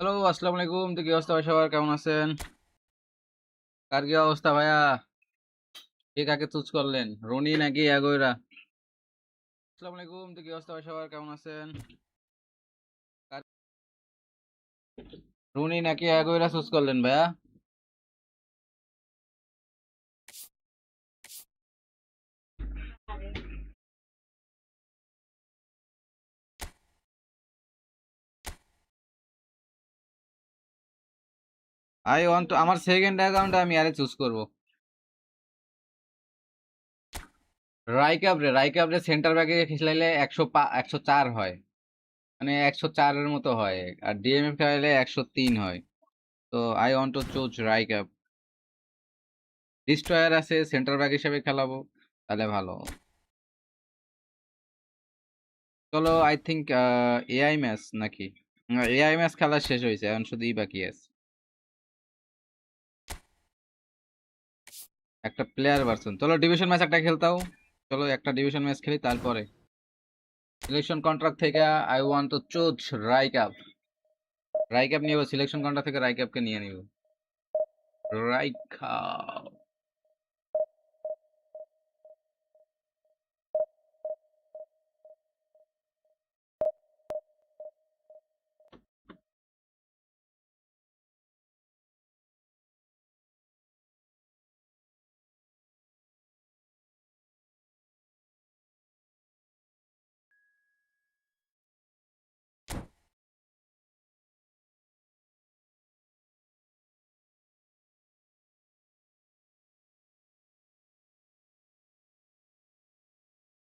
Hello, আসসালামু আলাইকুম। তো কি অবস্থা ভাই, সবার কেমন আছেন? কার কি অবস্থা ভাইয়া? কে কাকে চুজ করলেন, রনি নাকি আগুয়েরা? আসসালামু আলাইকুম। তো কি অবস্থা ভাই, সবার কেমন আছেন? কার- রনি নাকি আগুয়েরা চুজ করলেন ভাইয়া? আই ওয়ান্ট টু, আমার সেকেন্ড অ্যাকাউন্টে আমি আরে চুজ করব। রাইকাপ রে সেন্টার ব্যাকে খেলাইলে 104 হয়, মানে 104-এর মতো হয়। আর ডিএমএফ খেলাইলে 103 হয়। তো আই ওয়ান্ট টু চুজ রাইকাপ। ডিস্ট্রয়ার আছে, সেন্টার ব্যাক হিসেবে খেলাবো, তাহলে ভালো। চলো, আই থিঙ্ক এআই ম্যাচ নাকি? এআই ম্যাচ খেলা শেষ হয়েছে, এখন শুধু বাকি আছে একটা প্লেয়ার ভার্সন। চলো ডিভিশন ম্যাচ একটা খেলতাও। চলো একটা ডিভিশন ম্যাচ খেলি, তারপরে সিলেকশন কন্ট্রাক্ট থেকে আই ওয়ান্ট টু চুজ রাইকাপ। রাইকাপ নিব, সিলেকশন কন্ট্রাক্ট থেকে রাইকাপকে নিয়ে নিব। রাইকাপ।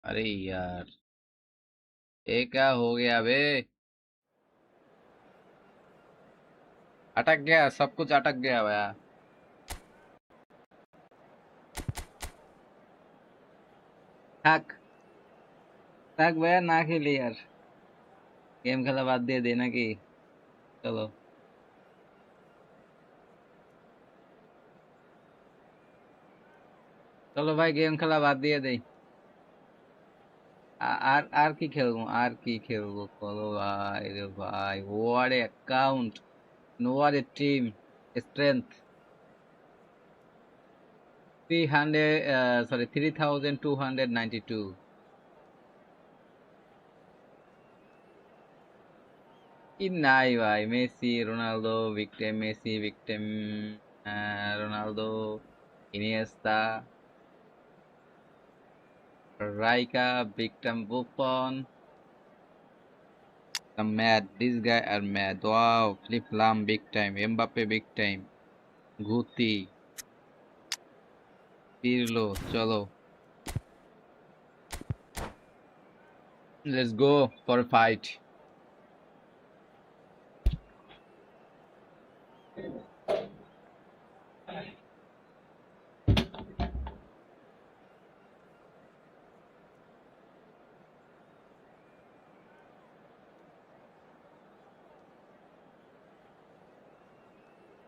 अरे यार, ये क्या हो गया बे? अटक गया, सब कुछ अटक गया भैया। থাক, থাক ভাইয়া, না খেলি আর। গেম খেলা বাদ দিয়ে দে নাকি? চলো, চলো ভাই, গেম খেলা বাদ দিয়ে দেই। আর আর কি খেলবো, আর কি খেলবো, বলো ভাই রে ভাই। ওয়ার এ অ্যাকাউন্ট, নোয়ার এ টিম, স্ট্রেংথ 3292। কি নাই ভাই, Messi Ronaldo victim, Messi victim, Ronaldo, Iniesta, রাইকা victim, Buffon, the mad, this guy are mad. Wow, Flip Lam big time, Mbappe big time, Guti, Pirlo, চলো, let's go for a fight.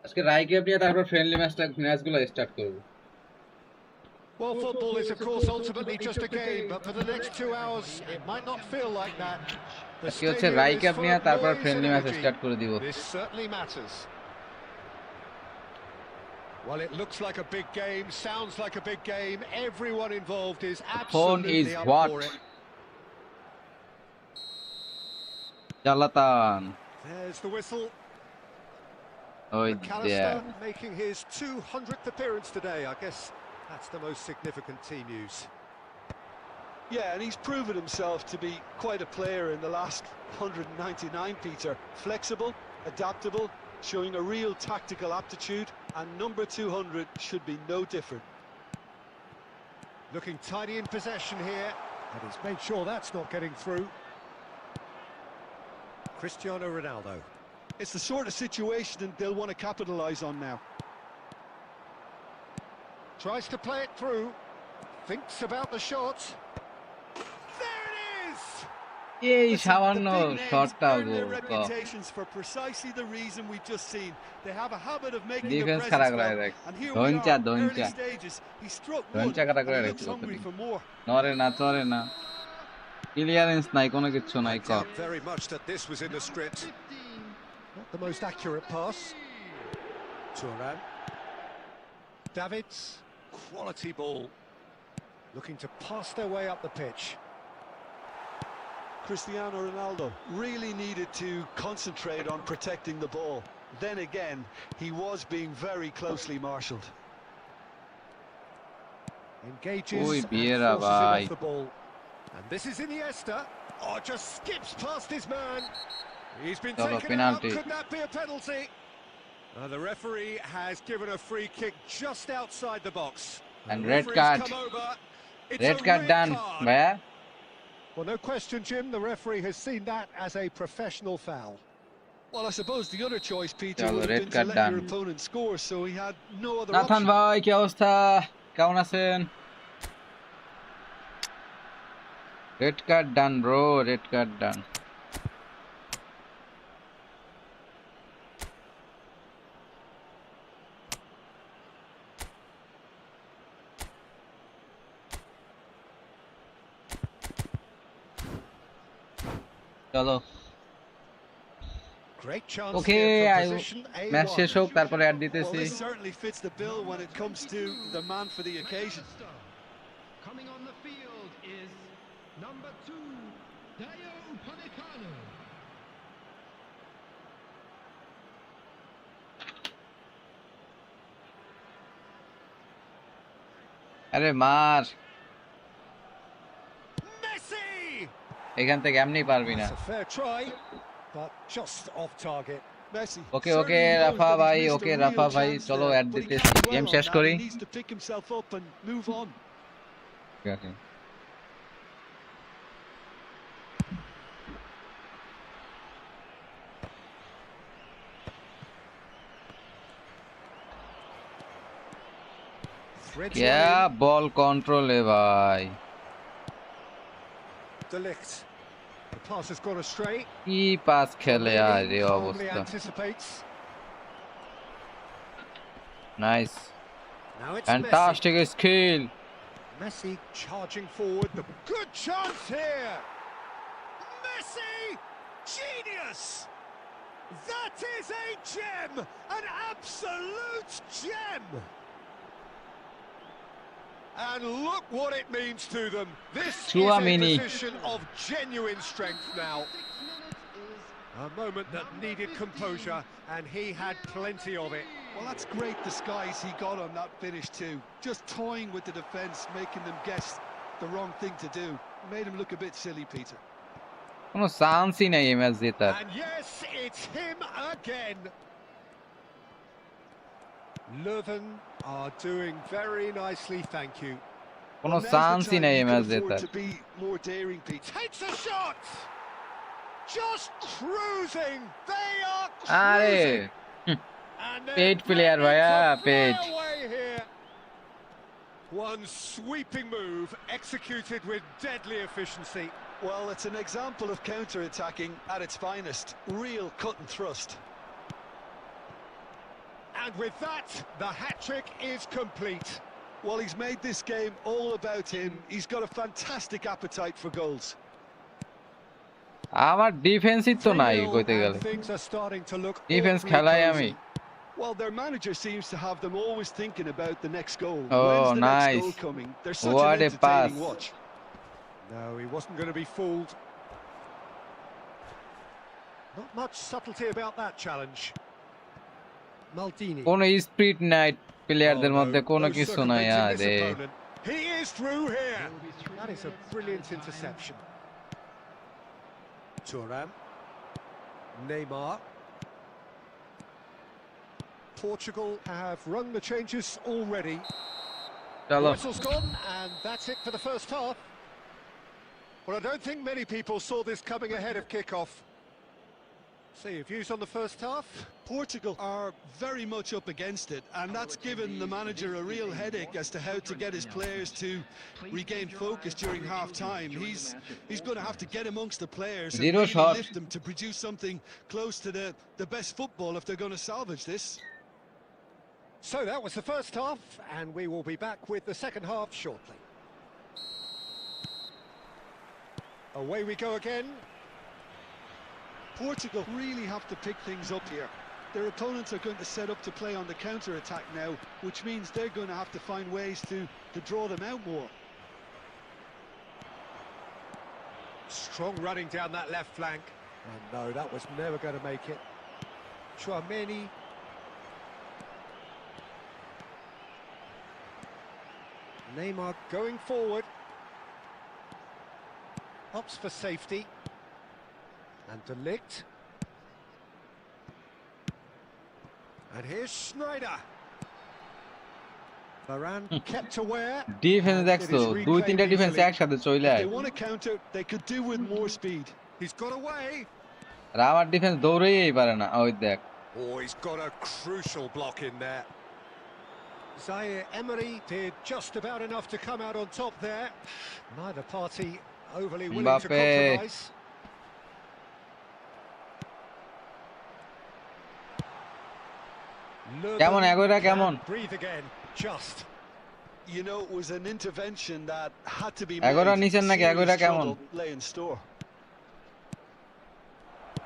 আজকে রাইকে নিয়ে তারপর friendly ম্যাচগুলো start করব। Well, football is, of course, ultimately just a game, but for the next 2 hours, it might not feel like that. The আজকে হচ্ছে stadium is রাইকাপ full নিয়ে of তারপর noise and friendly match energy. Start করে দিব। This certainly matters. Well, it looks like a big game, sounds like a big game. Everyone involved is phone is absolutely up what? for it. জালাতান। There's the whistle. ওই McAllister দেখ, making his 200th appearance today. I guess that's the most significant team news. Yeah, and he's proven himself to be quite a player in the last 199, Peter. Flexible, adaptable, showing a real tactical aptitude, and number 200 should be no different. Looking tidy in possession here, and he's made sure that's not getting through. Cristiano Ronaldo. It's the sort of situation they'll want to capitalise on now. Tries to play it through, thinks about the shot. There it is! এই Listen, সামান্য the big names শটটা earn go. their reputations for precisely the reason we've just seen. They have a habit of making their defence খারাপ presence করে felt, রাখছে, and here we ধনচা are, early ধনচা stages. He struck one, ধনচা খারাপ and করে he রাখছে looks hungry কতদিন। for more. নরে না, চরে না, ক্লিয়ারেন্স নাই, কোনো কিছু I নাই। ক doubt very much that this was in the script. the most accurate pass. Turan. Davids, quality ball. Looking to pass their way up the pitch. Cristiano Ronaldo really needed to concentrate on protecting the ball. Then again, he was being very closely marshalled. Engages Ui, and Vieira, forces it bhai. off the ball. And this is Iniesta. Oh, just skips past his man. He's been Chalo, taken out. penalty. Could that be a penalty? The referee has given a free kick just outside the box. And The red referee's card. come over. It's Red a card red done, card. bhaiya. Well, no question, Jim. The referee has seen that as a professional foul. Well, I suppose the other choice, Peter, Chalo, would have red been to card let done. your opponent score, so he had no other Nathan option. ভাই কি অবস্থা কেমন আছেন red card done bro red card done চলো Great chance okay here for position match A1. শেষ হোক তারপরে add Well, দিতেছি this certainly fits the bill when it comes to the man for the occasion. Coming on the field is number 2, Dayo Upamecano. আরে মার Messi! এখান থেকে এমনি পারবি না It's a fair try, but just off target. Messi okay okay certainly knows Rafa that he's ভাই missed a okay real রাফা ভাই chance চলো there, অ্যাড but he দিতেছি can't dwell গেম on শেষ that. করি He needs to pick himself up and move on. ঠিক আছে Threads क्या one ball control এ ভাই in. De Ligt. The pass has gone astray. কি pass খেলে আর এই Calmly অবস্থা anticipates. Nice Now it's fantastic skill Messi. Messi charging forward. The good chance here. Messi! Genius! That is a gem! An absolute gem! And look what it means to them. This is a Tchouaméni. position of genuine strength now. A moment that needed composure, and he had plenty of it. Well, that's great disguise he got on that finish too. Just toying with the defence, making them guess the wrong thing to do. Made him look a bit silly, Peter. কোনো চান্সই নাই এই match জেতার And yes, it's him again. Leuven are doing very nicely, thank you. কোনো Well, now's the চান্সই time নাই এই he match can afford জেতার to be more daring, Peter. Takes a shot! Just cruising! They are আরে cruising! And they're paid player planning ভাইয়া to fly পেড away here. One sweeping move executed with deadly efficiency. Well, it's an example of counter-attacking at its finest. Real cut and thrust. And with that, the hat-trick is complete. Well, he's made this game all about him. He's got a fantastic appetite for goals. আমার ডিফেন্সই তো নাই 3-0 কইতে and গেলে things are starting to look defence awfully খেলাই cozy. আমি Well, their manager seems to have them always thinking about the next goal. Oh, When's the nice. next goal coming? They're such What an a entertaining pass. watch. No, he wasn't going to be fooled. Not much subtlety about that challenge. Maldini. কোনো speed নাই প্লেয়ারদের Oh, no, মধ্যে কোনো no কিছু নাই circumventing this আরে opponent. He is through here. That is a brilliant interception. Thuram. Neymar. Portugal have rung the changes already. The চলো whistle's gone, and that's it for the first half. Well, I don't think many people saw this coming ahead of kick-off. So, your views on the first half? Portugal are very much up against it, and that's given the manager a real headache as to how to get his players to regain focus during half-time. He's going to have to get amongst the players and Zero really shot. lift them to produce something close to the best football if they're going to salvage this. So that was the first half, and we will be back with the second half shortly. Away we go again. Portugal really have to pick things up here. Their opponents are going to set up to play on the counter-attack now, which means they're going to have to find ways to draw them out more. Strong running down that left flank. And no, that was never going to make it. Chouameni. Neymar going forward. Opts for safety. And De Ligt. And here's Schneider. Varane kept aware. Defence দেখছো দুই তিনটা defence একসাথে চলে If আয় they want to counter, they could do with more speed. He's got away. আর আমার defence দৌড়েই পারে না ওই দেখ Oh, he's got a crucial block in there. Zaire Emery did just about enough to come out on top there. Neither party overly willing to Mbappe. compromise. কেমন এগোরা কেমন Breathe again, just. You know, it was an intervention that had to be এগোরা made. নিচের নাকি এগোরা Serious কেমন trouble lay in store.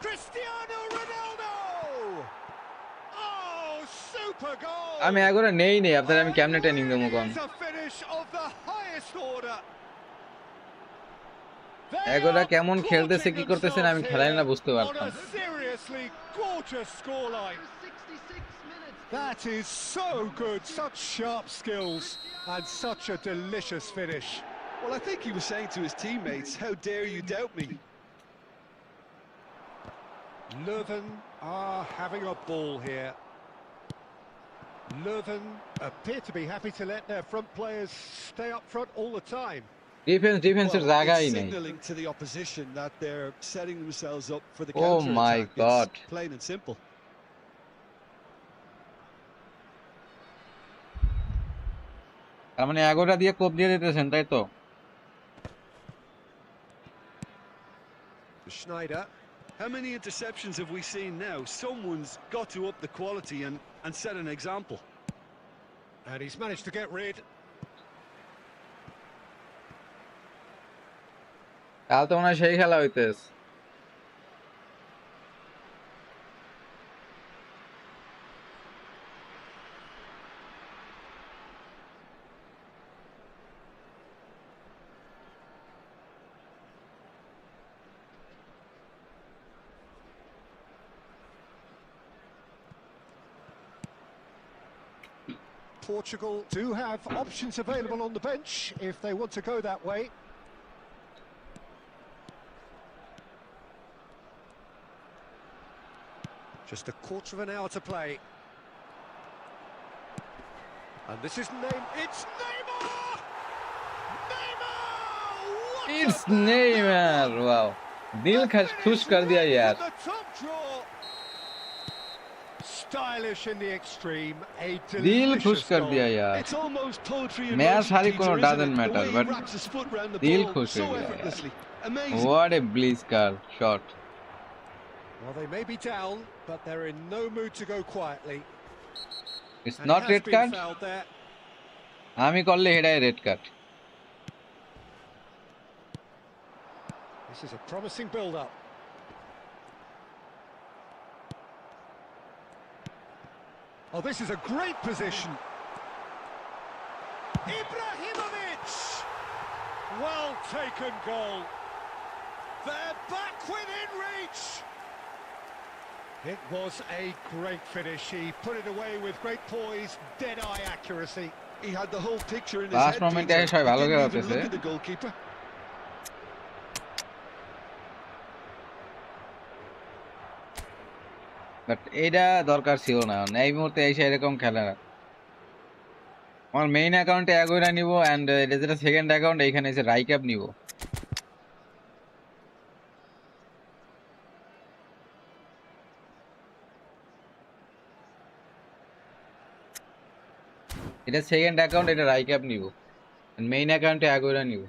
Cristiano Ronaldo! Oh, super goal! আমি এগোরা নেই নেই আপনাদের আমি কেমনে ট্রেনিং দেবো কোন It's a finish of the highest order. এগোরা কেমন খেলতেছে কি করতেছেন আমি খেলাই না বুঝতে On পারতাম a seriously gorgeous scoreline. 66 minutes. That is so good, such sharp skills and such a delicious finish. Well, I think he was saying to his teammates, how dare you doubt me? Leuven are having a ball here. Leuven appear to be happy to let their front players stay up front all the time. ডিফেন্সের Well, জায়গাই it's নেই signaling to the opposition that they're setting themselves up for the Oh counter-attack. my God. It's plain and simple. তার মানে এগোরা দিয়ে কোপ দিয়ে দিতেছেন তাই তো Schneider. How many interceptions have we seen now? Someone's got to up the quality and set an example. And he's managed to get rid. কাল তো মনে হয় সেই খেলা হইতেছে Portugal do have options available on the bench if they want to go that way. Just a quarter of an hour to play. And this is it's Neymar! Neymar! What It's a ball! Neymar wow दिल खुश कर दिया यार The top draw. Stylish in the extreme, a दिल खुश delicious कर goal. दिया यार It's almost poetry in match motion, हारी Peter, कोनो isn't doesn't it? The matter way he but wraps his foot round the दिल ball खुश so हो गया यार effortlessly. Amazing. what a blitzkar shot Well, they may be down, but they're in no mood to go quietly. it's And not he has red been card fouled there. আমি করলে হেডায় red card This is a promising build-up. Oh, this is a great position. Ibrahimovic! Well taken goal. They're back within reach. It was a great finish. He put it away with great poise, dead-eye accuracy. He had the whole picture in his Last head. moment Peter. এসে সবাই He ভালো didn't করে even হতেছে look at the goalkeeper. But এইটা দরকার ছিল না এই মুহূর্তে এসে এরকম খেলে না আমার মেইন অ্যাকাউন্টে এগোরা নিব এন্ড এটা যেটা সেকেন্ড অ্যাকাউন্ট এখানে এসে রাইক্যাপ নিব এটা সেকেন্ড অ্যাকাউন্ট এটা রাইক্যাপ নিব মেইন অ্যাকাউন্টে এগোরা নিব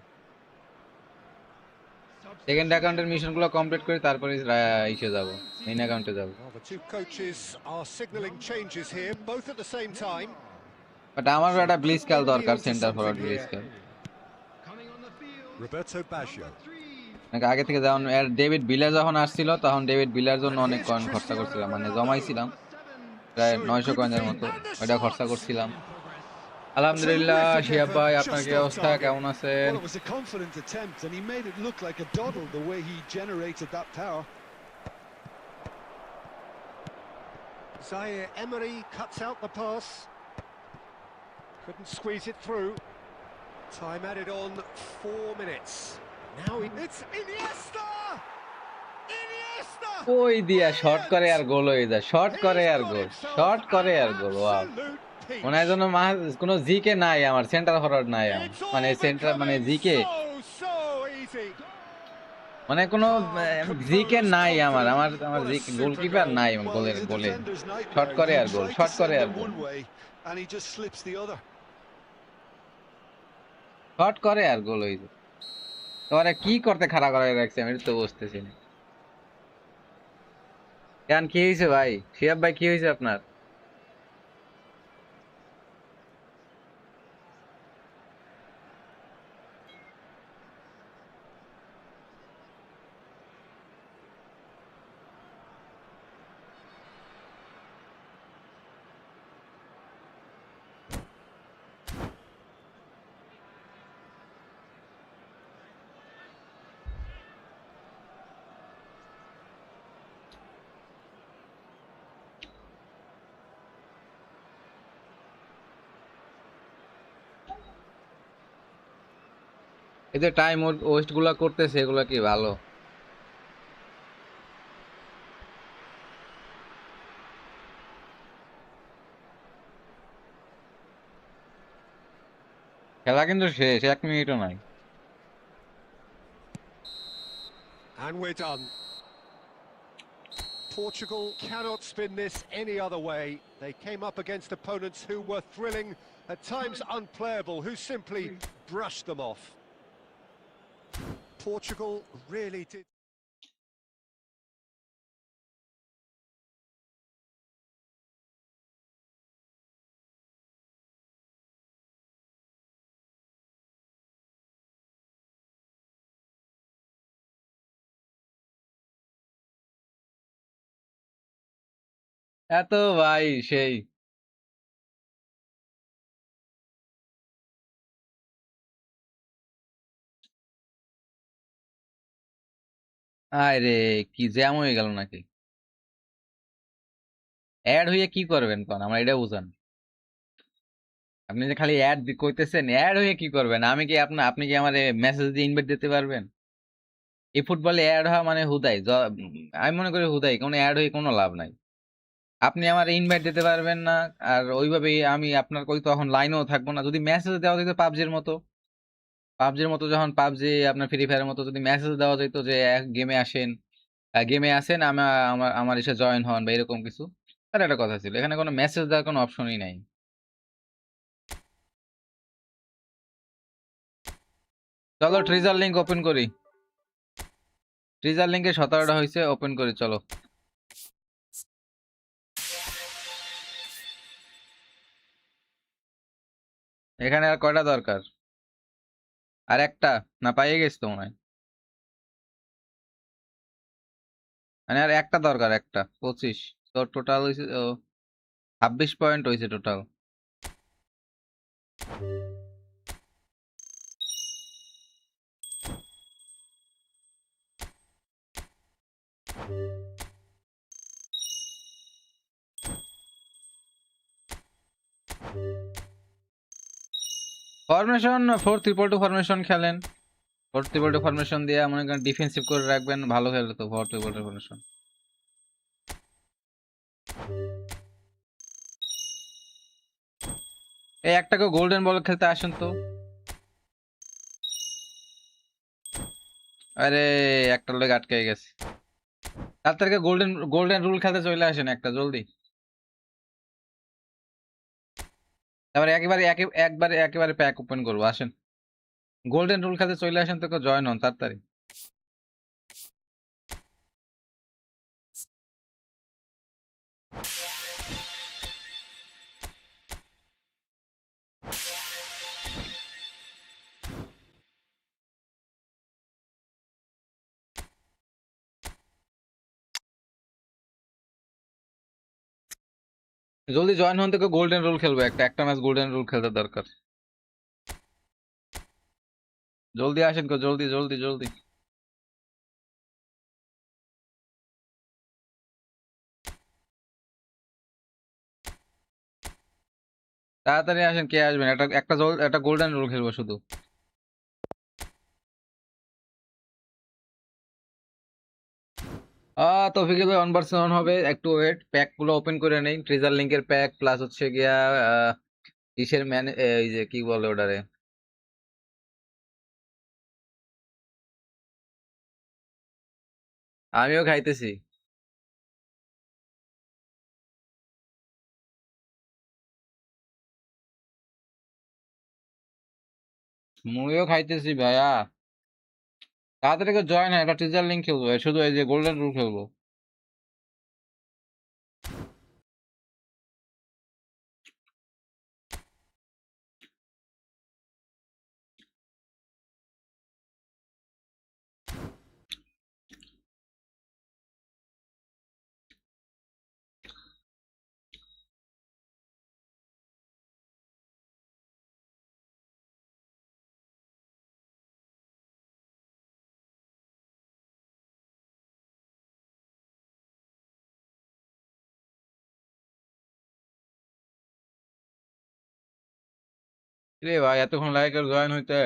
সেকেন্ড অ্যাকাউন্টের মিশনগুলো কমপ্লিট করে তারপরে এসে যাব মেইন অ্যাকাউন্টে যাব Well, the two coaches are signalling changes here, both at the same time. But আমার একটা ব্লিজকাল দরকার সেন্টার ফরওয়ার্ড ব্লিজকাল Coming on the field. Roberto Baggio. Number 3. আগে থেকে যখন ডেভিড ভিলার যখন আসছিল তখন ডেভিড ভিলার জন্য অনেক কয়েন খরচা করছিলাম, মানে জমাইছিলাম প্রায় 900 কয়েনের মতো, ওইটা খরচা করছিলাম। আলহামদুলিল্লাহ। শিহাব ভাই, আপনার কি অবস্থা, কেমন আছেন? Well, it was a confident attempt, and he made it look like a doddle the way he generated that power. Zaire Emery cuts out the pass. Couldn't squeeze it through. Time added on 4 minutes. Now it's Iniesta! Iniesta! ওই দিয়া short করে আর গোল হয়ে যায়, short করে আর গোল, short করে আর গোল। Wow, মনে হয় যেন কোনো জিকে নাই, আমার সেন্টার ফরওয়ার্ড নাই আমার, মানে সেন্টার মানে জিকে, মানে কোনো জিকে নাই আমার, আমার আমার জিকে গোলকিপার নাই গোলের গোলে। শর্ট করে আর গোল, শর্ট করে আর গোল, শর্ট করে আর গোল হয়ে যায়। তোমার কি করতে খাড়া করা রাখছে আমি তো বুঝতেছি না। কেন, কি হয়েছে ভাই? শিহাব ভাই, কি হয়েছে আপনার? এই যে টাইম ওয়েস্ট গুলা করতেছে, এগুলা কি ভালো? খেলা কিন্তু শেষ, 1 মিনিটও নাই। And we're done. Portugal cannot spin this any other way. They came up against opponents who were thrilling, at times unplayable, who simply brushed them off. Portugal really did. এত ভাই সেই আরে, কি জ্যাম হয়ে গেল নাকি? অ্যাড হয়ে কি করবেন কোন, আমার এটা বুঝান। আপনি যে খালি অ্যাড কইতেছেন, অ্যাড হয়ে কি করবেন? আমি কি আপনি কি আমার মেসেজ দিয়ে ইনভাইট দিতে পারবেন? এই ফুটবলে অ্যাড হওয়া মানে হুদাই আমি মনে করি হুদাই, কোনো অ্যাড হয়ে কোনো লাভ নাই। আপনি আমার ইনভাইট দিতে পারবেন না, আর ওইভাবেই আমি আপনার কই তখন লাইনেও থাকবো না। যদি মেসেজ দেওয়া যেত পাবজির মতো, পাবজির মতো যখন পাবজি আপনার ফ্রি ফায়ারের মতো যদি মেসেজ দেওয়া যেত যে গেমে আসেন, গেমে আসেন, আমার আমার আমার এসে জয়েন হন বা এরকম কিছু, তার একটা কথা ছিল। এখানে কোনো মেসেজ দেওয়ার কোনো অপশনই নাই। চলো ট্রিজার লিংক ওপেন করি, ট্রিজার লিংকে 17টা হয়েছে, ওপেন করি চলো। এখানে আর কয়টা দরকার? আর একটা? না, পাইয়ে গেছি তো মনে হয়। মানে আর একটা দরকার, একটা 25। তো টোটাল হয়েছে 26 পয়েন্ট হয়েছে টোটাল। ফরমেশন 4-3-2 ফরমেশন খেলেন, 4-3-2 ফরমেশন দিয়ে মনে করেন ডিফেন্সিভ করে রাখবেন, ভালো খেলে তো 4-3-2 ফরমেশন। এই একটাকে গোল্ডেন বল খেলতে আসেন তো। আরে, একটা লোক আটকে গেছে। তার গোল্ডেন গোল্ডেন রুল খেলতে চলে আসেন একটা, জলদি। তারপরে একেবারে প্যাক ওপেন করবো, আসেন। গোল্ডেন রুল খেলতে চলে আসেন তো, জয়েন হন তাড়াতাড়ি। জলদি জয়েন হন থেকে গোল্ডেন রুল খেলবো, একটা ম্যাচ গোল্ডেন রুল খেলতে দরকার। জলদি আসেন কো, জলদি জলদি জলদি। তাড়াতাড়ি আসেন, কে আসবেন? একটা গোল্ডেন রুল খেলবো শুধু। তৌফিকে ভাই 1 ভার্সেস 1 হবে, একটু ওয়েট। প্যাক গুলো ওপেন করে নেই, ট্রেজার লিংকের প্যাক প্লাস হচ্ছে গিয়া ইসের ম্যান, এই যে কি বলে ওটারে, আমিও খাইতেছি। মুইও খাইতেছি ভাইয়া। তাড়াতাড়ি করে জয়েন হয়, একটা ট্রেজার লিংক খেলবো, শুধু এই যে গোল্ডেন রুল খেলবো। রে ভাই, এতক্ষণ লাগে জয়েন হইতে।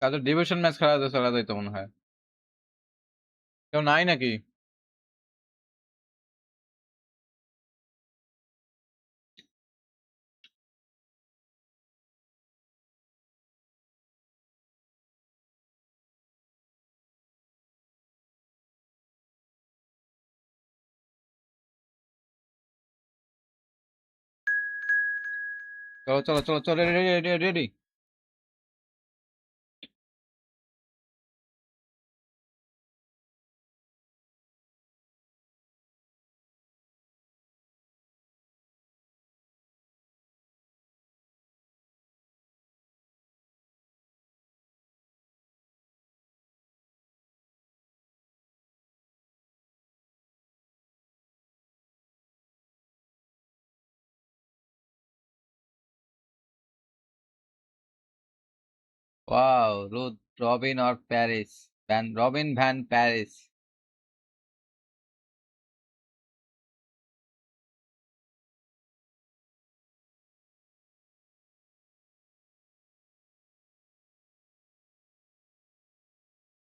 তাদের ডিভিশন ম্যাচ খেলাতে চলা যাইতো মনে হয়। কেউ নাই নাকি? চলো চলো চলো চলো, ready ready ready. Wow, Robin or Persie, Robin van Persie.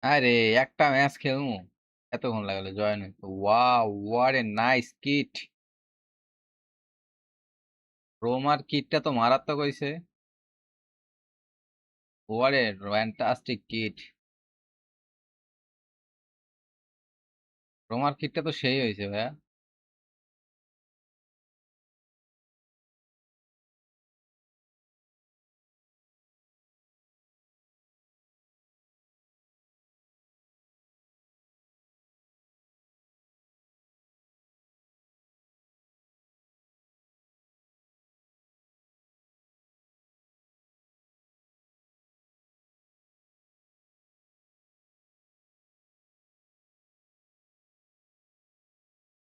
আরে একটা ম্যাচ খেলবো, এতক্ষণ লাগলো জয়েন হইতে। Wow, what a nice kit. রোমার কিটটা তো মারাত্মক হইছে। What a fantastic kit. রোমার কিটটা তো সেই হয়েছে ভাইয়া।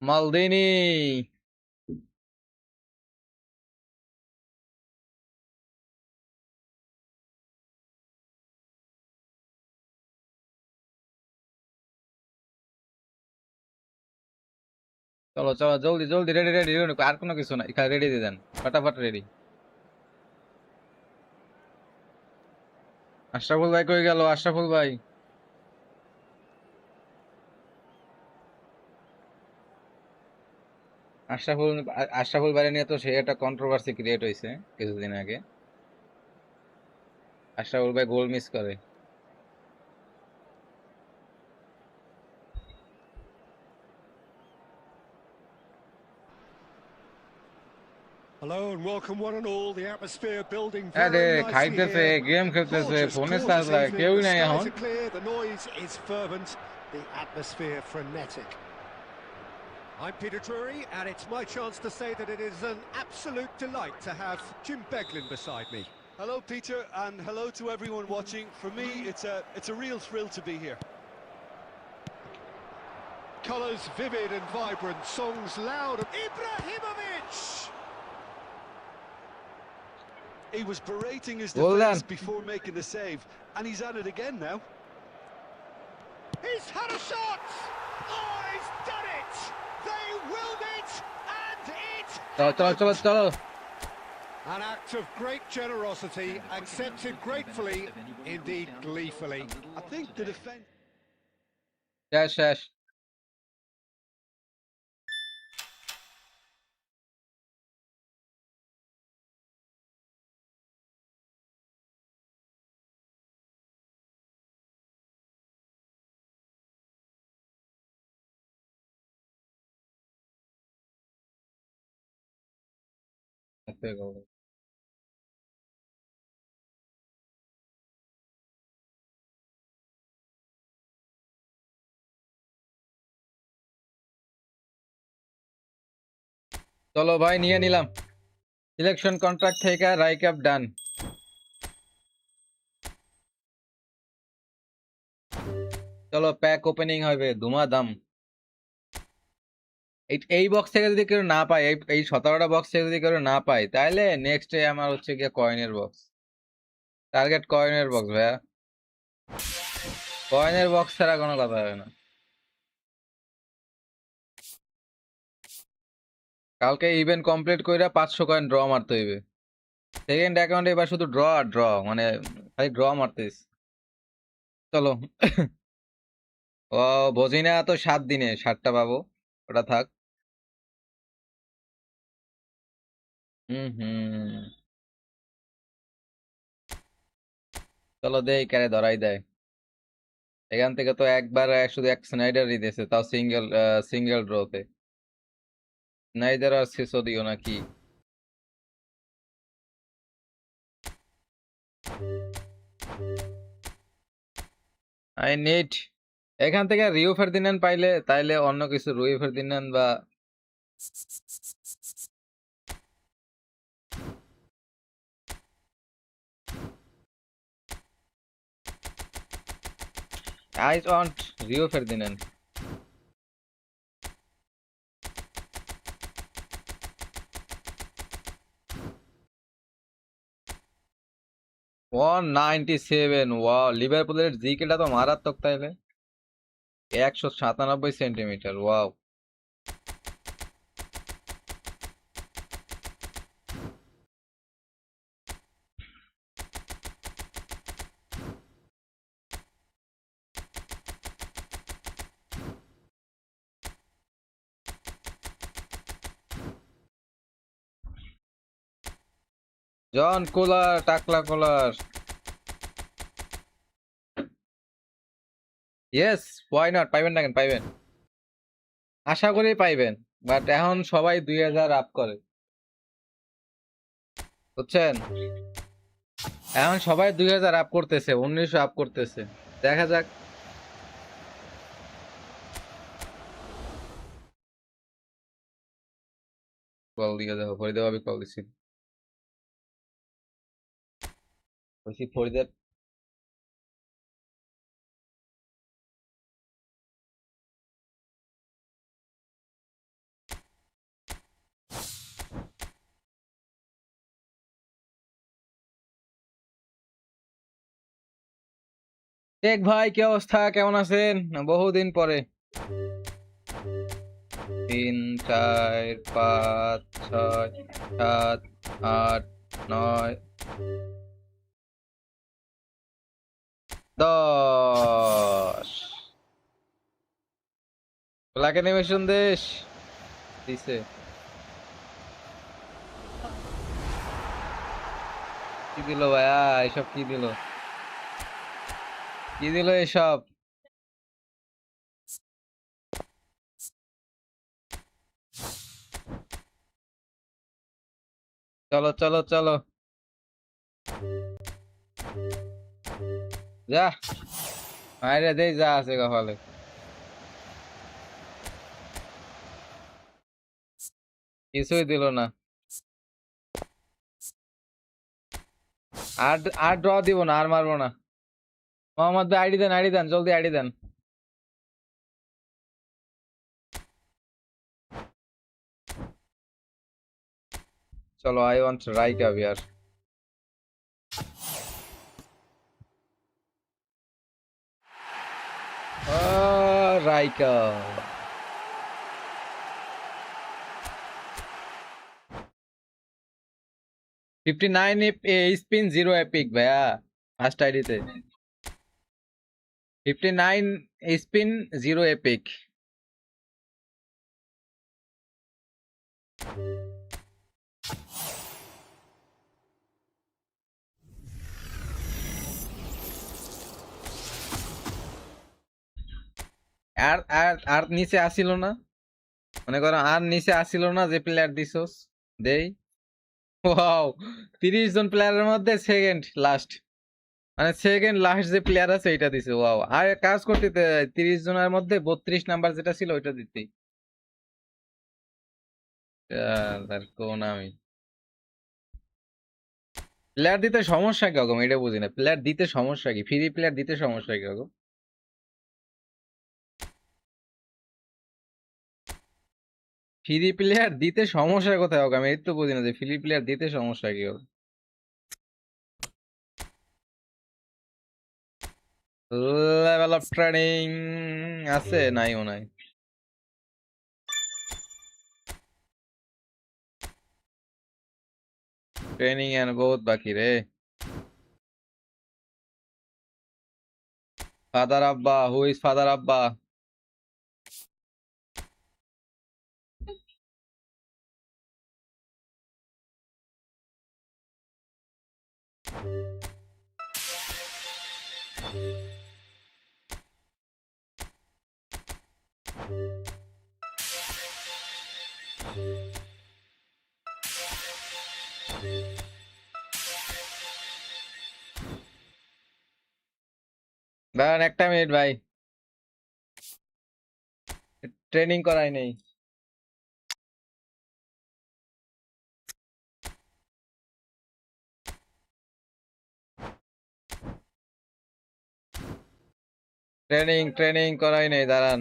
মালদিনি। চলো চলো, জলদি জলদি, রেডি রেডি রেডি, আর কোনো কিছু না, এখানে রেডি দিয়ে দেন, ফটাফট রেডি। আশরাফুল ভাই কই গেল? আশরাফুল ভাই। আশরাফুল আশরাফুল ভাই নিয়ে তো সেই একটা কন্ট্রোভার্সি ক্রিয়েট হয়েছে কিছুদিন আগে। আশরাফুল ভাই গোল মিস করে। Hello and welcome one and all. The atmosphere building আরে very nicely খাইতেছে, here. গেম খেলতেছে, Gorgeous, ফোনে চার্জ gorgeous লাগে, evening. কেউই The নাই এখন। skies are clear, the noise is fervent, the atmosphere frenetic. I'm Peter Drury, and it's my chance to say that it is an absolute delight to have Jim Beglin beside me. Hello, Peter, and hello to everyone watching. For me, it's a real thrill to be here. Colours vivid and vibrant, songs loud. Ibrahimovic! He was berating his Well defence done. before making the save, and he's at it again now. He's had a shot! Oh, he's done it! They willed it, and it... চলো An act of great generosity, accepted gratefully, indeed gleefully. I think the defence... শেষ চলো ভাই নিয়ে নিলাম selection contract থেকে রাইক্যাপ ডান চলো pack opening হবে ধুমাধাম এই বক্স থেকে যদি কেউ না পায় এই 17টা বক্স থেকে যদি কেউ না পায় তাহলে নেক্সট ডে আমার হচ্ছে গিয়ে কয়েনের বক্স টার্গেট কয়েনের বক্স ভাইয়া কয়েনের বক্স ছাড়া কোনো কথা হবে না কালকে ইভেন্ট কমপ্লিট কইরা 500 কয়েন ড্র মারতে হইবে সেকেন্ড অ্যাকাউন্টে এবার শুধু ড্র আর ড্র মানে খালি ড্র মারতেছ চলো ও বুঝি না তো 7 দিনে 7টা পাবো ওটা থাক চলো দেই কারে ধরাই দেয় এখান থেকে তো একবার শুধু এক স্নাইডারই দিয়েছে তাও সিঙ্গেল ড্রতে স্নাইডার আর সিসোদিও নাকি আই নিড এখান থেকে রিও ফার্দিনান্দ পাইলে তাইলে অন্য কিছু রুই ফার্দিনান্দ বা I want Rio Ferdinand. $197 wow লিভারপুলের জিকেটা তো মারাত্মক তাইলে 197 সেন্টিমিটার ওয়াও জন কোলার টাকলা কোলার ইয়েস ওয়াই নট পাইবেন না কেন পাইবেন আশা করি পাইবেন বাট এখন সবাই 2000 আপ করে বুঝছেন এখন সবাই 2000 আপ করতেছে 1900 আপ করতেছে দেখা যাক কল দিয়ে দেখো ফরিদে ভাবি কল দিছি বলছি ফরিদে টেক ভাই কি অবস্থা কেমন আছেন বহুদিন পরে 3 4 5 6 7 8 9 10 ব্ল্যাক অ্যানিমেশন দেশ দিছে কি দিল ভাইয়া এসব কি দিল এসব চলো চলো চলো যা আরে দেই যা আছে কপালে কিছুই দিল না আর ড্র দিব না আর মারবো না মোহাম্মদ ভাই আইডি দেন জলদি আইডি দেন চলো, আই ওয়ান্ট রাইকা হিয়ার। রাইকা। 59 স্পিন 0 এপিক ভাইয়া ফার্স্ট আইডিতে। 59 স্পিন 0 এপিক। আর আর আর নিচে আসিল না, মনে করো আর নিচে আসিল না যে প্লেয়ার দিছস দেই। ওয়াও, 30 জন প্লেয়ারের মধ্যে সেকেন্ড লাস্ট, মানে সেকেন্ড লাস্ট যে প্লেয়ার আছে এটা দিছে। ওয়াও, আর কাজ করতে 30 জনের মধ্যে 32 নাম্বার যেটা ছিল ওইটা দিতে। আর কোন আমি প্লেয়ার দিতে সমস্যা কি রকম এটা বুঝি না, প্লেয়ার দিতে সমস্যা কি, ফ্রি প্লেয়ার দিতে সমস্যা কি রকম? ফ্রি প্লেয়ার দিতে সমস্যা কোথায় হোক, আমি এই তো বুঝি না যে ফ্রি প্লেয়ার দিতে সমস্যা কি হোক। লেভেল অফ ট্রেনিং আছে নাইও নাই। ট্রেনিং এন্ড বহুত বাকি রে। ফাদার আব্বা, হু ইজ ফাদার আব্বা? দাঁড়ান একটা মিনিট ভাই, ট্রেনিং করাই নেই। ট্রেনিং ট্রেনিং করাই নেই, দাঁড়ান।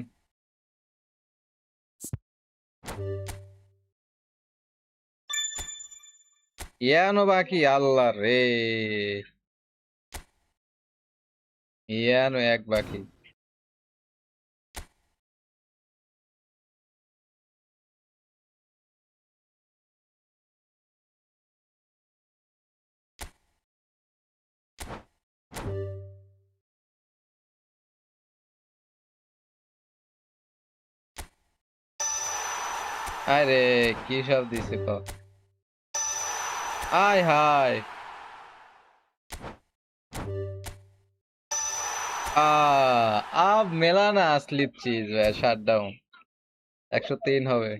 ইয়ানো বাকি, আল্লাহ রে, ইয়ানো এক বাকি। আরে কি সব দিছে তো, আয় হায়। আব মেলা না স্লিপ চিজ শাট ডাউন। 103 হবে,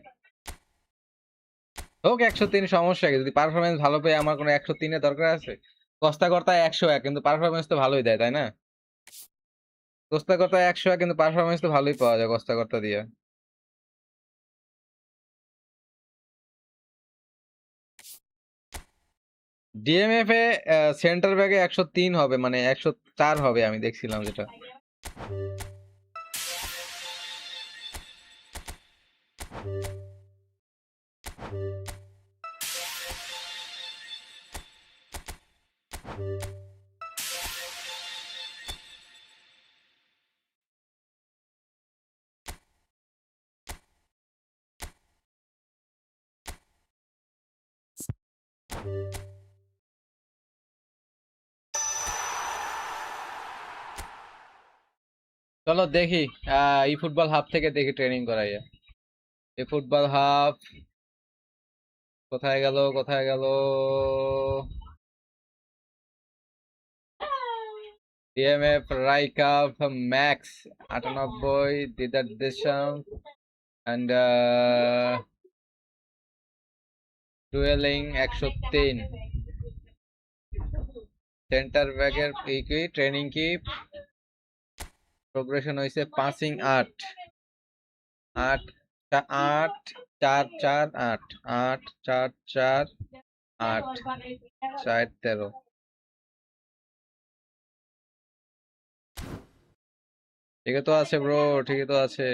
হোক 103, সমস্যা কি, যদি পারফরমেন্স ভালো পেয়ে আমার কোনো 103 এর দরকার আছে? কস্তা কর্তা 101, কিন্তু পারফরমেন্স তো ভালোই দেয় তাই না? কস্তা কর্তা 101 কিন্তু পারফরমেন্স তো ভালোই পাওয়া যায় কস্তা কর্তা দিয়ে। ডিএমএফ এ সেন্টার ব্যাগে 103 হবে, মানে 104 হবে, আমি দেখছিলাম যেটা। চলো দেখি, ই ফুটবল হাব থেকে দেখি ট্রেনিং করাইয়া। ই ফুটবল হাব কোথায় গেল, কোথায় গেল? ডিএমএফ রাইকাপ max 98, Didier Deschamps and duelling 103। Centre ব্যাগের কি ট্রেনিং কি প্রোগ্রেশন হয়েছে? পাসিং 8 8 8 4 4 8 8 4 4 8 4 13। ঠিকই তো আছে ব্রো, ঠিকই তো আছে।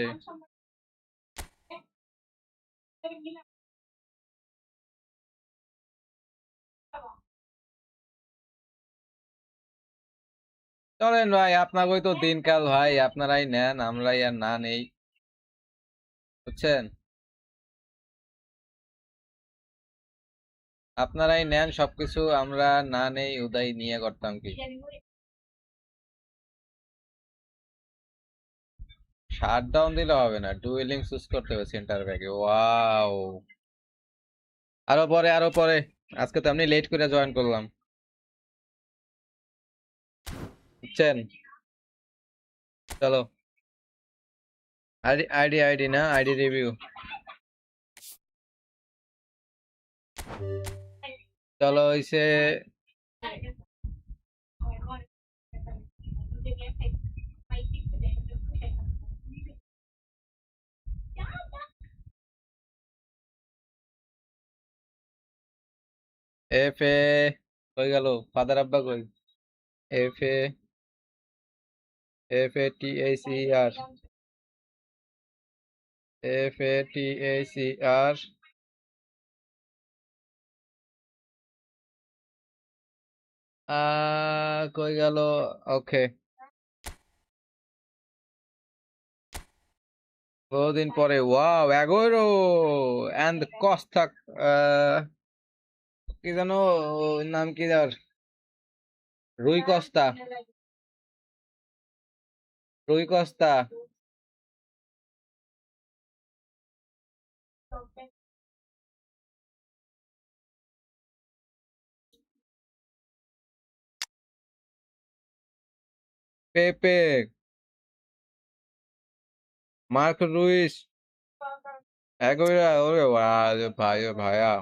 চলেন ভাই, আপনাকেই তো দিনকাল ভাই, আপনারাই নেন, আমরাই আর না নেই, বুঝছেন? আপনারাই নেন সবকিছু, আমরা না নেই, উদয় নিয়ে করতাম কি? শাট ডাউন দিলে হবে না, ডুয়েলিং চুজ করতে হবে সেন্টার ব্যাকে। ওয়াও, আরো পরে, আরো পরে। আজকে তো এমনি লেট করে জয়েন করলাম, বুঝছেন? চলো, আইডি আইডি আইডি না, আইডি রিভিউ। চলো হইছে। এফ এ কই গেল? ফাদার আব্বা কই? F A, F A T H E R, F A T H E R, কই গেল? ওকে, বহুদিন পরে। ওয়াও, এগোরো এন্ড কস্তা, কি জানো ওর নাম, কি আর, রুই কস্তা, রুই কস্তা। পেপে, মার্ক রুইস, এগোরা। ওরে ভাই, ও ভাইয়া,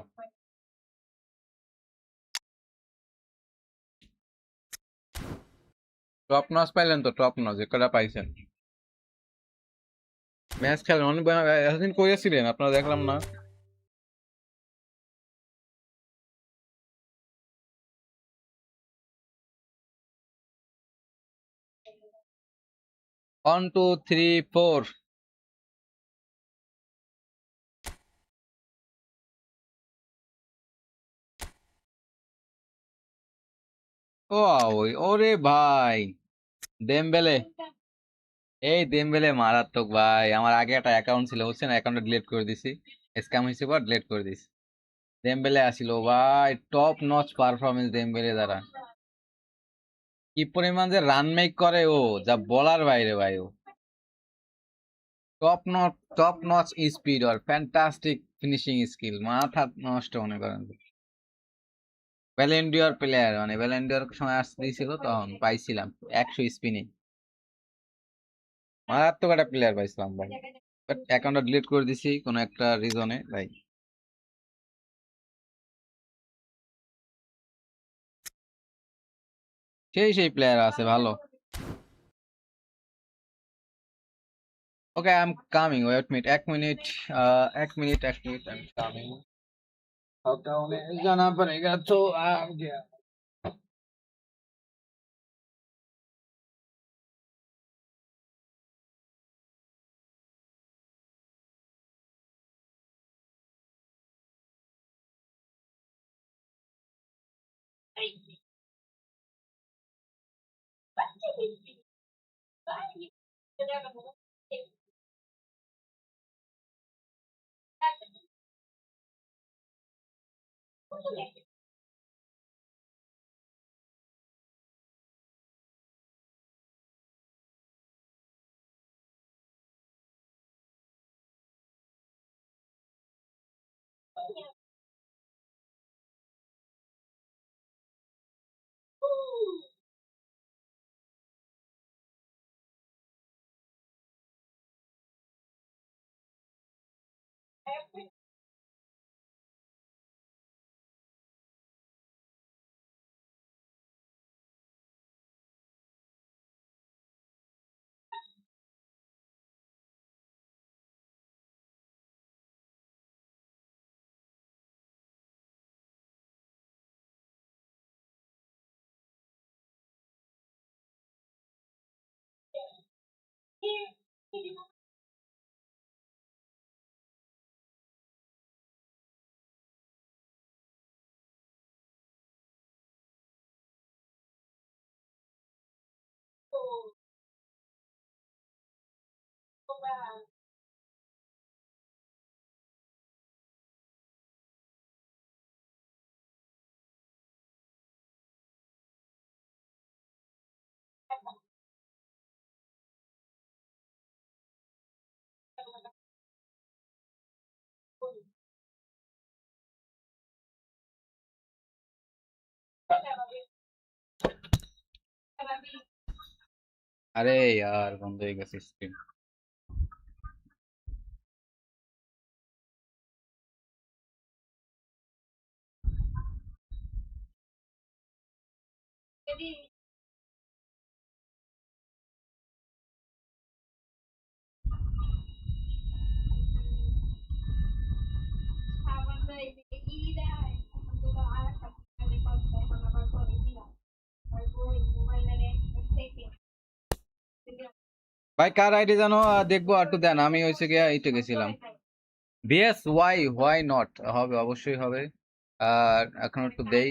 টপ নচ পাইলেন তো? টপ নচ একটা পাইছেন? ম্যাচ খেলেন অনেক, এতদিন করেছিলেন আপনারা, দেখলাম না। One two three four. ও, ওই ওরে ভাই, দেমবেলে, এই দেমবেলে মারাত্মক ভাই। আমার আগে একটা অ্যাকাউন্ট ছিল, বুঝছেন, অ্যাকাউন্টটা ডিলিট করে দিছি, স্ক্যাম হয়েছে পর ডিলিট করে দিছি। দেমবেলে আসিল ভাই, টপ নচ পারফরমেন্স দেমবেলে দ্বারা। কি পরিমাণ যে রান মেক করে ও, যা বলার বাইরে ভাই। ও টপ নচ স্পিড আর ফ্যান্টাস্টিক ফিনিশিং স্কিল, মাথা নষ্ট মনে করেন। ভ্যালেন্ডিয়ার প্লেয়ার, মানে ভ্যালেন্ডিয়ার সময় আসতে দিয়েছিল, তখন পাইছিলাম 100 স্পিনে, মারাত্মক একটা প্লেয়ার পাইছিলাম ভাই। বাট অ্যাকাউন্টটা ডিলিট করে দিছি কোনো একটা রিজনে ভাই। সেই প্লেয়ার আছে ভালো। Okay, I am coming, wait minute, 1 minute, 1 minute, 1 minute, I am coming. होता जाना पड़ेगा तो आ गया। আরে यार বন্ধ হয়ে গেছে স্ক্রিন। ভাই কার আইডি জানো দেখবো একটু দেন। আমি হয়েছে গিয়া এইটা গেছিলাম। বিএস হোয়াই নট হবে, অবশ্যই হবে। আর এখন একটু দেই।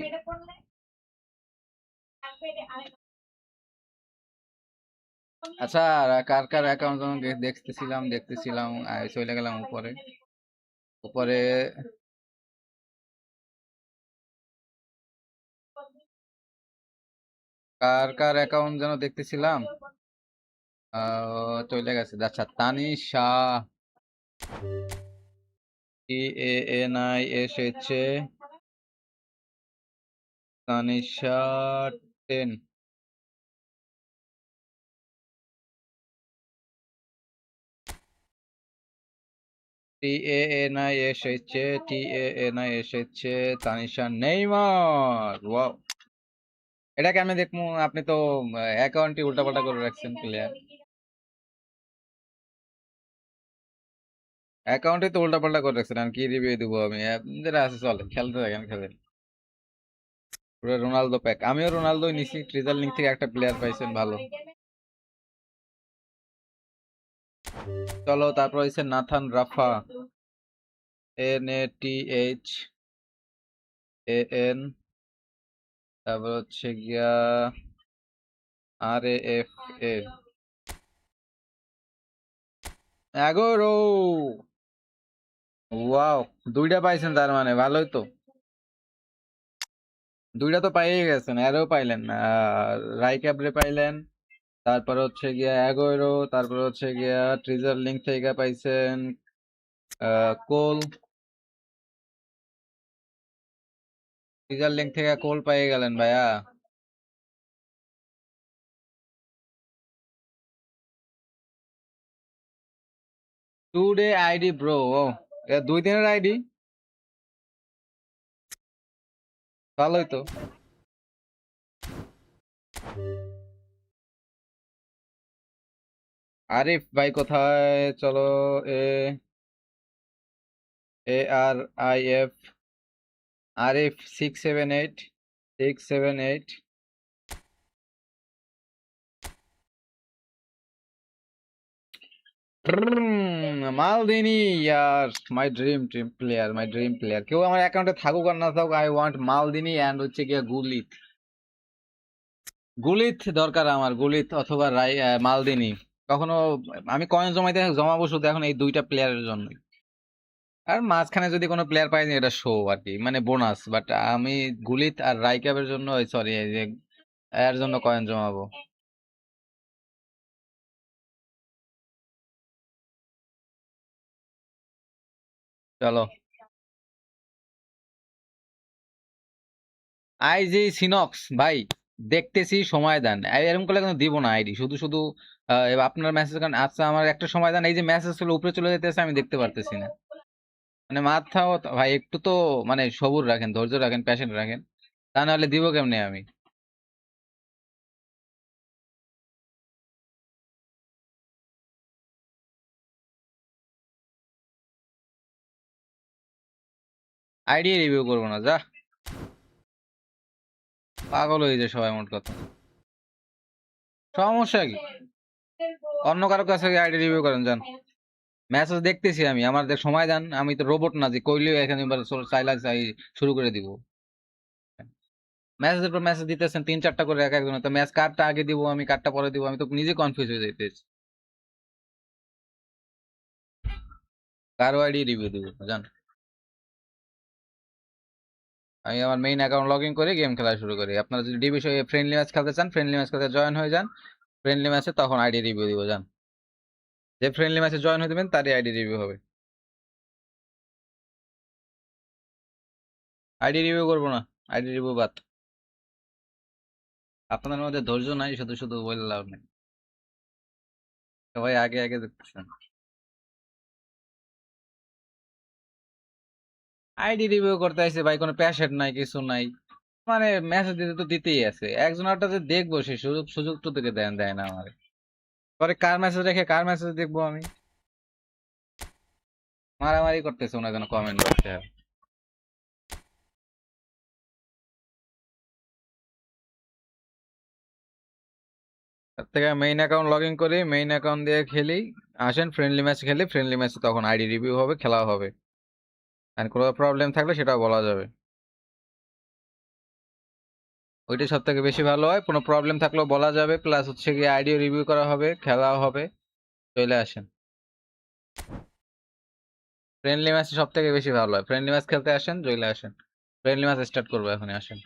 আচ্ছা, কার কার অ্যাকাউন্ট দেখতেছিলাম চলে গেলাম উপরে। উপরে কার কার অ্যাকাউন্ট যেন দেখতেছিলাম, চলে গেছে। আচ্ছা, Tanisha, TANISH, Tanisha 10। TANISH, Tanisha Neymar. Wow, এটা কেমনে দেখবো? আপনি তো অ্যাকাউন্টটি উল্টাপাল্টা করে রাখছেন প্লেয়ার। অ্যাকাউন্টে তো উল্টাপাল্টা করে রাখছেন, আমি কি রিভিউ দেবো? আমি আপনাদের আছে, চলে খেলতে থাকেন, খেলেন। পুরো রোনালদো প্যাক। আমিও রোনালদোই নিছি। ট্রেজার লিঙ্ক থেকে একটা প্লেয়ার পাইছেন ভালো। চলো, তারপর হচ্ছে নাথান রাফা, NATHAN, তারপর হচ্ছে গিয়া RAFA 11। ওয়াও, দুইটা পাইছেন তার মানে, ভালোই তো। দুইটা তো পাইয়ে গেছেন, এরও পাইলেন না। রাইক্যাবরে পাইলেন, তারপর হচ্ছে গিয়া 11, তারপর হচ্ছে গিয়া ট্রেজার লিঙ্ক থেকে পাইছেন কোল। ট্রেজার লিঙ্ক থেকে কোল পাইয়ে গেলেন ভাইয়া। টুডে আইডি ব্রো, ও 2 দিনের আইডি, ভালোই তো। আরিফ ভাই কোথায়? চলো, এ ARIF, Arif 678 মালদিনি। Year my dream player. কেউ আমার অ্যাকাউন্টে থাকুক আর না থাকুক, আই ওয়ান্ট মালদিনি অ্যান্ড হচ্ছে গিয়া গুলিত। গুলিত দরকার আমার, গুলিত অথবা মালদিনি। কখনো আমি কয়েন জমাবো শুধু এখন এই দুইটা প্লেয়ারের জন্য। আর মাঝখানে যদি কোনো প্লেয়ার পাই এটা শো আর কি, মানে বোনাস। বাট আমি গুলিত আর রাইকাবের জন্য, সরি, এই যে এর জন্য কয়েন জমাবো। চলো, আইজি সিনক্স ভাই, দেখতেছি, সময় দেন। এরকম করলে কিন্তু দিব না আইডি, শুধু শুধু এবার আপনার মেসেজ। কারণ আচ্ছা, আমার একটা সময় দেন। এই যে মেসেজ গুলো উপরে চলে যেতেছে, আমি দেখতে পারতেছি না। মানে মাথাও ভাই একটু তো মানে সবুর রাখেন, ধৈর্য রাখেন, প্যাশন রাখেন, তা নাহলে দিব কেমনে আমি? আইডি রিভিউ করবো না, যা। পাগল হয়ে যায় সবাই, মোট কথা। সমস্যা কি? অন্য কারো কাছে আইডি রিভিউ করেন, যান। মেসেজ দেখতেছি আমি, আমার সময় দেন। আমি তো রোবট না যে কইলেও এখানে চাইলা চাই শুরু করে দিব। মেসেজের পর মেসেজ দিতেছেন 3-4টা করে এক একজন, তো ম্যাচ কারটা আগে দিব, আমি কারটা পরে দিব, আমি তো নিজে কনফিউজ হয়ে যাইতেছি। কারো আইডি রিভিউ দিব, জান। আমি আমার মেইন অ্যাকাউন্ট লগ ইন করে গেম খেলা শুরু করি। আপনারা যদি ডিবি ফ্রেন্ডলি ম্যাচ খেলতে চান, ফ্রেন্ডলি ম্যাচ খেলতে জয়েন হয়ে যান। ফ্রেন্ডলি ম্যাচে তখন আইডি রিভিউ দিব, জান। যে ফ্রেন্ডলি ম্যাচে জয়েন হয়ে দেবেন তারই আইডি রিভিউ হবে। আইডি রিভিউ করবো না, আইডি রিভিউ বাদ। আপনাদের মধ্যে ধৈর্য নাই, শুধু শুধু বলে লাভ নেই। সবাই আগে আগে দেখতেছেন। আইডি রিভিউ করতে আসছে ভাই, কোনো প্যাশেট নাই, কিছু নাই। মানে মেসেজ দিতে তো দিতেই আছে, একজন একটা যে দেখবো সেই সুযোগ সুযোগ তো থেকে দেয় দেয় না আমার। পরে কার মেসেজ রেখে কার মেসেজ দেখবো আমি? মারামারি করতেছে ওনা যেন কমেন্ট বক্সে। তার থেকে মেইন অ্যাকাউন্ট লগ ইন করি, মেইন অ্যাকাউন্ট দিয়ে খেলি। আসেন ফ্রেন্ডলি ম্যাচ খেলি, ফ্রেন্ডলি ম্যাচে তখন আইডি রিভিউ হবে, খেলা হবে। আর কোনো প্রবলেম থাকলে সেটাও বলা যাবে। ওইটাই সব থেকে বেশি ভালো হয়, কোনো প্রবলেম থাকলেও বলা যাবে, প্লাস হচ্ছে গিয়ে আইডিও রিভিউ করা হবে, খেলাও হবে। চলে আসেন। ফ্রেন্ডলি ম্যাচ সব থেকে বেশি ভালো হয়, ফ্রেন্ডলি ম্যাচ খেলতে আসেন, চলে আসেন। ফ্রেন্ডলি ম্যাচ স্টার্ট করবো এখনই, আসেন।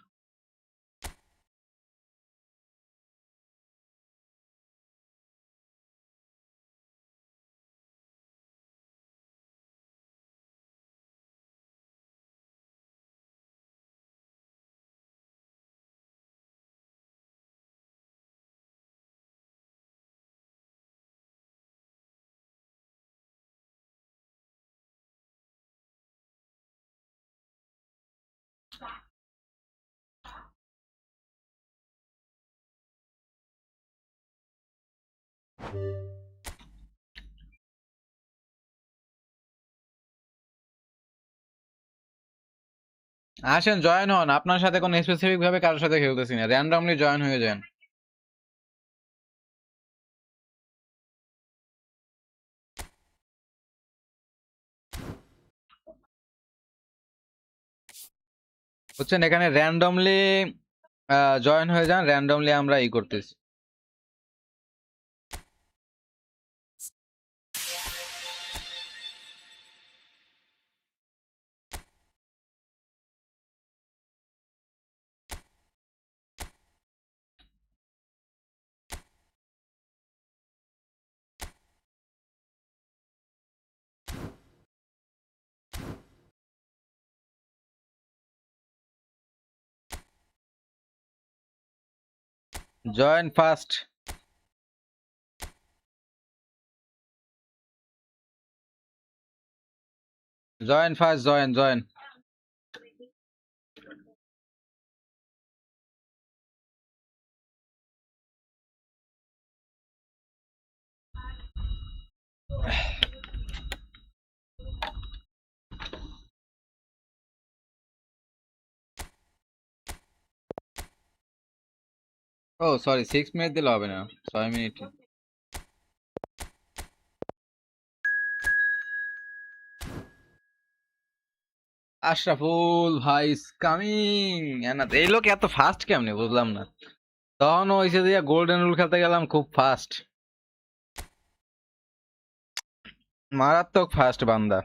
আসেন জয়েন হন, আপনার সাথে কোনো স্পেসিফিক ভাবে কারোর সাথে খেলতেছি না, র্যান্ডমলি জয়েন হয়ে যান। বুঝছেন, এখানে র্যান্ডমলি জয়েন হয়ে যান, র্যান্ডমলি আমরা ই করতেছি। Join first. Join first, join join. ও সরি, 6 মিনিট দিলে হবে না, 6 মিনিট। আশরাফুল ভাই কামিং। এই লোক এত ফাস্ট কেমনে বুঝলাম না। তখন হয়েছে যে গোল্ডেন রুল খেলতে গেলাম, খুব ফাস্ট, মারাত্মক ফাস্ট বান্দা।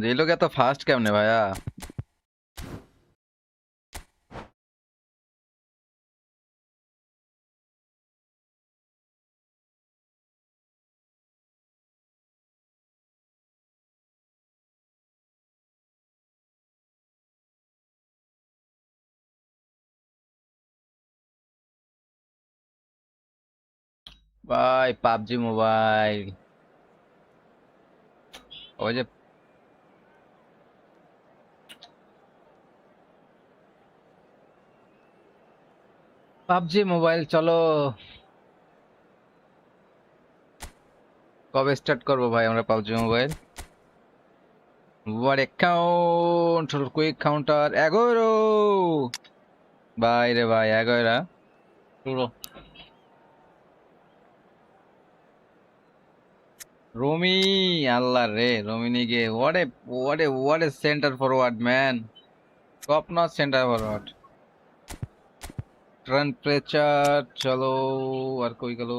এই লোক এত ফাস্ট কেমনে ভাইয়া? ভাই পাবজি মোবাইল, ওই যে পাবজি মোবাইল চলো। কবে স্টার্ট করবো ভাই আমরা PUBG mobile? What account? Quick counter 11 ভাই রে ভাই, 11 পুরো। রমি, আল্লাহ রে, রমিনিকে what a center forward man, top notch center forward। Temperature চলো, আর কই গেল?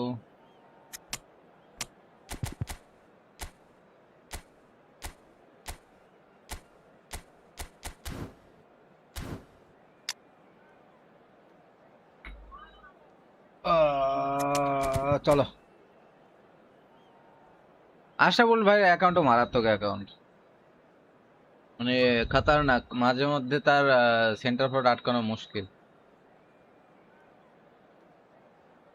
চলো। আশাফুল ভাইয়ের অ্যাকাউন্টও মারাত্মক অ্যাকাউন্ট, মানে খাতারনাক, মাঝে মধ্যে তার সেন্টার ফরওয়ার্ড আটকানো মুশকিল।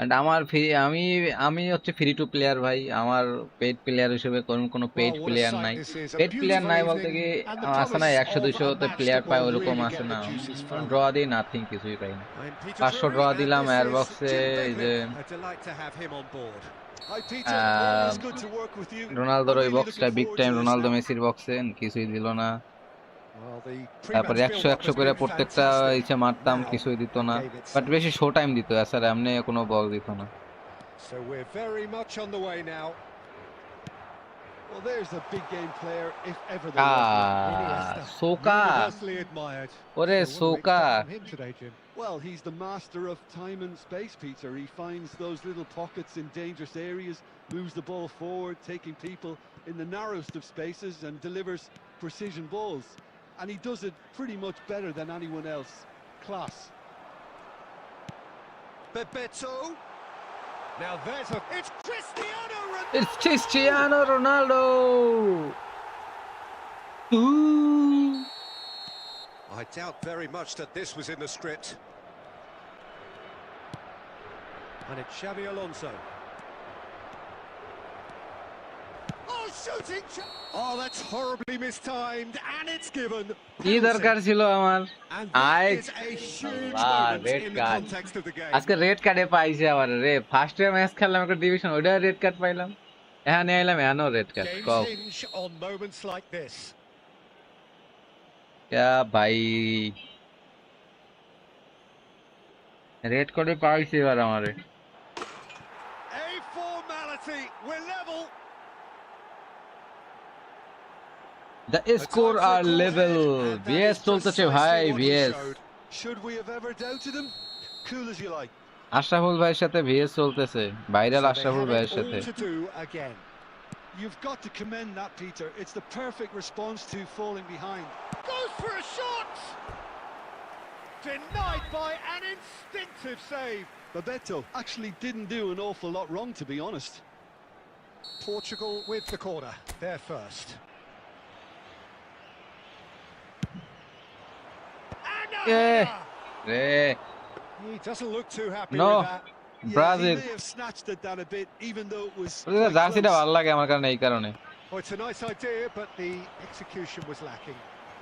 এন্ড আমার আমি আমি হচ্ছে ফ্রি টু প্লেয়ার ভাই, আমার পেইড প্লেয়ার হিসেবে কোনো paid Well, what a player sight নাই। this is. A paid player beautiful নাই বলতে evening কি and the আছে না promise 100 of 200 a তে match প্লেয়ার that পায় will ওরকম really আছে get না, the juices flowing. ড্র দিই নাথিং, কিছুই পাই না। I'm Peter 500 Drury draw and দিলাম this is এয়ারবক্সে, Jim এই যে Beglin. A delight to have him on board. Hi, Peter. Always good to work with you. রোনালদোর I'm ওই really বক্সটা looking big forward time, to this Ronaldo now. মেসির বক্সে কিছুই দিল না। Well, the তারপরে pre-match 100 build-up 100 has করে been প্রত্যেকটা fantastic. ইচ্ছে মারতাম, Now, কিছুই দিত that না। game but itself. বেশি শো টাইম দিত, এছাড়া এমনি কোনো বল দিত না। So we're very much on the way now. Well, there's a big game player, if ever there was one. Iniesta, সোকা, universally admired. ওরে So what do we সোকা, expect from him today, Jim? Well, he's the master of time and space, Peter. He finds those little pockets in dangerous areas, moves the ball forward, taking people in the narrowest of spaces and delivers precision balls. And he does it pretty much better than anyone else. Class. Bebeto. Now there's a... It's Cristiano Ronaldo! it's Cristiano Ronaldo. I doubt very much that this was in the script. And it's Xavi Alonso. Oh, shooting! Oh, that's horribly mistimed, and it's given. কি দরকার ছিল আমার? And I that is a huge Allah, moment red in the card context of the game. আজকে, red কার্ডে পাইছে আবার রে। First year match খেললাম একটা ডিভিশন, ওইটা রেড কার্ড পাইলাম, এখানে আইলাম এখানেও রেড কার্ড। Games কও hinge on moments like this. ক্যা ভাই, রেড কার্ডে পাইছে এবার আমারে। A formality. We're level. The score are level. VS চলতেছে ভাই, VS. Should we have ever doubted him? Cool as you like. Ashraful ভাইয়ের সাথে ভিএস চলতেছে, viral So they Ashraful have ভাইয়ের it সাথে। all to do again. You've got to commend that, Peter. It's the perfect response to falling behind. Goes for a shot. Denied by an instinctive save. Bebeto actually didn't do an awful lot wrong, to be honest. Portugal with the corner. They're first. And a Yeah. header. রে He doesn't look too happy No. with that. Yeah, he Brazil, may have snatched at that a bit, even though it was জার্সিটা quite ভালো close. লাগে আমার কারণে, এই কারণে। Oh, it's a nice idea, but the execution was lacking.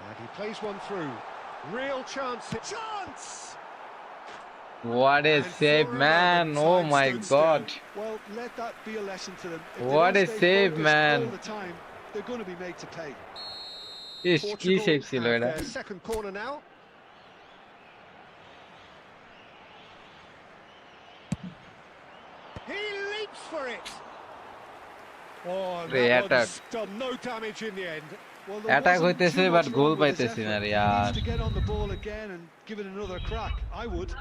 And he plays one through. Real chance. Chance! What a And save, for a man! moment, Oh time my stood God! Well, let that be a lesson to them. If they What don't a stay save, focused man. all the time, they're going to be made to pay. ইস, কি Portugal save ছিল have এটা। their second corner now. He leaps for it. Oh, and Re that attack. one's done no damage in the end. Well, there attack wasn't হইতেছে, too but much goal wrong with his পাইতেছি না effort. রে He यार। needs to get on the ball again and give it another crack. I would.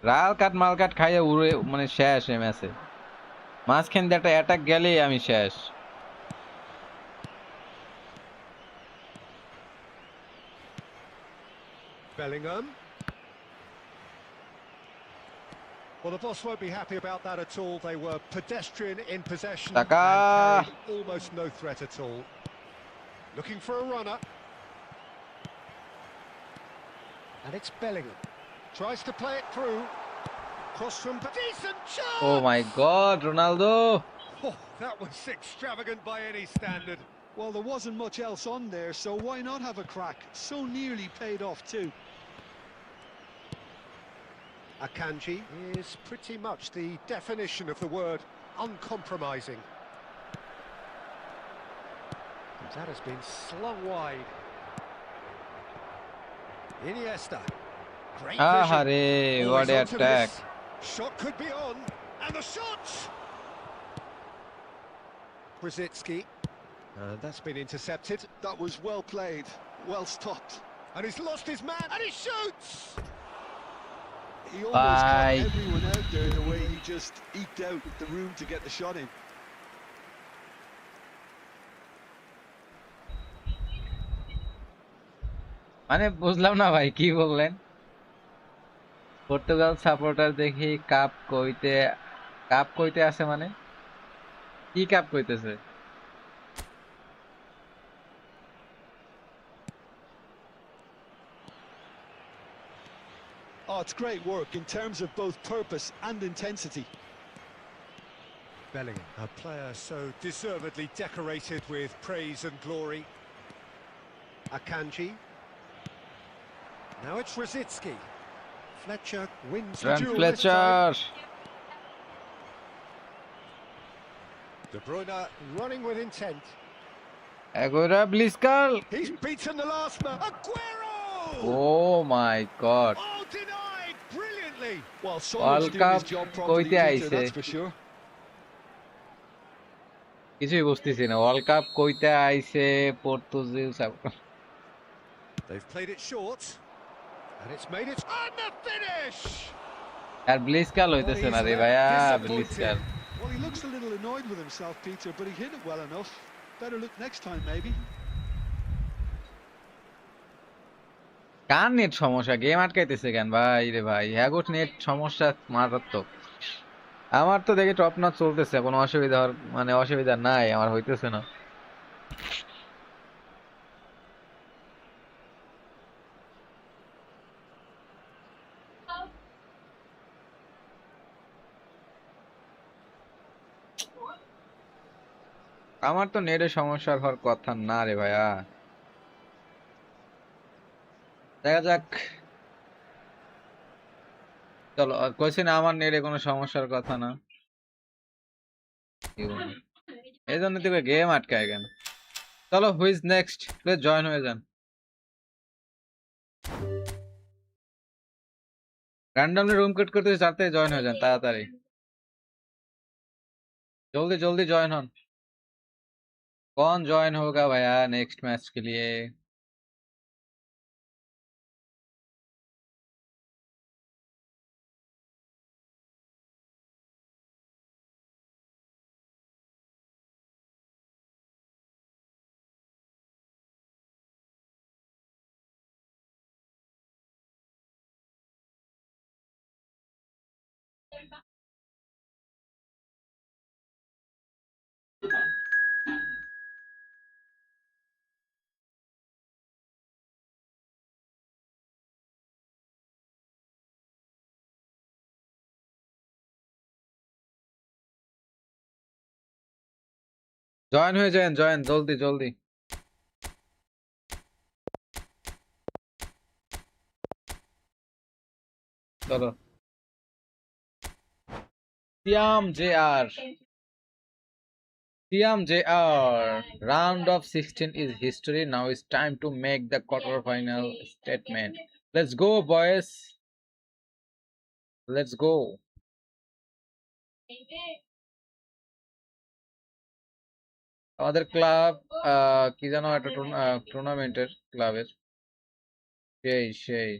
রাল কাট মাল কাট খাইয়ে উড়ে মানে শেষ এই ম্যাচে। মাঝখান দিয়ে একটা অ্যাটাক গেলেই আমি শেষ। Bellingham. Well, the boss won't be happy about that at all. They were pedestrian in possession and Taka. carried almost no threat at all. Looking for a runner. And it's Bellingham. Tries to play it through. Cross from... Decent chance! Oh my god, Ronaldo! Oh, that was extravagant by any standard. Well, there wasn't much else on there, so why not have a crack? So nearly paid off too. Akanji is pretty much the definition of the word uncompromising. And that has been slung wide. Iniesta. Great vision. আহারে, Always what a onto attack! this. Shot could be on. And the shot! Brzezinski. And that's been intercepted. That was well played, well stopped. And he's lost his man. And he shoots! He almost Bye. caught everyone out there the way he just eked out the room to get the shot in. মানে বুঝলাম না ভাই, কি বললেন? Portugal supporter দেখি cup কইতে আছে, মানে কি কাপ কইতেছে? Oh, it's great work in terms of both purpose and intensity. Bellingham, a player so deservedly decorated with praise and glory. Akanji. Now it's Rosicki. Fletcher wins the Run duel this time. Fletcher. De Bruyne running with intent. Aguero Bliskal. He's beaten the last man. Aguero! Oh my god. Oh, denied brilliantly. Well, World Sonal's doing Cup his job properly, কইতে Peter, আইছে that's for sure. কিছুই বুঝতেছি না world cup কইতে আইছে Portuguese They've played it short. And it's made it. And the finish! আর ব্লিসকাল Well, হইতেছে he's না রে left ভাইয়া disappointed. ব্লিসকাল Well, he looks a little annoyed with himself, Peter, but he hit it well enough. Better look next time, maybe. Car net সমস্যা game আটকাইতেছে কেন ভাই রে ভাই হ্যাগোট নেট সমস্যা মারাত্মক আমার তো দেখে টপ নচ চলতেছে কোনো অসুবিধা মানে অসুবিধা নাই আমার হইতেছে না আমার তো নেটের সমস্যা হওয়ার কথা না রে ভাইয়া দেখা যাক চলো কইছি না আমার নেটে কোনো সমস্যার কথা না এই জন্য তো গেম আটকায় কেন চলো হুইজ নেক্সট প্লিজ জয়েন হয়ে যান रैंडमली रूम कट करते जाते जॉइन हो जान ताड़ाताड़ी जल्दी जल्दी जॉइन हो कौन जॉइन होगा भैया नेक्स्ट मैच के लिए जॉइन हो जाएं जॉइन जल्दी जल्दी चलो Siam JR Siam JR round of 16 is history now it's time to make the quarterfinal statement let's go boys let's go আমাদের ক্লাব কি জানো একটা টুর্নামেন্টের ক্লাবের সেই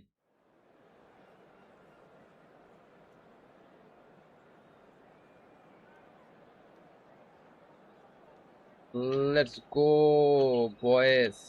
let's go boys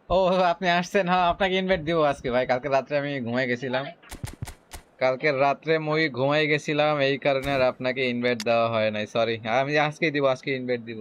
ও আপনি আসছেন হ্যাঁ আপনাকে ইনভাইট দিব আজকে ভাই কালকে রাত্রে আমি ঘুমাই গেছিলাম কালকে রাত্রে মই ঘুমাই গেছিলাম এই কারণে আর আপনাকে ইনভাইট দেওয়া হয় নাই সরি আমি আজকেই দিব আজকে ইনভাইট দিব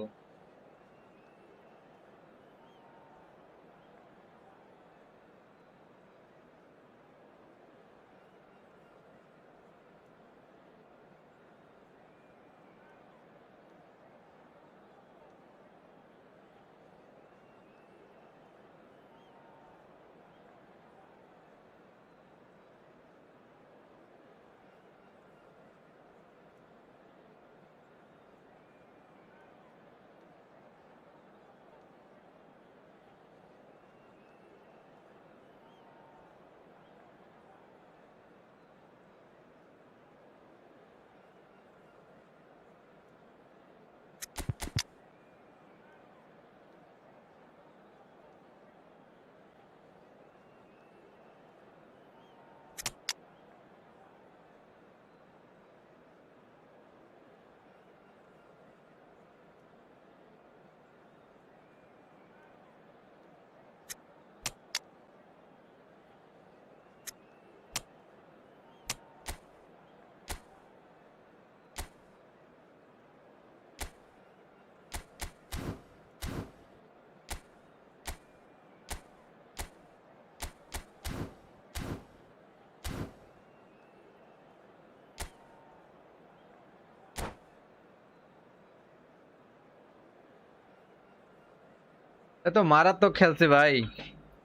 তো মারাত্মক খেলছে ভাই,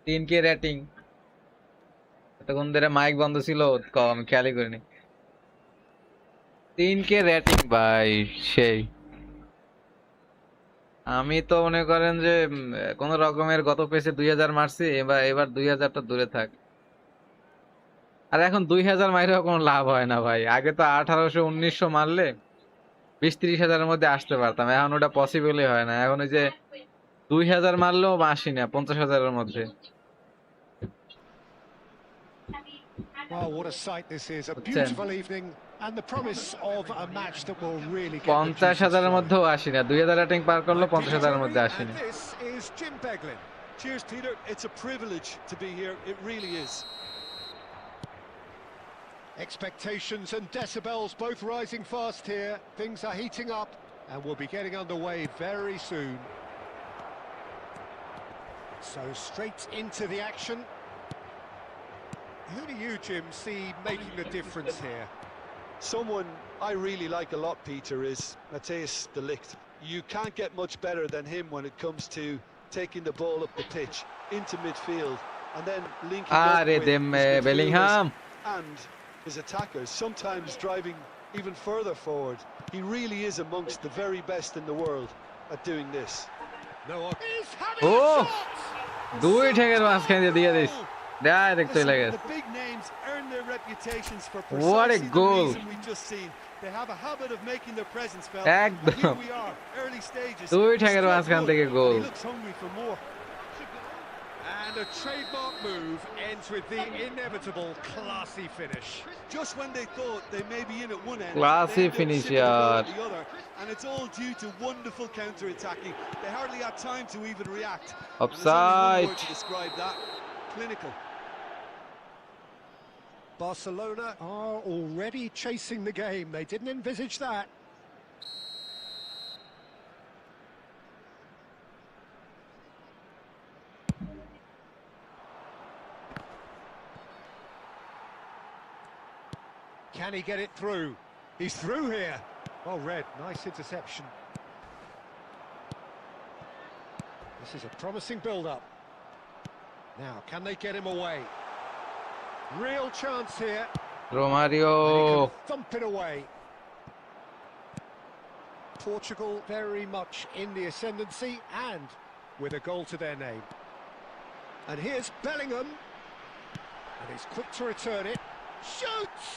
3K রেটিং। এতক্ষণ ধরে মাইক বন্ধ ছিল, আমি খেয়ালই করিনি। 3K রেটিং ভাই, সেই। আমি তো মনে করেন যে কোন রকমের গত পেসে 2000 মারছি, এবার 2000টা দূরে থাক। আর এখন 2000 মাইরেও কোনো লাভ হয় না ভাই। আগে তো 1800 1900 মারলে 20-30 হাজারের মধ্যে আসতে পারতাম, এখন ওটা পসিবলই হয় না। এখন ওই যে 2000 মারলেও আসি না 50,000-এর মধ্যে, Well, what a sight this is. A বুঝছেন? beautiful evening and the promise of a match that will really get the juices 50,000-এর flowing. মধ্যেও আসি না, 2000 রেটিং পার করলো, I'm Peter 50,000-এর Drury, মধ্যে আসি and না। this is Jim Beglin. Cheers, Peter. It's a privilege to be here. It really is. Expectations and decibels both rising fast here. Things are heating up and we'll be getting underway very soon. So straight into the action. Who do you, Jim, see making the difference here? Someone I really like a lot, Peter, is Matthijs de Ligt. You can't get much better than him when it comes to taking the ball up the pitch into midfield and then linking up আরে with them his midfielders Bellingham, and his attackers, sometimes driving even further forward. He really is amongst the very best in the world at doing this. No, he's having ও a shot! দুই ঠেকের মাঝখানে দিয়ে this, direct চলে Listen, গেছে। the big names earn their reputations for What a precisely the goal. reason we've just seen. They have a habit of making their presence felt. And একদম here we are, early stages. দুই He's ঠেকের struck মাঝখান good, থেকে and goal. he looks hungry for more. And a trademark move ends with the inevitable classy finish. Just when they thought they may be in at one end, Classy they end up finish, sipping the goal yaar. at the other, and it's all due to wonderful counter-attacking. They hardly had time to even react. And there's only one Offside. word to describe that: clinical. Barcelona are already chasing the game. They didn't envisage that. Can he get it through? He's through here. Well read, nice interception. This is a promising build-up. Now, can they get him away? Real chance here. Romario, And he can thump it away. Portugal very much in the ascendancy and with a goal to their name. And here's Bellingham. And he's quick to return it. Shoots!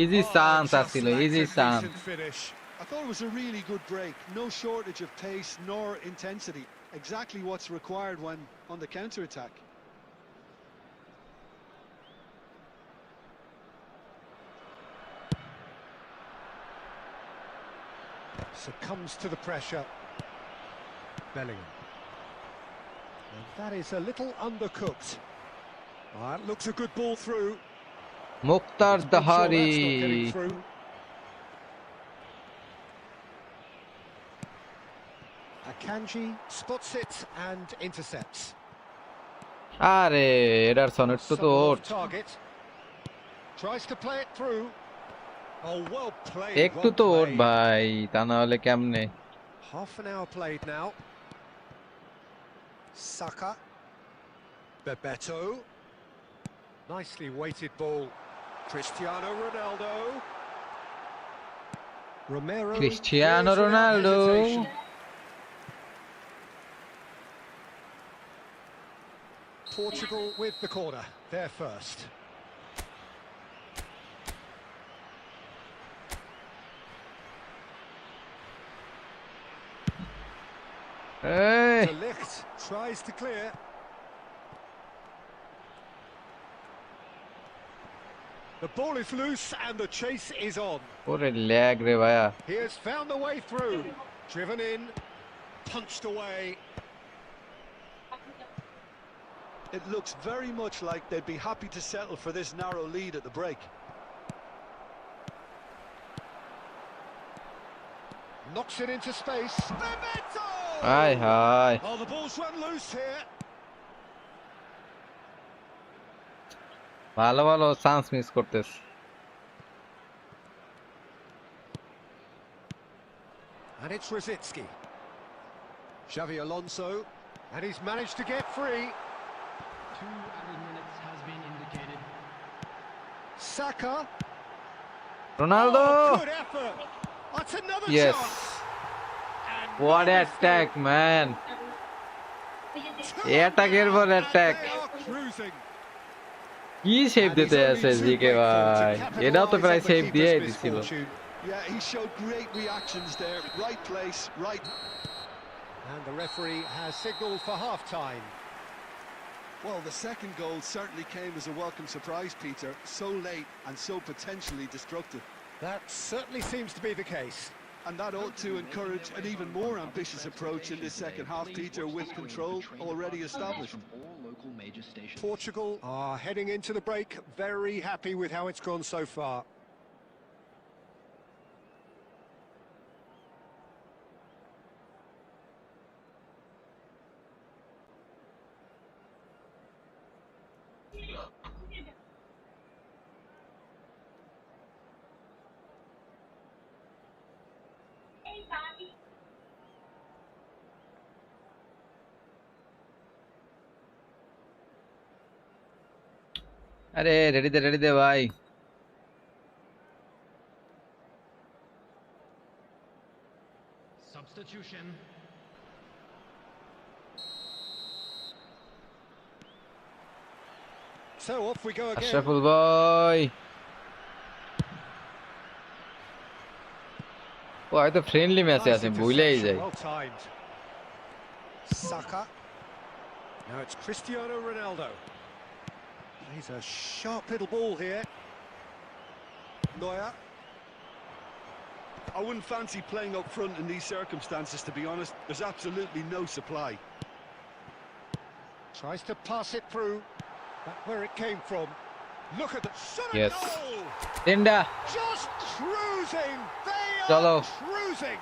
Easy chance just আছিল, lacks easy a chance. decent finish. I thought it was a really good break. No shortage of pace nor intensity. Exactly what's required when on the counter-attack. Succumbs to the pressure. Bellingham. And that is a little undercooked. That looks a good ball through. Muktar Let's make sure দাহারি, that's not getting through. Akanji spots it and intercepts. আরে Ederson একটু তো Somewhat ওঠ, off target. Tries to play it through. Oh, well played. একটু Well তো ওঠ played. ভাই, তা না হলে কেমনে? Half an hour played now. Saka. Bebeto. Nicely weighted ball. Cristiano Ronaldo. Romero. Cristiano clears without Ronaldo. hesitation. Portugal with the corner. They're first. এই De Ligt tries to clear. The ball is loose and the chase is on. ওরে lag রে ভাইয়া। He has found the way through. Driven in, punched away. It looks very much like they'd be happy to settle for this narrow lead at the break. Knocks it into space. Bebeto! Hi hi, Oh, the ball's run loose here. ভালো ভালো chance miss করতেছ। And it's Rosicki. Xavi Alonso, and he's managed to get free. 2 added minutes has been indicated. Saka. Ronaldo. Oh, good effort. That's another Yes. chance. And What no attack, mistake. man. Two Attack now, এর পর and attack. they are cruising. কি save And he's দিতে only আছে too GK grateful to ভাই, এটাও তো capitalise প্রায় on the save keeper's দিয়েই দিছিল। misfortune. Yeah, he showed great reactions there. Right place, right. And the referee has signalled for half-time. Well, the second goal certainly came as a welcome surprise, Peter. So late and so potentially destructive. That certainly seems to be the case. And that ought to encourage an even more ambitious approach in this second half, Peter, with control already established. Portugal are heading into the break very happy with how it's gone so far. আরে ready দে ভাই। Substitution. So off we go again. Ashraful ভাই, ও হয়তো friendly ম্যাচে Nice আছে, ভুলেই interception, যাই। well timed. Saka. Now it's Cristiano Ronaldo. He's a sharp little ball here. Neuer. I wouldn't fancy playing up front in these circumstances, to be honest. There's absolutely no supply. Tries to pass it through. That's where it came from. Look at the shot. Yes. Goal! Tinda Just cruising. They চলো। are cruising.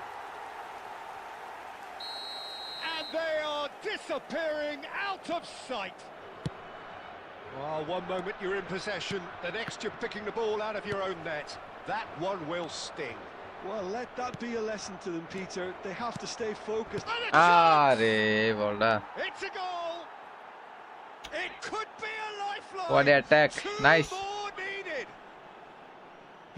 And they are disappearing out of sight. Well, one moment you're in possession, the next you're picking the ball out of your own net. That one will sting. Well, let that be a lesson to them, Peter. They have to stay focused. And a chance! আরে বলটা, It's a goal. It could be a lifeline. what an attack. Two Nice. more needed.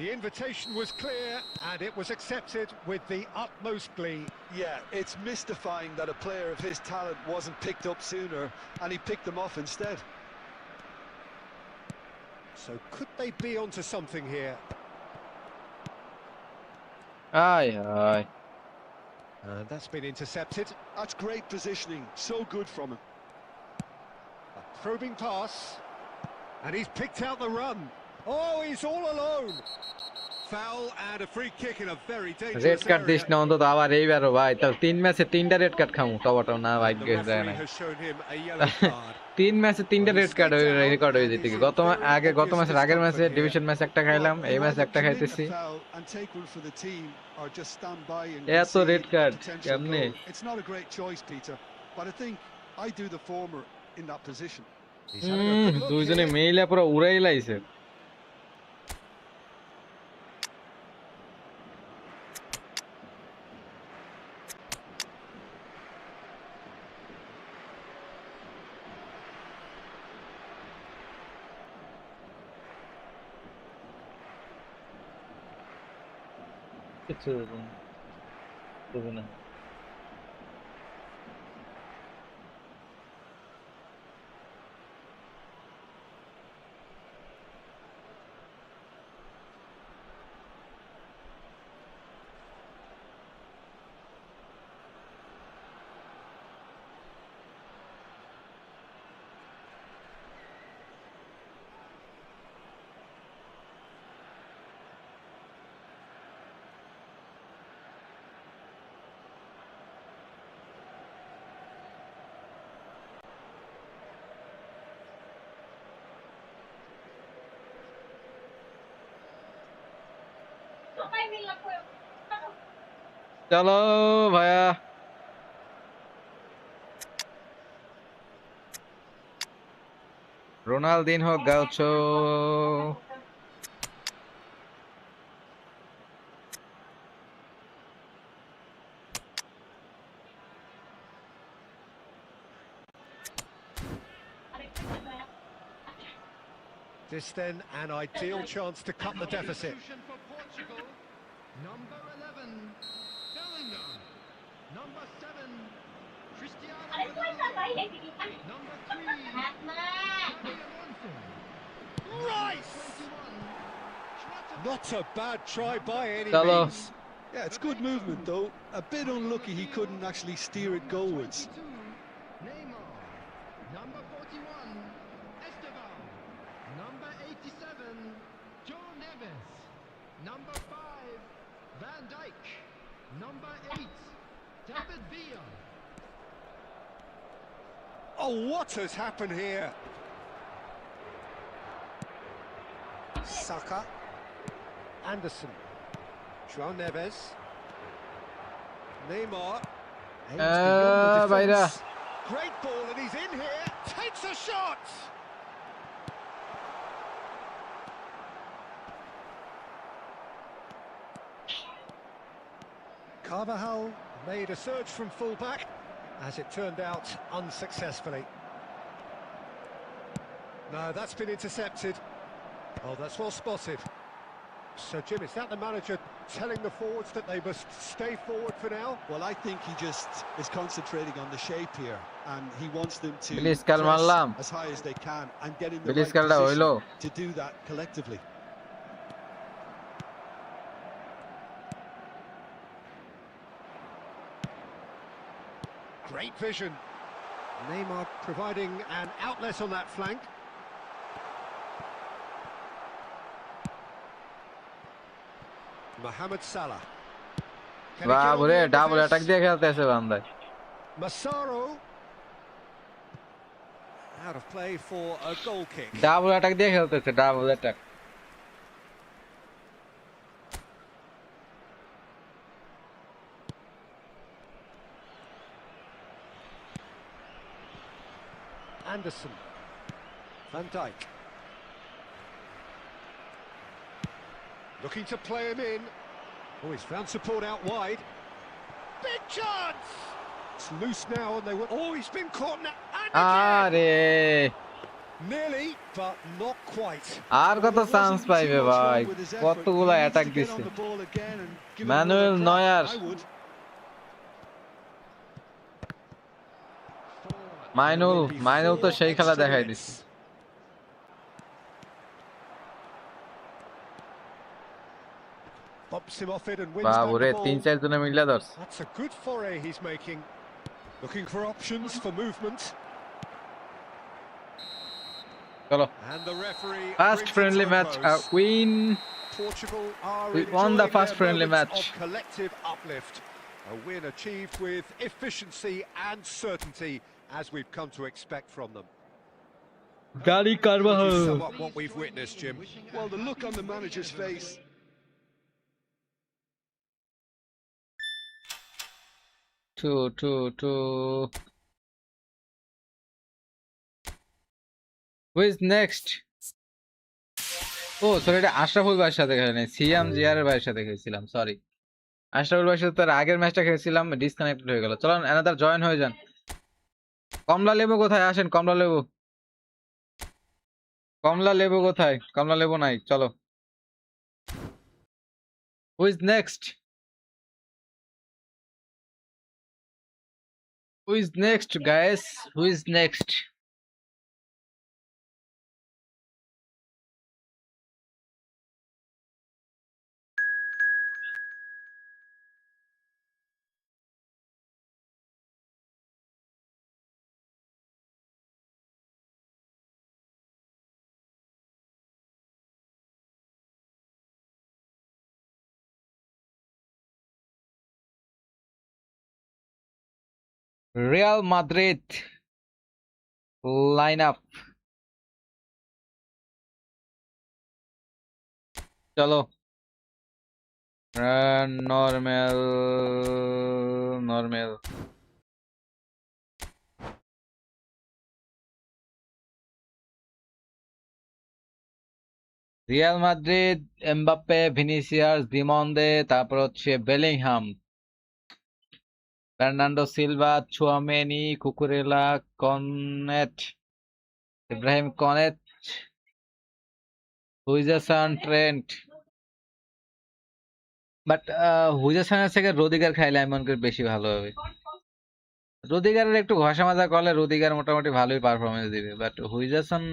The invitation was clear and it was accepted with the utmost glee. Yeah, it's mystifying that a player of his talent wasn't picked up sooner, and he picked them off instead. So could they be onto something here? আয় হায়, And that's been intercepted. That's great positioning. So good from him. A probing pass. And he's picked out the run. Oh, he's all alone. Foul and a free kick in a very red dangerous card this area. না অন্তত আবার এইবারও ভাই, তাহলে 3 ম্যাচে 3টা red card খামু, টবাটাও না ভাই, The গেছ যায় না। referee has shown him a yellow card. 3 ম্যাচে 3টা রেড কার্ড রেকর্ড হয়ে যেতে কি, গত ম্যাচের আগের ম্যাচে ডিভিশন ম্যাচ একটা খাইলাম, এই ম্যাচে একটা খাইতেছি। Either commit a foul and take one for the team, or just stand by and এত concede red a card, potential কেমনে? goal. It's not a great choice, Peter, but I think I do the former in that position. He's having a good look দুইজনে here. মিলে পুরো উড়াই লাইছে। কিছু দেবে না। চলো ভাইয়া, Ronaldinho gaucho. This then an ideal chance to cut the deficit. Substitution for Portugal. Number 11, Bellingham. Number 7, Cristiano Ronaldo. Number 3, Xabi Alonso. Rice! 21, Not a bad try by any Chalo. means. Yeah, it's good movement though. A bit unlucky he couldn't actually steer it goalwards. 22, Neymar. Number 41, Esteban. Number 87, Joe Neves. Number 5, Van Dijk. Number 8, David Villa. Oh, what has happened here? Saka. Anderson. Joao Neves. Neymar. Aims beyond the Bayra. defence. Great ball and he's in here. Takes a shot. Carvajal made a surge from full-back, as it turned out unsuccessfully. No, that's been intercepted. Oh, that's well spotted. So, Jim, is that the manager telling the forwards that they must stay forward for now? Well, I think he just is concentrating on the shape here, and he wants them to Bilis press kalmallam. as high as they can and get in the Bilis right kalda position hoilo. to do that collectively. Great vision. Neymar providing an outlet on that flank. Mohamed Salah. Can he get on বাবরে the end of double this? Attack দিয়ে খেলতেছে বান্দায় Massaro. Out of play for a goal kick. Double attack দিয়ে খেলতেছে double attack Anderson. Van Dijk. Looking to play him in. Oh, he's found support out wide. Big chance! It's loose now and they were... Oh, he's been caught now. And again! আরে Nearly, but not quite. আর কত Well, there chance wasn't পাইবে too much ভাই wrong with his effort. কতগুলো He needs attack to get দিছে on the ball again and give it Manuel another crack. Neuer. I would. Mainul তো সেই খেলা দেখাই দিছে Bumps him off it and wins back বাবরে the তিন ball. চার জনে মিলে ধরছে That's a good foray he's making. Looking for options for movement. চলো And the referee first brings it friendly to a match close. Win Portugal are We won the enjoying first their friendly moments match. of collective uplift. A win achieved with efficiency and certainty, as we've come to expect from them. গাড়ি How Karwa would you sum up what we've witnessed, Jim? Well, the look on the manager's face. To who is next oh sorry এটা আশরাফুল ভাইয়ের সাথে খেলে নাই সিয়াম জিয়ার ভাইয়ের সাথে খেলছিলাম সরি আশরাফুল ভাইয়ের সাথে তার আগের ম্যাচটা খেলছিলাম ডিসকানেক্টেড হয়ে গেল চলুন অ্যানাদার জয়েন হয়ে যান কমলা লেবু কোথায় আসেন কমলা লেবু কোথায় কমলা লেবু নাই চলো who is next guys who is next Real Madrid lineup চলো normal Real Madrid Mbappe Vinicius Diomande তারপর হচ্ছে Bellingham Fernando Silva Tchouameni Cucurella Konate Ibrahim Konate হুইজারসন ট্রেন্ট বাট হুইজারসনের থেকে রোদিগার খাইলে আমি মনে করি বেশি ভালো হবে। রুদিগারের একটু ঘষা মাজা করলে রুদিগার মোটামুটি ভালোই পারফরমেন্স দিবে, বাট হুইজারসন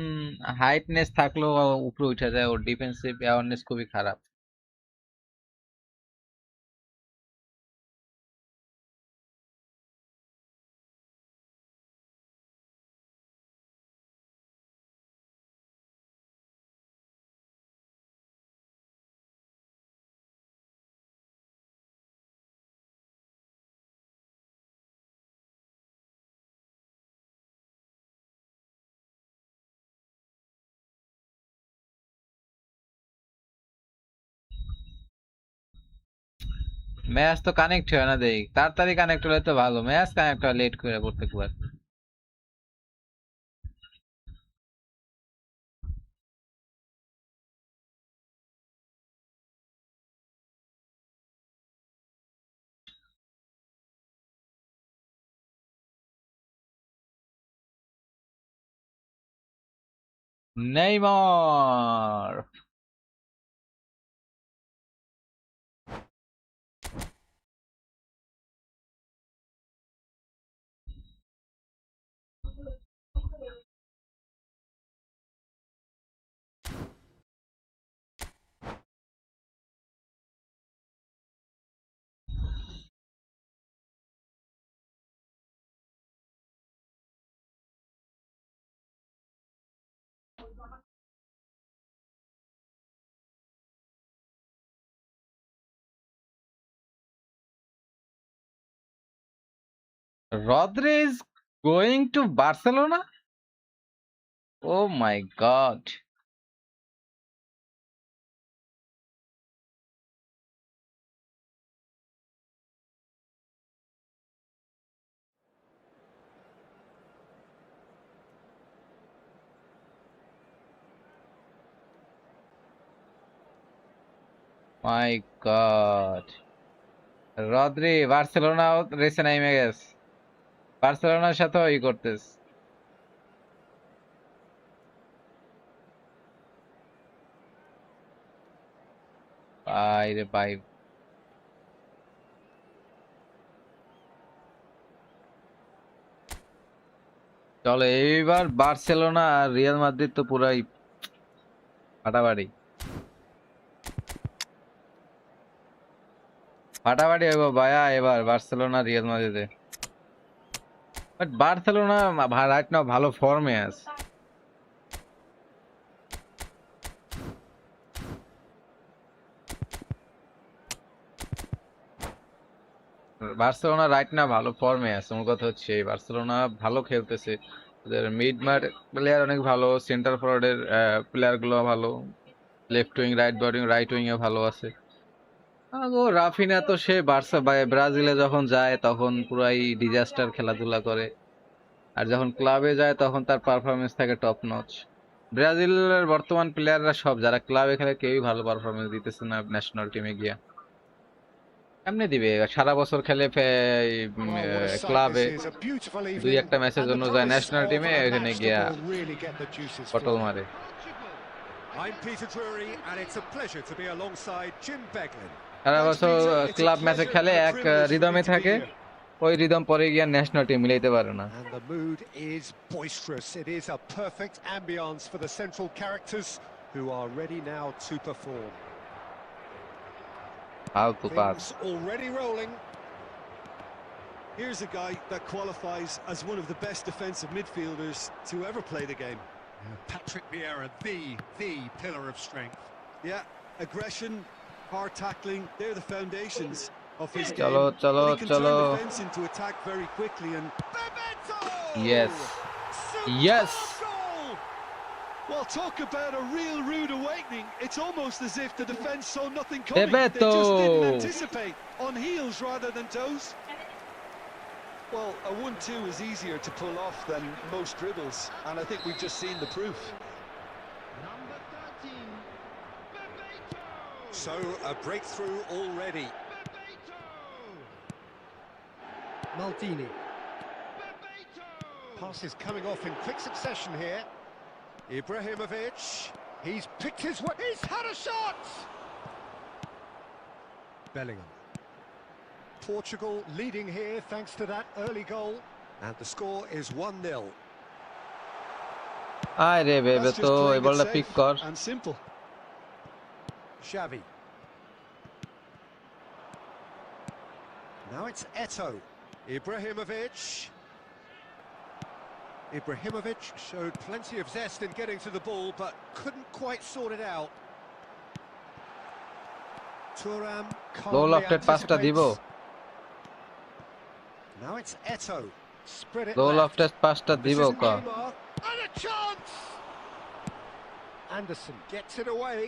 হাইটনেস থাকলেও উপরে উঠে যায়, ওর ডিফেন্সিভ অ্যাওয়ারনেস খুবই খারাপ। ম্যাচ তো কানেক্ট হয় না, দেখ তাড়াতাড়ি কানেক্ট হলে তো ভালো, ম্যাচ কানেক্ট হয় লেট করে প্রত্যেকবার। Neymar Rodri is going to Barcelona? Oh my God. My God. Rodri Barcelona রেসে নেমে গেছে, বার্সেলোনার সাথেও ই করতেছে। ভাই রে ভাই, চলো এইবার বার্সেলোনা আর রিয়াল মাদ্রিদ তো পুরাই ফাটাফাটি ফাটাফাটি হইব ভাইয়া এবার বার্সেলোনা রিয়াল মাদ্রিদে। বাট বার্সেলোনা রাইট নাও ভালো ফর্মে আছে। বার্সেলোনা রাইট না ভালো ফর্মে আছে, মোর কথা হচ্ছে এই বার্সেলোনা ভালো খেলতেছে, ওদের মিড মার প্লেয়ার অনেক ভালো, সেন্টার ফরওয়ার্ডের প্লেয়ার গুলো ভালো, লেফট উইং রাইট উইং এ ভালো আছে। ও রাফিনা তো সে বার্সা ব্রাজিলে যখন যায় তখন পুরাই ডিজাস্টার খেলাধুলা করে, আর যখন ক্লাবে যায় তখন তার পারফরমেন্স থাকে টপ নচ। ব্রাজিলের বর্তমান প্লেয়াররা সব যারা ক্লাবে খেলে কেউই ভালো পারফরমেন্স দিতেছে না ন্যাশনাল টিমে গিয়া। এমনি দিবে সারা বছর খেলে Oh, what a sight ক্লাবে, this is. A beautiful দুই evening একটা ম্যাচের and the জন্য যায় promise ন্যাশনাল of টিমে, a এখানে match that গিয়া will really get the juices পটল flowing. মারে। I'm Peter Drury and it's a pleasure to be alongside Jim Beglin. সারা Thanks, বছর Peter. It's a ক্লাব ম্যাচে pleasure খেলে and a এক privilege for me রিদমে to be থাকে, here. ওই রিদম পরে গিয়া ন্যাশনাল টিম মিলাইতে পারে না। And the mood is boisterous. It is a perfect ambience for the central characters who are ready now to perform. ফালতু pass. Things already rolling. Here's a guy that qualifies as one of the best defensive midfielders to ever play the game. Patrick Vieira, the pillar of strength. Yeah, aggression, hard tackling, they're the foundations of his game. চলো চলো But he can চলো, turn defence into attack very quickly and... Bebeto! Yes yes. Goal! Well, talk about a real rude awakening. It's almost as if the defence saw nothing coming. Bebeto! They just didn't anticipate. On heels rather than toes. Well, a 1-2 is easier to pull off than most dribbles, and I think we've just seen the proof. Number 13, Bebeto! So, a breakthrough already. Bebeto! Maldini. Bebeto! Passes coming off in quick succession here. Ibrahimovic. He's picked his way. He's had a shot. Bellingham. Portugal leading here thanks to that early goal. And the score is 1-0. আরে বেবে That's তো just এই playing it বলটা pick safe কর and simple. Xavi. Now it's Eto'o. Ibrahimovic. Ibrahimovic showed plenty of zest in getting to the ball, but couldn't quite sort it out. Thuram low calmly lofted পাসটা দিব anticipates. Now it's Eto'o. Spread it low left. Lofted পাসটা This দিব is ক Neymar. And a chance! Anderson gets it away.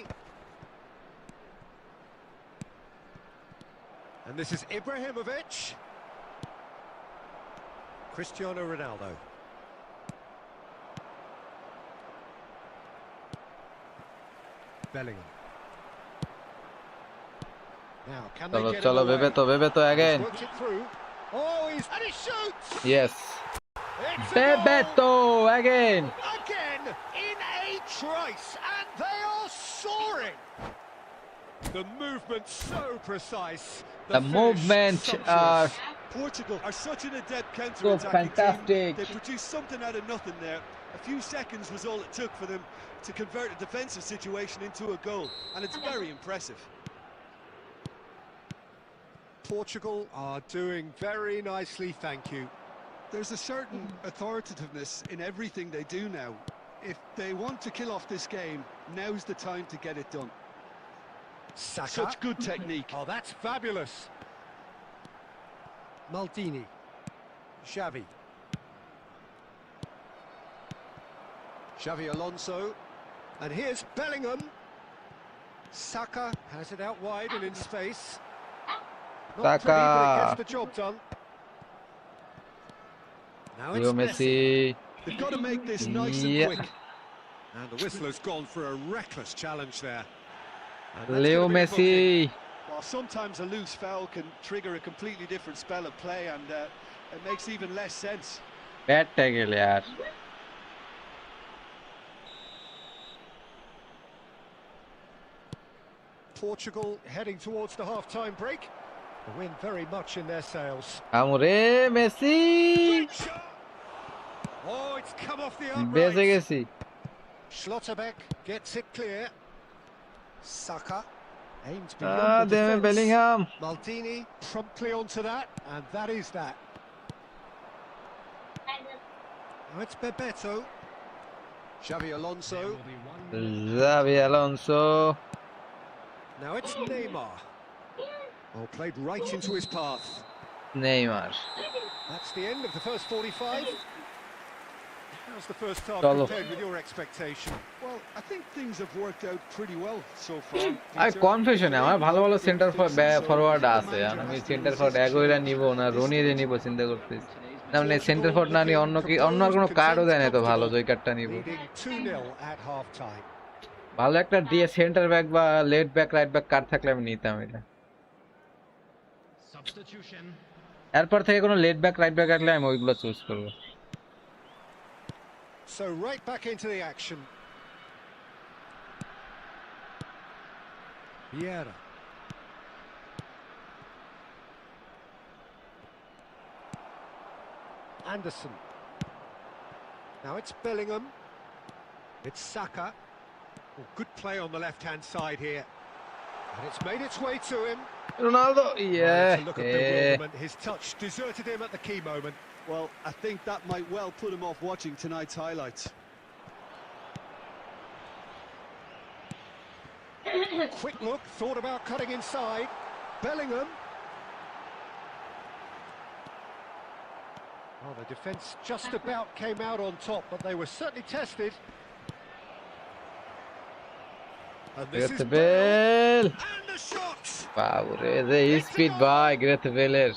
And this is Ibrahimovic. Cristiano Ronaldo. Bellingham. Now, can they চলো get চলো it away? বেবে তো He's again worked it through. Oh, and he shoots! yes It's a বেবে goal! তো again Again, in a trice, and they are soaring! The movement so precise. the finish movement are sumptuous. Portugal are such an adept so counter-attacking fantastic. team. They produced something out of nothing there. A few seconds was all it took for them to convert a defensive situation into a goal, and it's very impressive. Portugal are doing very nicely, thank you. There's a certain authoritativeness in everything they do now. If they want to kill off this game, now's the time to get it done. Saka. Such good technique. Oh, that's fabulous. Maldini. Xavi. Xavi Alonso. And here's Bellingham. Saka has it out wide and in space. Not pretty, but it Saka. gets the job done. Now it's Leo Messi. Messi They've got to make this nice and Yeah. quick. And the whistler's gone for a reckless challenge there. And that's Leo gonna be a booking. Messi While sometimes a loose foul can trigger a completely different spell of play, and it makes even less sense. ব্যাটটা গেলে আর Portugal heading towards the half-time break. The wind very much in their sails. আমরে Messi Great shot! Oh, it's come off the বেঁচে upright. গেছি Schlotterbeck gets it clear. Saka aims beyond the দেমে defence. Bellingham Maldini promptly onto that, and that is that. Now it's Bebeto. Xavi Alonso. There will be 1 minute. Xavi Alonso Now it's Neymar. Oh, played right into his path. Neymar That's the end of the first 45. How's the first half Chalo. compared with your expectation? Well, I think things have worked out pretty well so far. R Peter. কনফিউশনে আমার ভালো ভালো centre forward আছে The আর আমি manager centre has to forward make এগোইরা decisions নিব না রনিরে নিব চিন্তা করতেছি না মানে Portugal সেন্টার ফরওয়ার্ড না নিয়ে অন্য কি অন্য আর কোনো কার্ডও দেয় না তো ভালো যে ওই কার্ডটা নিব Leading 2-0 at half-time. ভালো একটা দিয়ে সেন্টার ব্যাক বা left back right back card থাকলে আমি নিতাম এটা Substitution. এরপর থেকে কোনো লেফট ব্যাক রাইট ব্যাক রাখলে আমি ওইগুলো চুজ করব So right back into the action. Vieira. Anderson. Now it's Bellingham. It's Saka. Oh, good play on the left-hand side here. And it's made its way to him. Ronaldo Well, ইয়ে it's a look of bewilderment. His touch deserted him at the key moment. Well, I think that might well put him off watching tonight's highlights. Quick look, thought about cutting inside. Bellingham. Oh, the defence just about came out on top, but they were certainly tested. And this is Bale. Bale And the shot! বাবরে যে speed ভাই গ্রেথ বেলের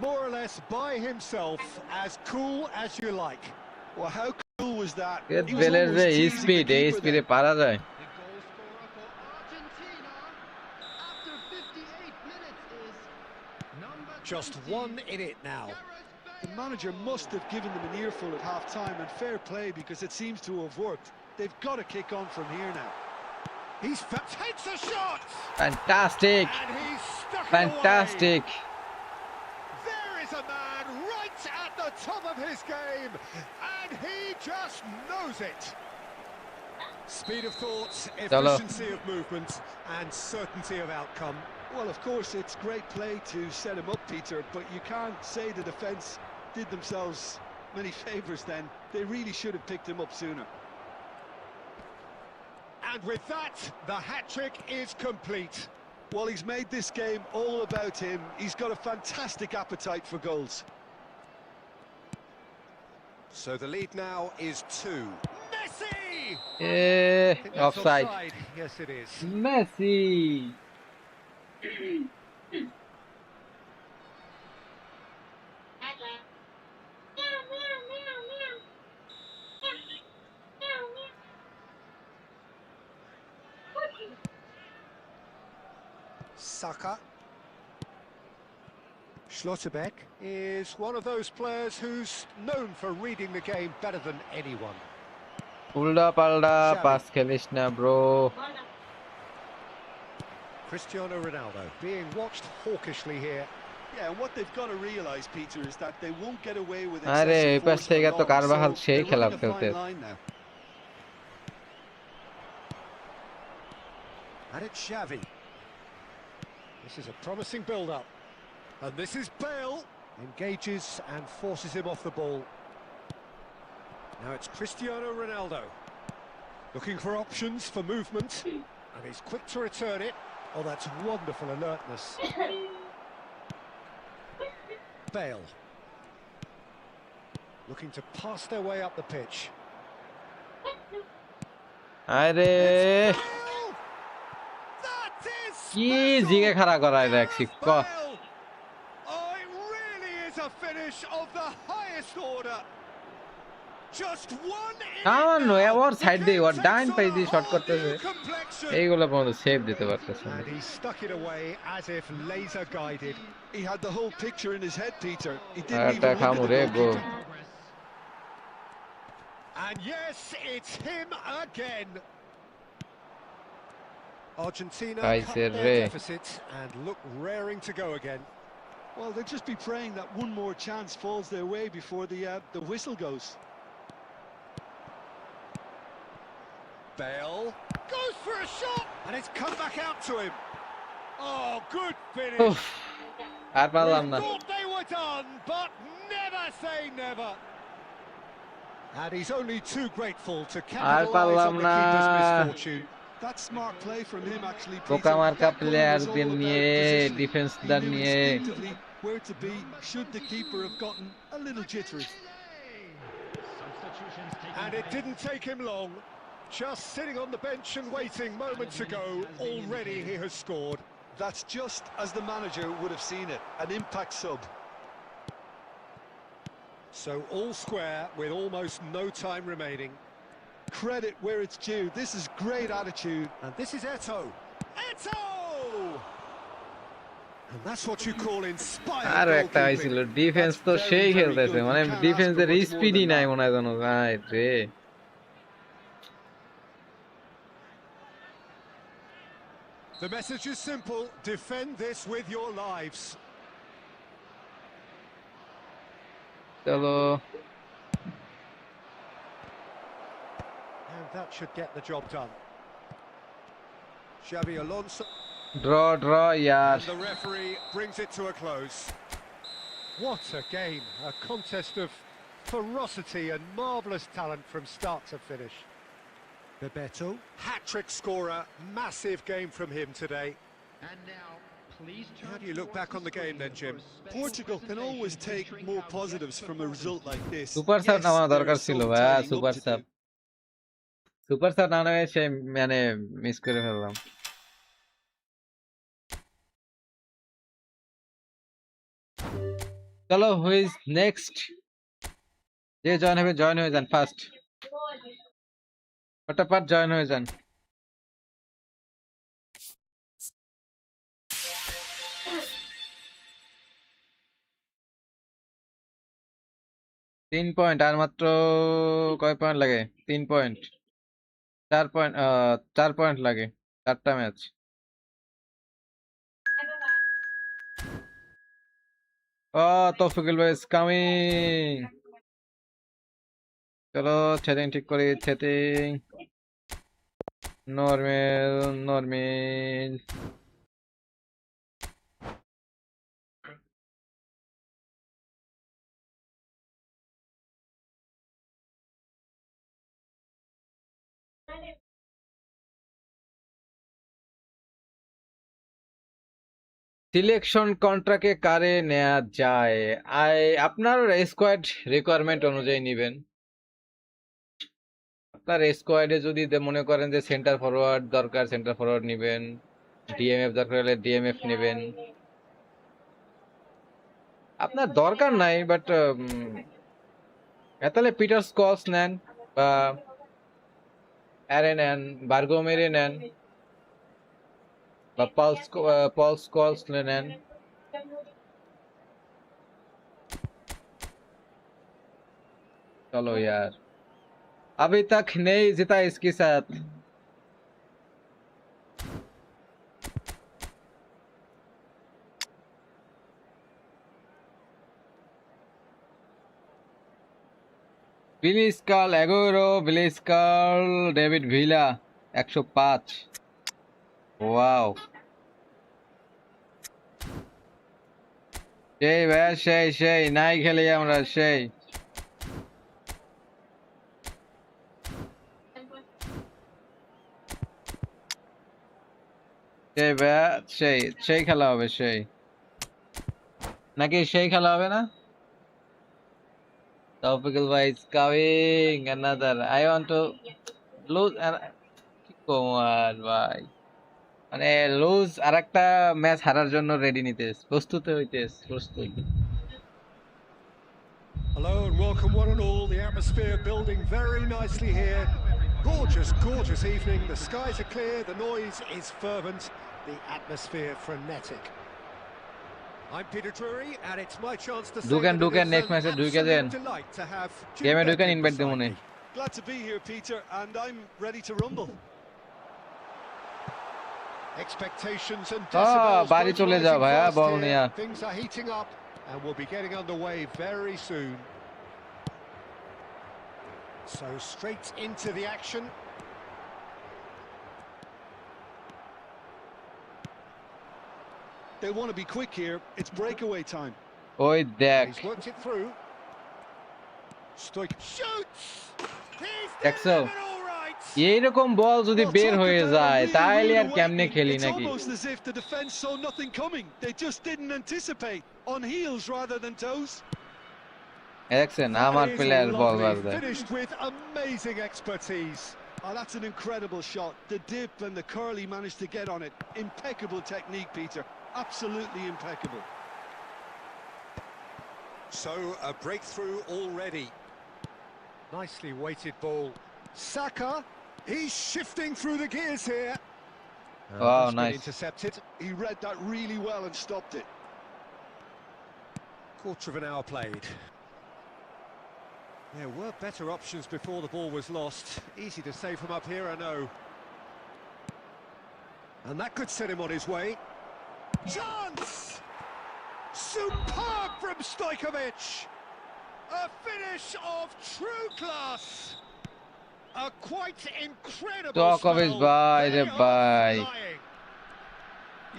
More or less by himself, as cool as you like. Well, how cool was that? গ্রেথ He was বেলের যে almost teasing speed the এই keeper স্পিডে there. পারা যায় The goal scorer for Argentina after 58 minutes is number Just 20, one in it now. Gareth Bale. The manager must have given them an earful at half-time, and fair play because it seems to have worked. They've got to kick on from here now. Takes a shot! Fantastic! And he's stuck it Fantastic! away. There is a man right at the top of his game, and he just knows it. Speed of thought, efficiency of movement, and certainty of outcome. Well, of course, it's great play to set him up, Peter, but you can't say the defence did themselves many favours then. They really should have picked him up sooner. And with that, the hat-trick is complete. Well, he's made this game all about him. He's got a fantastic appetite for goals. So the lead now is 2. Messi! That's Offside. Yes, it is. Messi! Saka. Schlotterbeck is one of those players who's known for reading the game better than anyone. Ulda palda pass khelish na bro. Cristiano Ronaldo being watched hawkishly here. Yeah, and what they've got to realise, Peter, is that they won't get away with Are ei pass theke to Carvajal সেই খেলা খেলতে। And it's Xavi. This is a promising build-up. And this is Bale. Engages and forces him off the ball. Now it's Cristiano Ronaldo. Looking for options for movement. And he's quick to return it. Oh, that's wonderful alertness. Bale. Looking to pass their way up the pitch. আরে That is কি জিগে খাড়া করায় রাখছি ক Oh, it really is a finish of the highest order. Just one in সামান্য it now. এবার The side দিয়ে game or done takes pi on দিয়ে a শট whole করতেছে new complexion. এইগুলো পর্যন্ত সেভ দিতে পারতেছে না And he stuck it away as if laser guided. He had the whole picture in his head, Peter. He R didn't একটা even look at খামু the রে গো goalkeeper. And yes, it's him again. Argentina Kaiser cut their re. deficit and look raring to go again. Well, they'll just be praying that one more chance falls their way before the whistle goes. Bale goes for a shot, and it's come back out to him. Oh, good finish. উফ আর পারলাম We না thought they were done, but never say never. And he's only too grateful to capitalise পারলাম on the না। keeper's misfortune. That's smart play from him, actually, Peter. বোকা মার্কা That goal was প্লেয়ারদের all about নিয়ে positioning. ডিফেন্সদার He knew নিয়ে instinctively where to be should the keeper have gotten a little jittery. Substitutions taking And it place. didn't take him long. Just sitting on the bench and waiting moments ago, already he has scored. That's just as the manager would have seen it, an impact sub. So all square with almost no time remaining. Credit where it's due. This is great attitude. And this is Eto'o. Eto'o! And that's what you call inspired আরো একটা goalkeeping. হয়েছিল defence তো That's সেই very, very খেলতেছে good. মানে You can't ask ডিফেন্সের for much more স্পিডই than নাই that. মনে হয় যেন ভাই রে The message is simple: defend this with your lives. চলো And that should get the job done. Xavi Alonso, draw draw year and the referee brings it to a close. What a game, a contest of ferocity and marvellous talent from start to finish. Bebeto, hat-trick scorer, massive game from him today. And now, please turn How do you look back on the game then, Jim? Portugal can always take more positives from a result like this. Super sub Yes, নামা there দরকার is ছিল some ভাই tidying up super to sub do. Super sub না নামে সে মানে miss করে ফেললাম চলো হু ইজ নেক্সট যে জয়েন হবে জয়েন হয়ে যান ফার্স্ট ফটাফট জয়েন হয়ে যান 3 পয়েন্ট আর মাত্র কয় পয়েন্ট লাগে? 3 পয়েন্ট, 4 পয়েন্ট, 4 পয়েন্ট লাগে, 4টা ম্যাচ। তৌফিকুল ভাই ইজ কামিং। চলো সেটিং ঠিক করি, সেটিং নরমাল, নরমাল। সিলেকশন কন্ট্রাক্টে কারে নেওয়া যায়? আপনার স্কোয়াড রিকোয়ারমেন্ট অনুযায়ী নিবেন। আপনার স্কোয়াডে যদি মনে করেন যে সেন্টার ফরওয়ার্ড দরকার, সেন্টার ফরওয়ার্ড নিবেন। ডিএমএফ দরকার হলে ডিএমএফ নেবেন। আপনার দরকার নাই, বাট তাহলে পিটার স্কলস নেন বা অ্যারে নেন, বার্গোমেরে নেন বা পল স্কলস নেন। चलो यार, अभी तक नहीं जीता इसके साथ। विलिस्काल एगोरो, विलिस्काल डेविड ভিলা 105। ওয়াও, সেই ভাই, সেই নাই খেলি আমরা, সেই সেই ভাই, সেই খেলা হবে, সেই নাকি সেই খেলা হবে না? Topical wise coming another. I want to lose কি কম আর ভাই, মানে লুজ আরেকটা ম্যাচ হারার জন্য রেডি নিতেছ, প্রস্তুত হইতেছ, প্রস্তুত। Hello and welcome one and all. The atmosphere building very nicely here. Gorgeous, gorgeous evening. The skies are clear, the noise is fervent, the atmosphere frenetic. I'm Peter Drury and it's my chance to say that it is next match an absolute delight to have game Jude Bellingham invite beside them me. Glad to be here, Peter, and I'm ready to rumble. Expectations and decibels বাড়ি both চলে rising যাও ভাইয়া, fast ball here. নিয়া। Things are heating up and we'll be getting underway very soon. So straight into the action. They want to be quick here. It's breakaway time. ওই দেখ, He's worked it through. Stoik shoots. He's দেখছো delivered all right. এইরকম বল যদি Well, বের talk হয়ে about a যায় really তাহলে rude আর কেমনে awakening. খেলি It's নাকি? almost as if the defence saw nothing coming. They just didn't anticipate, on heels rather than toes. দেখছেন আমার That is player ball lovely. মারবে। Finished with amazing expertise. Oh, that's an incredible shot. The dip and the curl he managed to get on it. Impeccable technique, Peter. Absolutely impeccable. So a breakthrough already. Nicely weighted ball. Saka, he's shifting through the gears here. Oh, That's been nice. intercepted. He read that really well and stopped it. Quarter of an hour played. There were better options before the ball was lost. Easy to say from up here, I know. And that could set him on his way. Chance! Superb from Stojkovic! A finish of true class! A quite incredible Stojkovic spell. bye, They the are bye. flying.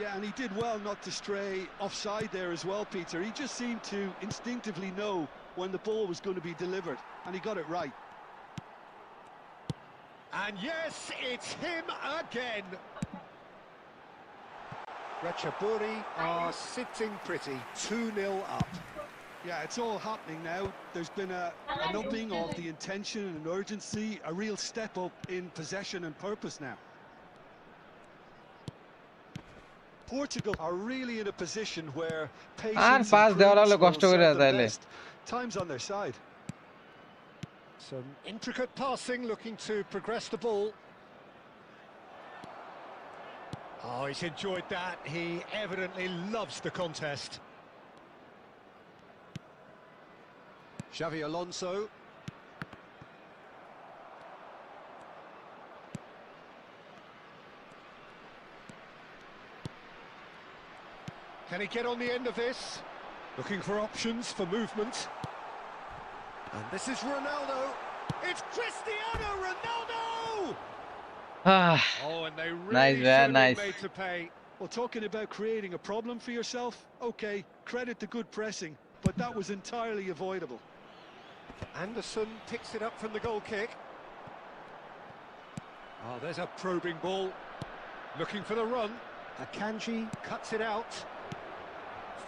Yeah, and he did well not to stray offside there as well, Peter. He just seemed to instinctively know when the ball was going to be delivered, and he got it right. And yes, it's him again. Ratchaburi are sitting pretty, 2-0 up. Yeah, it's all happening now. There's been an upping of the intention and urgency, a real step up in possession and purpose now. Portugal are really in a position where patience pass and দেওয়ার হলে prudence কষ্ট will করে serve them তাইলে। best. Time's on their side. Some intricate passing, looking to progress the ball. Oh, he's enjoyed that. He evidently loves the contest. Xavi Alonso. Can he get on the end of this? Looking for options for movement. And this is Ronaldo. It's Cristiano Ronaldo! Ah, Oh, and they nice, really very should have nice. been made to pay. Well, talking about creating a problem for yourself, okay, credit the good pressing, but that was entirely avoidable. Anderson picks it up from the goal kick. Oh, there's a probing ball. Looking for the run. Akanji cuts it out.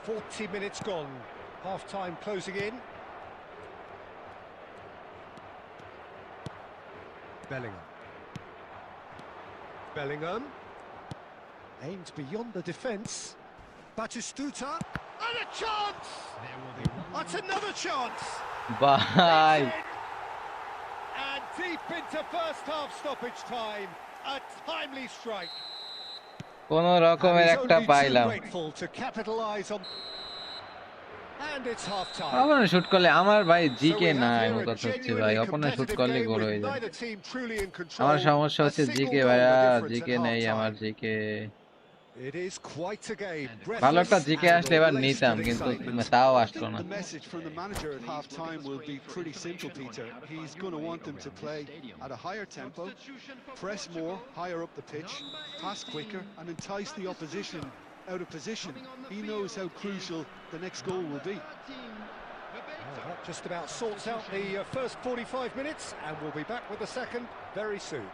40 minutes gone. Half-time closing in. Bellingham. Aimed beyond the defence. Batistuta. And a chance! There will be one. That's another chance! Bye. And deep into first half stoppage time. A timely strike. কোন And রকমের he's একটা only too পাইলাম। grateful to capitalise on. And it's half-time. Opponent shoot করলে আমার ভাই So GK we have নাই here Md a কথা হচ্ছে ভাই, genuinely অপোনেন্ট শুট competitive করলে game গোল with হয়ে যায়। neither team truly in control. আমার সমস্যা A হচ্ছে single জিকে goal ভাইয়া, the difference জিকে at নেই আমার half-time. GK. It is quite a game. ভালো Breathless একটা জিকে and আসলে এবার laced নিতাম, with কিন্তু excitement. তাও I আসলো think না। the message from the manager at half-time will be pretty simple, Peter. He's going to want them to play at a higher tempo, press more, higher up the pitch, pass quicker, and entice the opposition out of position. He knows how crucial the next goal will be. Well, that just about sorts out the first 45 minutes, and we'll be back with the second very soon.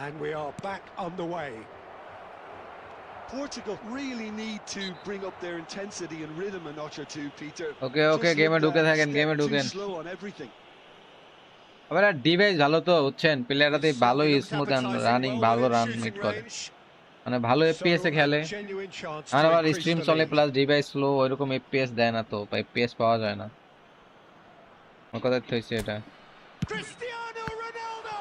And we are back underway. Portugal really need to bring up their intensity and rhythm a notch or two, Peter. Okay okay, Just গেমে looked ঢুকে a থাকেন, step গেমে too ঢুকেন। slow on everything. আবার device ভালো তো বুঝছেন, প্লেয়ারটাতে This ভালোই certainly looked smooth and appetising, running, well ভালো within রান shooting মিট করে, range. মানে ভালো So এফপিএস এ a খেলে। genuine chance আর to আবার increase স্ট্রিম the চলে lead. প্লাস ডিভাইস স্লো, ওইরকম এফপিএস দেয় না তো, এফপিএস পাওয়া যায় না। আমার কথা হচ্ছে এটা। Cristiano Ronaldo!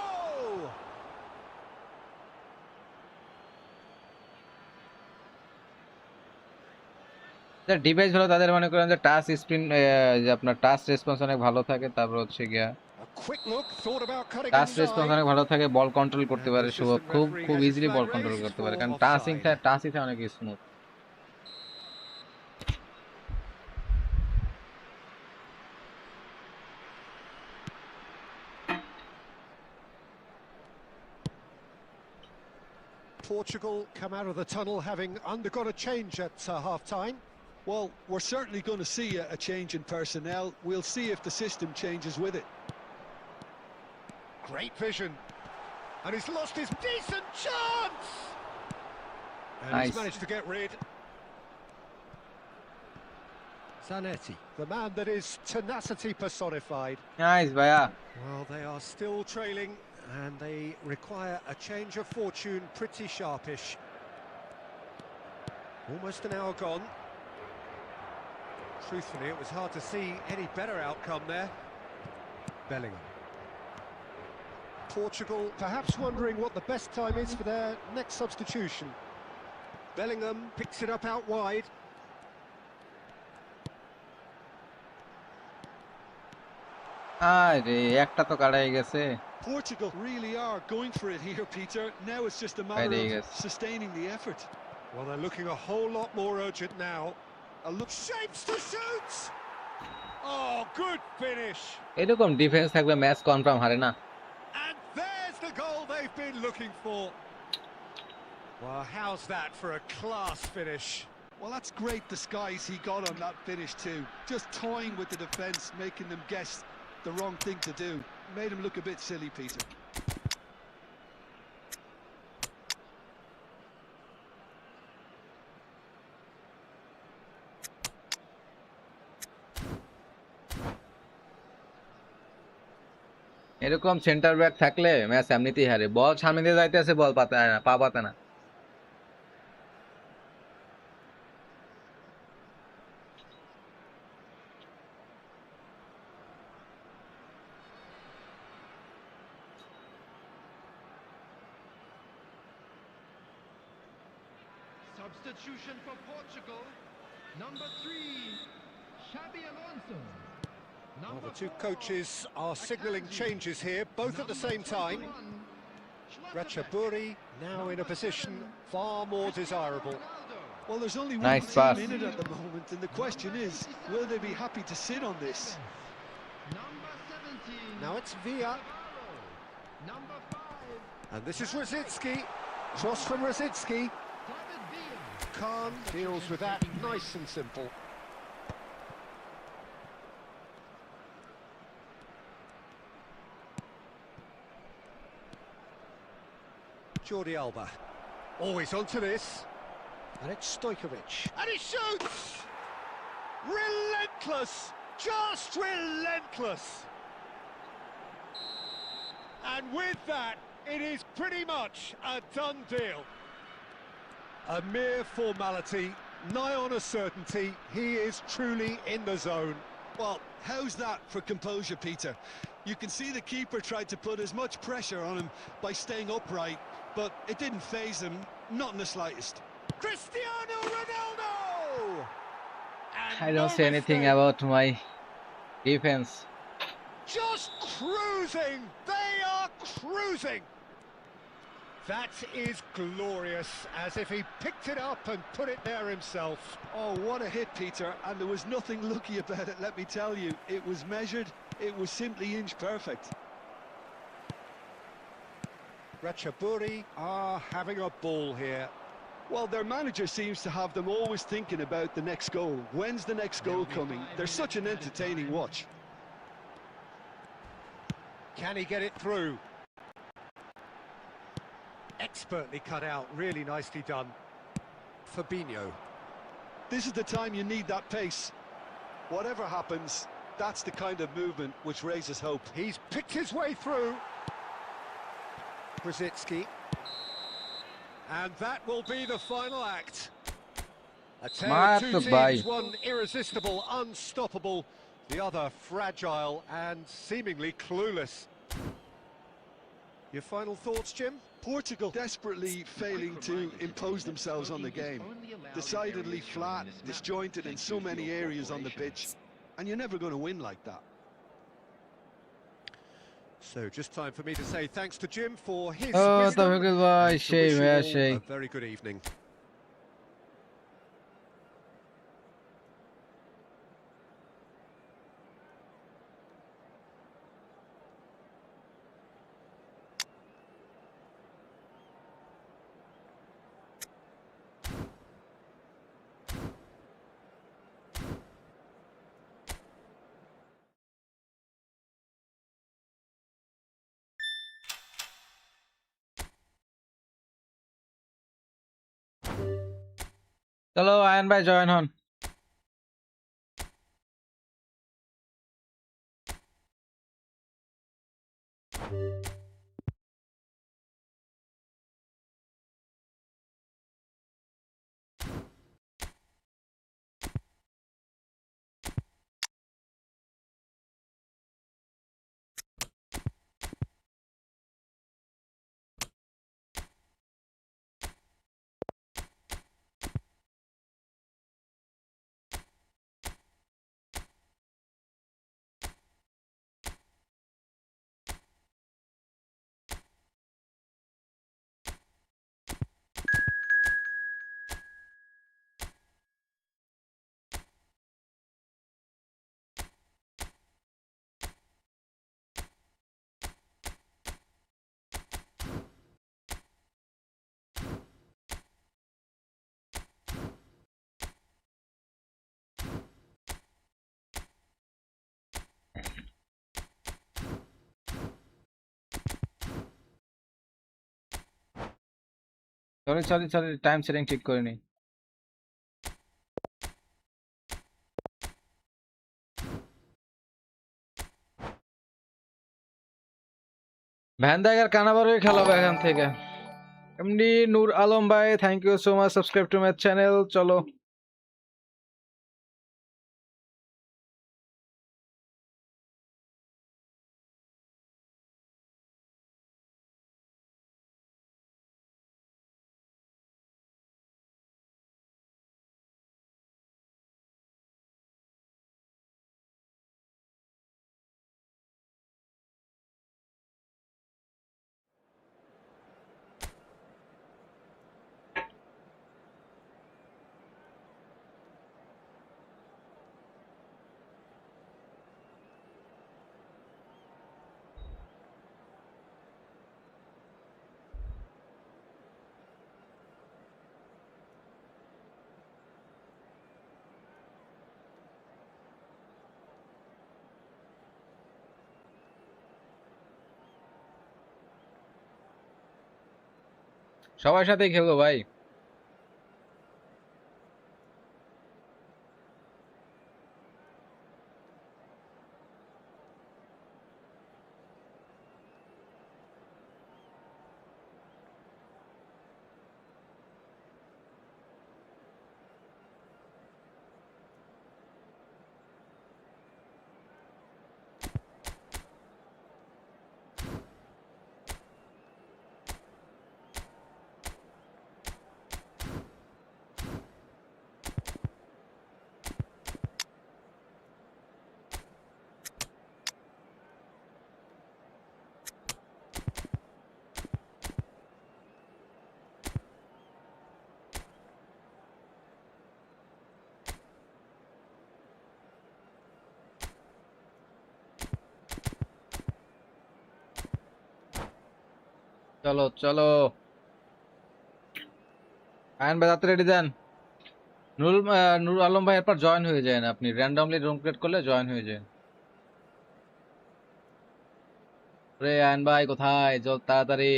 ডিভাইস ভালো তাদের মনে করেন যে টাচ স্ক্রিন, যে আপনার টাচ রেসপন্স অনেক ভালো থাকে, তারপর হচ্ছে গিয়া A quick look, thought about cutting touch response inside. অনেক ভালো থাকে, বল কন্ট্রোল করতে And the পারে, assistant খুব referee খুব has his easily flag ball control raised করতে for পারে, কারণ offside. টাচিংটা অনেক smooth. Portugal come out of the tunnel having undergone a change at half-time. Well, we're certainly going to see a change in personnel. We'll see if the system changes with it. Great vision. And he's lost his decent chance! And Nice. he's managed to get rid. Zanetti, the man that is tenacity personified. Nice ভাইয়া। Well, they are still trailing and they require a change of fortune, pretty sharpish. Almost an hour gone. Truthfully, it was hard to see any better outcome there. Bellingham. Portugal perhaps wondering what the best time is for their next substitution. Bellingham picks it up out wide. আরে একটা তো কাটাই গেছে। Portugal really are going for it here, Peter. Now it's just a matter of sustaining the effort. Well, they're looking a whole lot more urgent now. A look, shapes to shoot! Oh, good finish! এরকম defence থাকলে match confirm হারে না। And there's the goal they've been looking for. Well, how's that for a class finish? Well, that's great disguise he got on that finish too. Just toying with the defence, making them guess the wrong thing to do. Made him look a bit silly, Peter. এরকম centre back থাকলে match এমনিতেই হারে। বল সামনে দিয়ে যাইতেছে, বল পাতে না, পা পাতে না। Substitution for Portugal. Number 3, Xabi Alonso. Well, the two coaches are signalling changes here, both at the same time. Ratchaburi now in a position far more desirable. Well, there's only one Nice team pass. in it at the moment, and the question is, will they be happy to sit on this? Now it's Villa. And this is Rosicki. Cross from Rosicki. Khan deals with that nice and simple. Jordi Alba. Always onto this. And it's Stojkovic. And he shoots! Relentless! Just relentless! And with that, it is pretty much a done deal. A mere formality, nigh on a certainty. He is truly in the zone. Well, how's that for composure, Peter? You can see the keeper tried to put as much pressure on him by staying upright, but it didn't faze him, not in the slightest. Cristiano Ronaldo! And I no don't say anything mistake. about my defense. Just cruising! They are cruising! That is glorious, as if he picked it up and put it there himself. Oh, what a hit, Peter, and there was nothing lucky about it, let me tell you. It was measured, it was simply inch perfect. Ratchaburi are having a ball here. Well, their manager seems to have them always thinking about the next goal. When's the next goal coming? They're such an entertaining watch. Can he get it through? Expertly cut out, really nicely done. Fabinho. This is the time you need that pace. Whatever happens, that's the kind of movement which raises hope. He's picked his way through. Rosicki. And that will be the final act. A tale of two Smart teams, one irresistible, unstoppable, the other fragile and seemingly clueless. Your final thoughts, Jim? Portugal desperately failing to impose themselves on the game. Decidedly flat, disjointed in so many areas on the pitch, and you're never going to win like that. So just time for me to say thanks to Jim for his Oh, wisdom, Tawfiq bhai, and to সেই wish you ভাইয়া all সেই। a very good evening. চলো ion ভাই join হন। Sorry sorry sorry time setting ঠিক করিনি। ভ্যানদাইগার কানাবারই খেলাবো এখান থেকে। এমডি নূর আলম ভাই, thank you so much, subscribe to my channel. চলো। সবার সাথেই খেলবো ভাই। চলো চলো, আয়ন ভাই রাত্রে রেডি দেন। নুর আলম ভাই এরপর জয়েন হয়ে যায় না, আপনি র্যান্ডমলি রুম ক্রিয়েট করলে জয়েন হয়ে যায়। রে আয়ন ভাই কোথায়, চল তাড়াতাড়ি।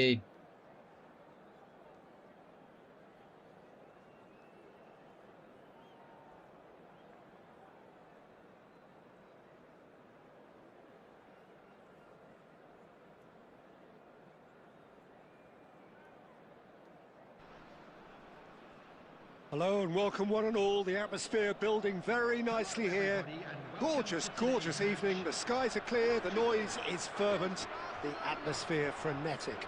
Hello and welcome one and all. The atmosphere building very nicely here. Gorgeous, gorgeous evening. The skies are clear, the noise is fervent, the atmosphere frenetic.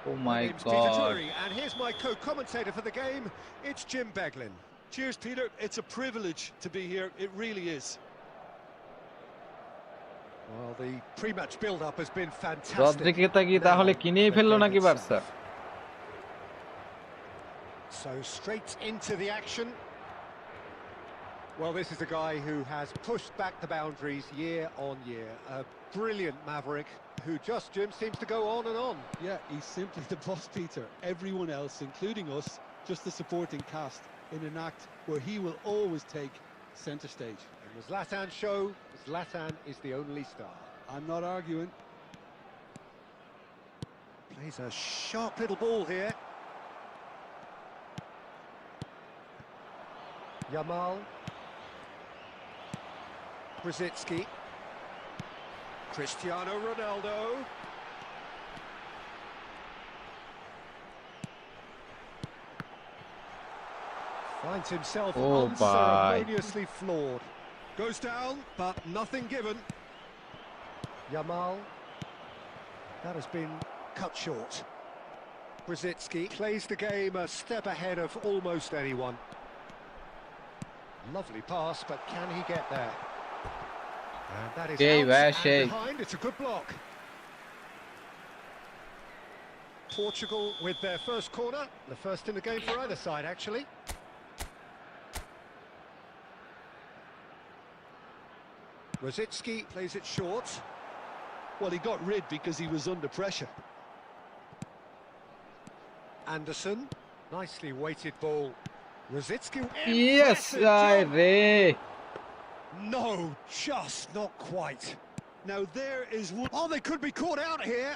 Oh My my name's Peter god. Drury, and here's my co-commentator for the game. It's Jim Beglin. Cheers, Peter. It's a privilege to be here. It really is. Well, the pre-match build-up has been fantastic. রদ্রিগেতা কি তাহলে Now, কিনেই the ফেললো game নাকি itself. Barca? So straight into the action. Well, this is a guy who has pushed back the boundaries year on year. A brilliant maverick who just, Jim, seems to go on and on. Yeah, he's simply the boss, Peter. Everyone else, including us, just the supporting cast in an act where he will always take centre stage. And the Zlatan show, Zlatan is the only star. I'm not arguing. Plays a sharp little ball here. Yamal. Brzezinski. Cristiano Ronaldo. Finds himself Oh, unceremoniously floored. Goes down, but nothing given. Yamal. That has been cut short. Brzezinski plays the game a step ahead of almost anyone. Lovely pass, but can he get there? And that is Okay, out well, and Shay. behind. It's a good block. Portugal with their first corner, the first in the game for either side, actually. Rosicki plays it short. Well, he got rid because he was under pressure. Anderson, nicely weighted ball. Rosicki. Yes, Ray. No, just not quite. Now there is one. Oh, they could be caught out here.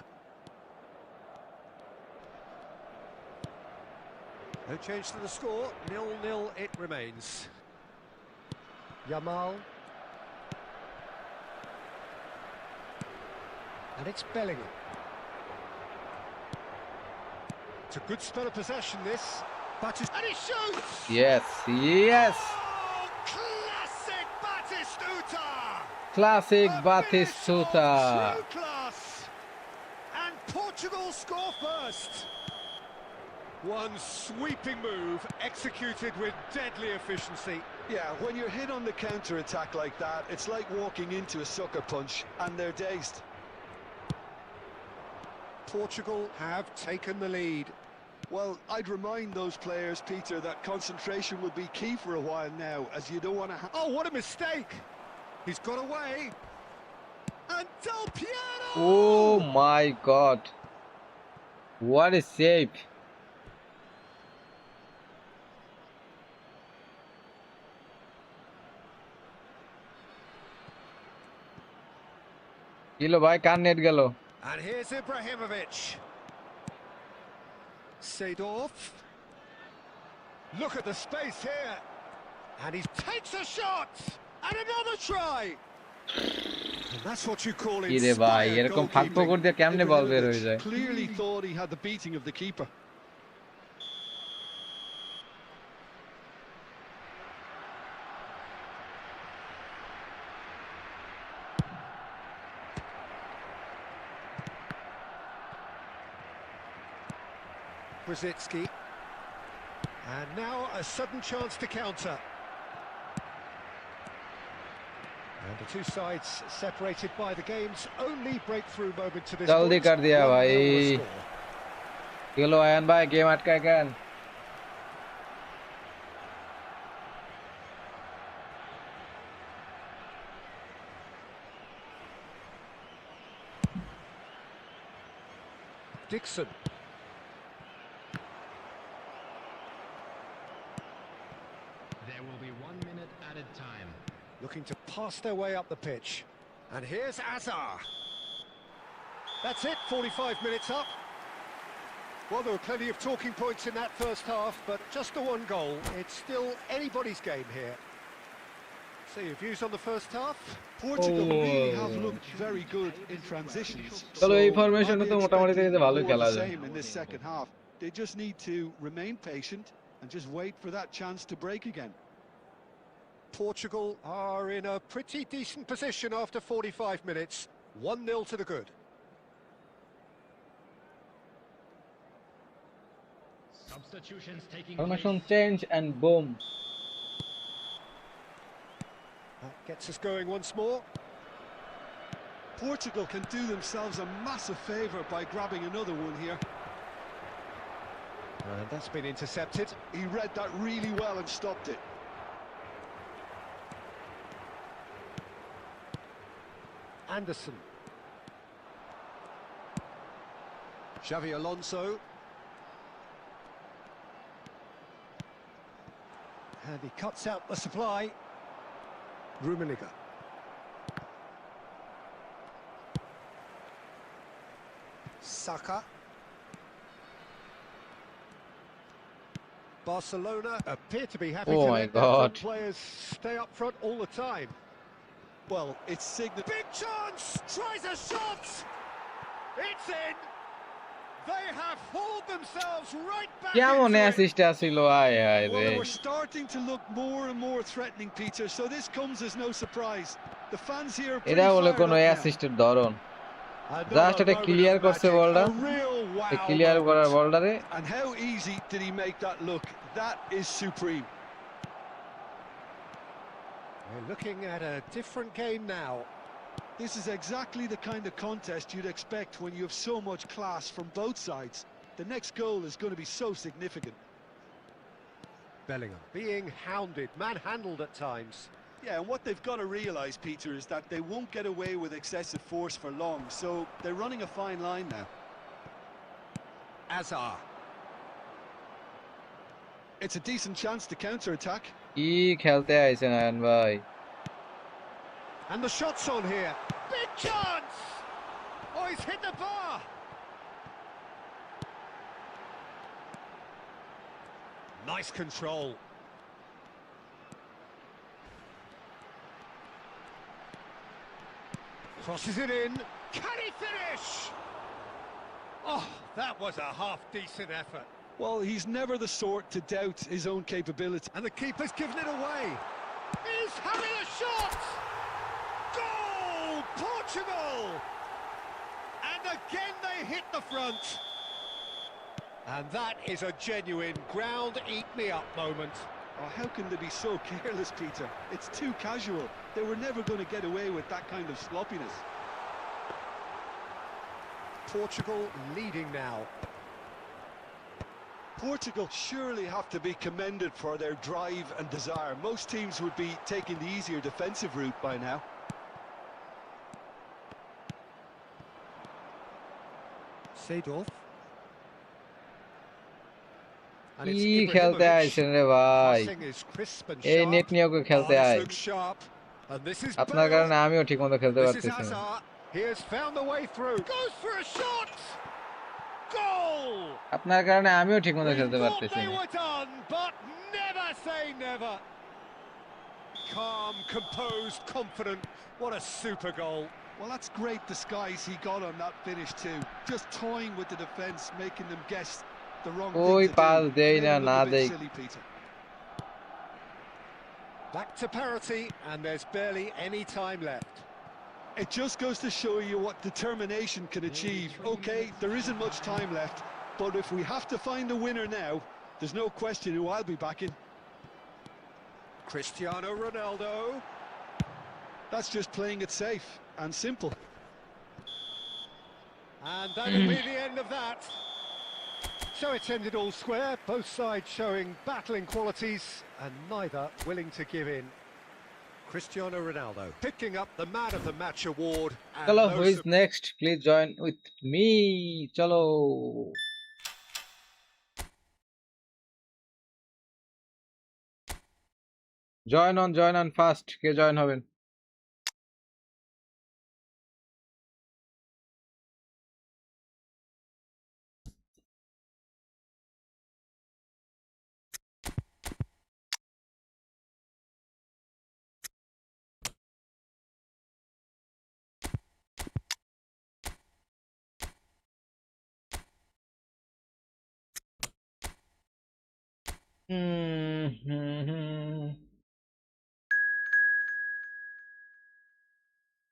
No change to the score. 0-0 it remains. Yamal. And it's Bellingham. It's a good spell of possession, this. And he shoots! Yes, yes. Oh, classic Batistuta! Classic A Batistuta. finish of true class. And Portugal score first. One sweeping move executed with deadly efficiency. Yeah, when you're hit on the counter-attack like that, it's like walking into a sucker punch and they're dazed. Portugal have taken the lead. Well, I'd remind those players, Peter, that concentration will be key for a while now, as you don't want to... Oh, what a mistake! He's got away. And Del Piero! Oh my god. What a save. Kilo ভাই কার net গেল? And here's Ibrahimovic. Seedorf. Look at the space here. And he takes a shot. And another try. And that's what you call inspired goalkeeping. Ibrahimovic clearly thought he had the beating of the keeper. Brzezinski. And now a sudden chance to counter. And the two sides separated by the game's only breakthrough moment to this point. जल्दी कर दिया भाई चलो ion भाई game अटका गया Dixon. There will be 1 minute added time. Looking to pass their way up the pitch. And here's Azar. That's it, 45 minutes up. Well, there were plenty of talking points in that first half, but just the one goal. It's still anybody's game here. So your views on the first half? Portugal really have looked very good in transitions. चलो এই ফরমেশনে তো মোটামুটি থেকে ভালোই খেলা যায় in this second half. They just need to remain patient and just wait for that chance to break again. Portugal are in a pretty decent position after 45 minutes. 1-0 to the good. Substitutions taking formation place. change and boom That gets us going once more. Portugal can do themselves a massive favour by grabbing another one here. And that's been intercepted. He read that really well and stopped it. Anderson. Xavi Alonso. And he cuts out the supply. Rummenigge. Saka. Barcelona appear to be happy Oh to my let their God. front players stay up front all the time. Well, it's signal. Big chance! Tries a shot! It's in! They have hauled themselves right back क्या into मने it. Assist आसिलो आए आए Well, रे they were starting to look more and more threatening, Peter, so this comes as no surprise. The fans here are pretty এরা বলে fired কোনো up now. অ্যাসিস্টের ধরন Another just এটা moment ক্লিয়ার of করছে magic, বলটা a real wow এই clear করার moment. বলটারে And how easy did he make that look? That is supreme. We're looking at a different game now. This is exactly the kind of contest you'd expect when you have so much class from both sides. The next goal is going to be so significant. Bellingham being hounded, manhandled at times. Yeah, and what they've got to realise, Peter, is that they won't get away with excessive force for long, so they're running a fine line now. Azar. It's a decent chance to counter-attack. কি খেলতে আইছেন ion ভাই And the shot's on here. Big chance! Oh, he's hit the bar! Nice control. Crosses it in. Can he finish? Oh, that was a half-decent effort. Well, he's never the sort to doubt his own capability. And the keeper's given it away. He's having a shot! Goal! Portugal! And again they hit the front. And that is a genuine ground-eat-me-up moment. Oh, how can they be so careless, Peter? It's too casual. They were never going to get away with that kind of sloppiness. Portugal leading now. Portugal surely have to be commended for their drive and desire. Most teams would be taking the easier defensive route by now. Seedorf. And কি খেলতে আইছেন রে ভাই এই net নিয়ে ওকে খেলতে I আপনার কারণে আমিও ঠিকমতো খেলতে পারতেছি না He has found the way through. Goes for a shot. Goal! আপনার কারণে আমিও ঠিকমতো We খেলতে thought পারতেছি they না। were done, but never say never. Calm, composed, confident. What a super goal. Well, that's great disguise he got on that finish too. Just toying with the defence, making them guess the wrong thing ওই to do. Pass দেই Made না him look না a bit দেই। silly, Peter. Back to parity, and there's barely any time left. It just goes to show you what determination can achieve. Okay, there isn't much time left, but if we have to find a winner now, there's no question who I'll be backing. Cristiano Ronaldo. That's just playing it safe and simple. And that'll be the end of that. So it's ended all square, both sides showing battling qualities and neither willing to give in. Cristiano Ronaldo picking up the Man of the Match award. And চলো, no who is next? Please join with me. চলো। Join on fast. K join হবেন?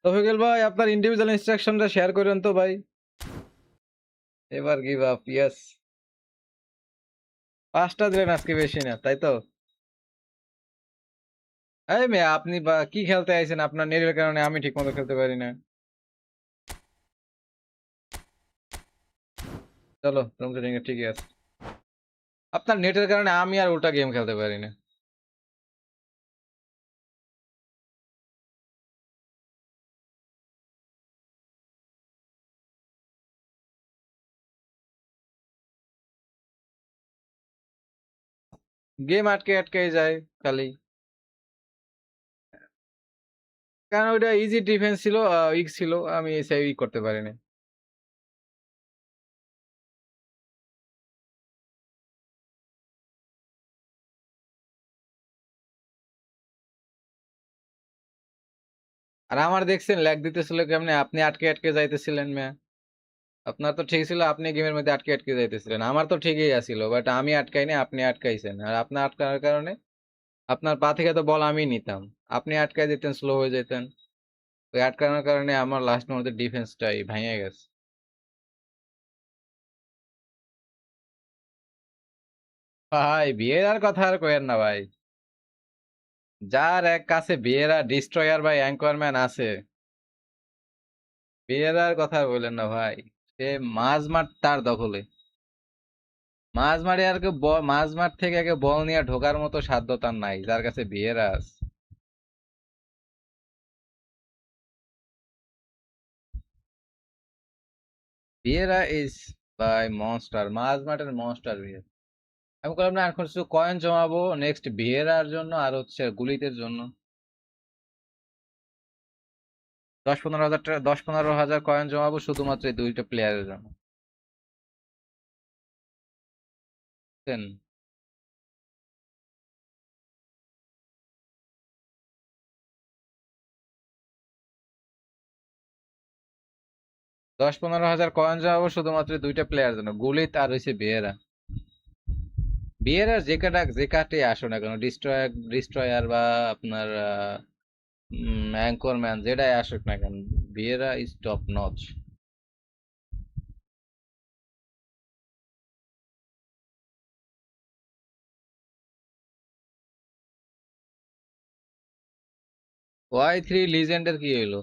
তফিকুল ভাই, আপনার individual ইনস্ট্রাকশনটা share করেন তো ভাই। এবার give up, yes. 5টা দিলেন আজকে, বেশি না তাই তো? এই মেয়ে, আপনি বা কি খেলতে আইছেন? আপনার নেটের কারণে আমি ঠিক মতো খেলতে পারি না। চলো, ঠিকই আছে। আপনার নেটের কারণে আমি আর উল্টা গেম খেলতে পারি না। গেম আটকে আটকে যায় খালি। কারণ ওইটা ইজি ডিফেন্স ছিল, উইক ছিল, আমি সেই করতে পারিনি। আর আমার দেখছেন ল্যাগ দিতেছিল কেমনে? আপনি আটকে আটকে যাইতেছিলেন মেয়া। আপনার তো ঠিক ছিল, আপনি গেমের মধ্যে আটকে আটকে যাইতেছিলেন। আমার তো ঠিকই আছিল, বাট আমি আটকাইনি, আপনি আটকাইছেন। আর আপনার আটকানোর কারণে আপনার পা থেকে তো বল আমি নিতাম, আপনি আটকাই দিতেন, স্লো হয়ে যেতেন। ওই আটকানোর কারণে আমার লাস্ট মুহূর্তে ডিফেন্সটাই ভেঙে গেছে। ভাই বিয়ের আর কথা আর কয়েন না ভাই। যার এক কাছে বিয়েরা ডিস্ট্রয়ার বা অ্যাঙ্করম্যান আছে, বিয়ের আর কথা বললেন না ভাই। সে মাঝমাঠ তার দখলে। মাঝমাঠে আর কেউ মাঝমাঠ থেকে একে বল নিয়ে ঢোকার মতো সাধ্য তার নাই, যার কাছে বিয়েরা আছে। বিয়েরা ইজ বাই মনস্টার, মাঝমাঠের মনস্টার বিয়ে। আমি বললাম না, এখন শুধু কয়েন জমাবো নেক্সট বিয়েরার জন্য আর হচ্ছে গুলিতের জন্য। 10-15 হাজার টাকা, 10-15 হাজার কয়েন জমাবো শুধুমাত্র এই দুইটা প্লেয়ারের জন্য, বুঝছেন? 10-15 হাজার কয়েন জমাবো শুধুমাত্র এই দুইটা প্লেয়ারের জন্য, গুলিত আর হচ্ছে বিয়েরা। বিয়েরার যে কাটে আসো না কেন, ডিস্ট্রয়ার বা আপনার অ্যাঙ্করম্যান যেটাই আসুক না কেন, বিয়েরা ইজ টপ নচ। Y3 লিজেন্ডের কি হইলো?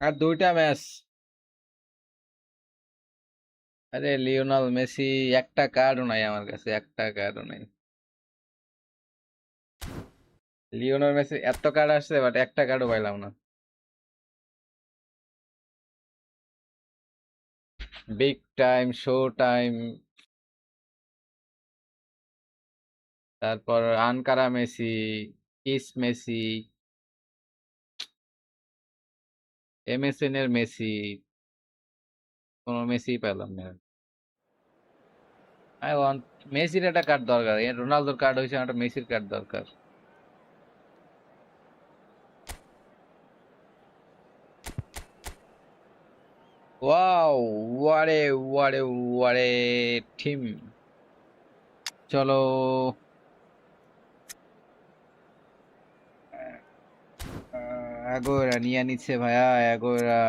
আর দুইটা ম্যাচ। আরে লিওনাল মেসি, একটা কার্ডও নাই আমার কাছে, একটা কার্ডও নাই। লিওনাল মেসি এত কার্ড আসছে, বাট একটা কার্ডও পাইলাম না। বিগ টাইম, শো টাইম, তারপর আনকারা মেসি, কিস মেসি, এমএসএন এর মেসি, কোনো মেসি পেলাম না। আই ওয়ান্ট মেসির একটা কার্ড দরকার, রোনালদোর কার্ড হয়েছে, একটা মেসির কার্ড দরকার। ওয়াও, ওয়ারে ওয়ারে ওয়ারে টিম। চলো এগোরা নিয়ে নিচ্ছে ভাইয়া, এগোরা।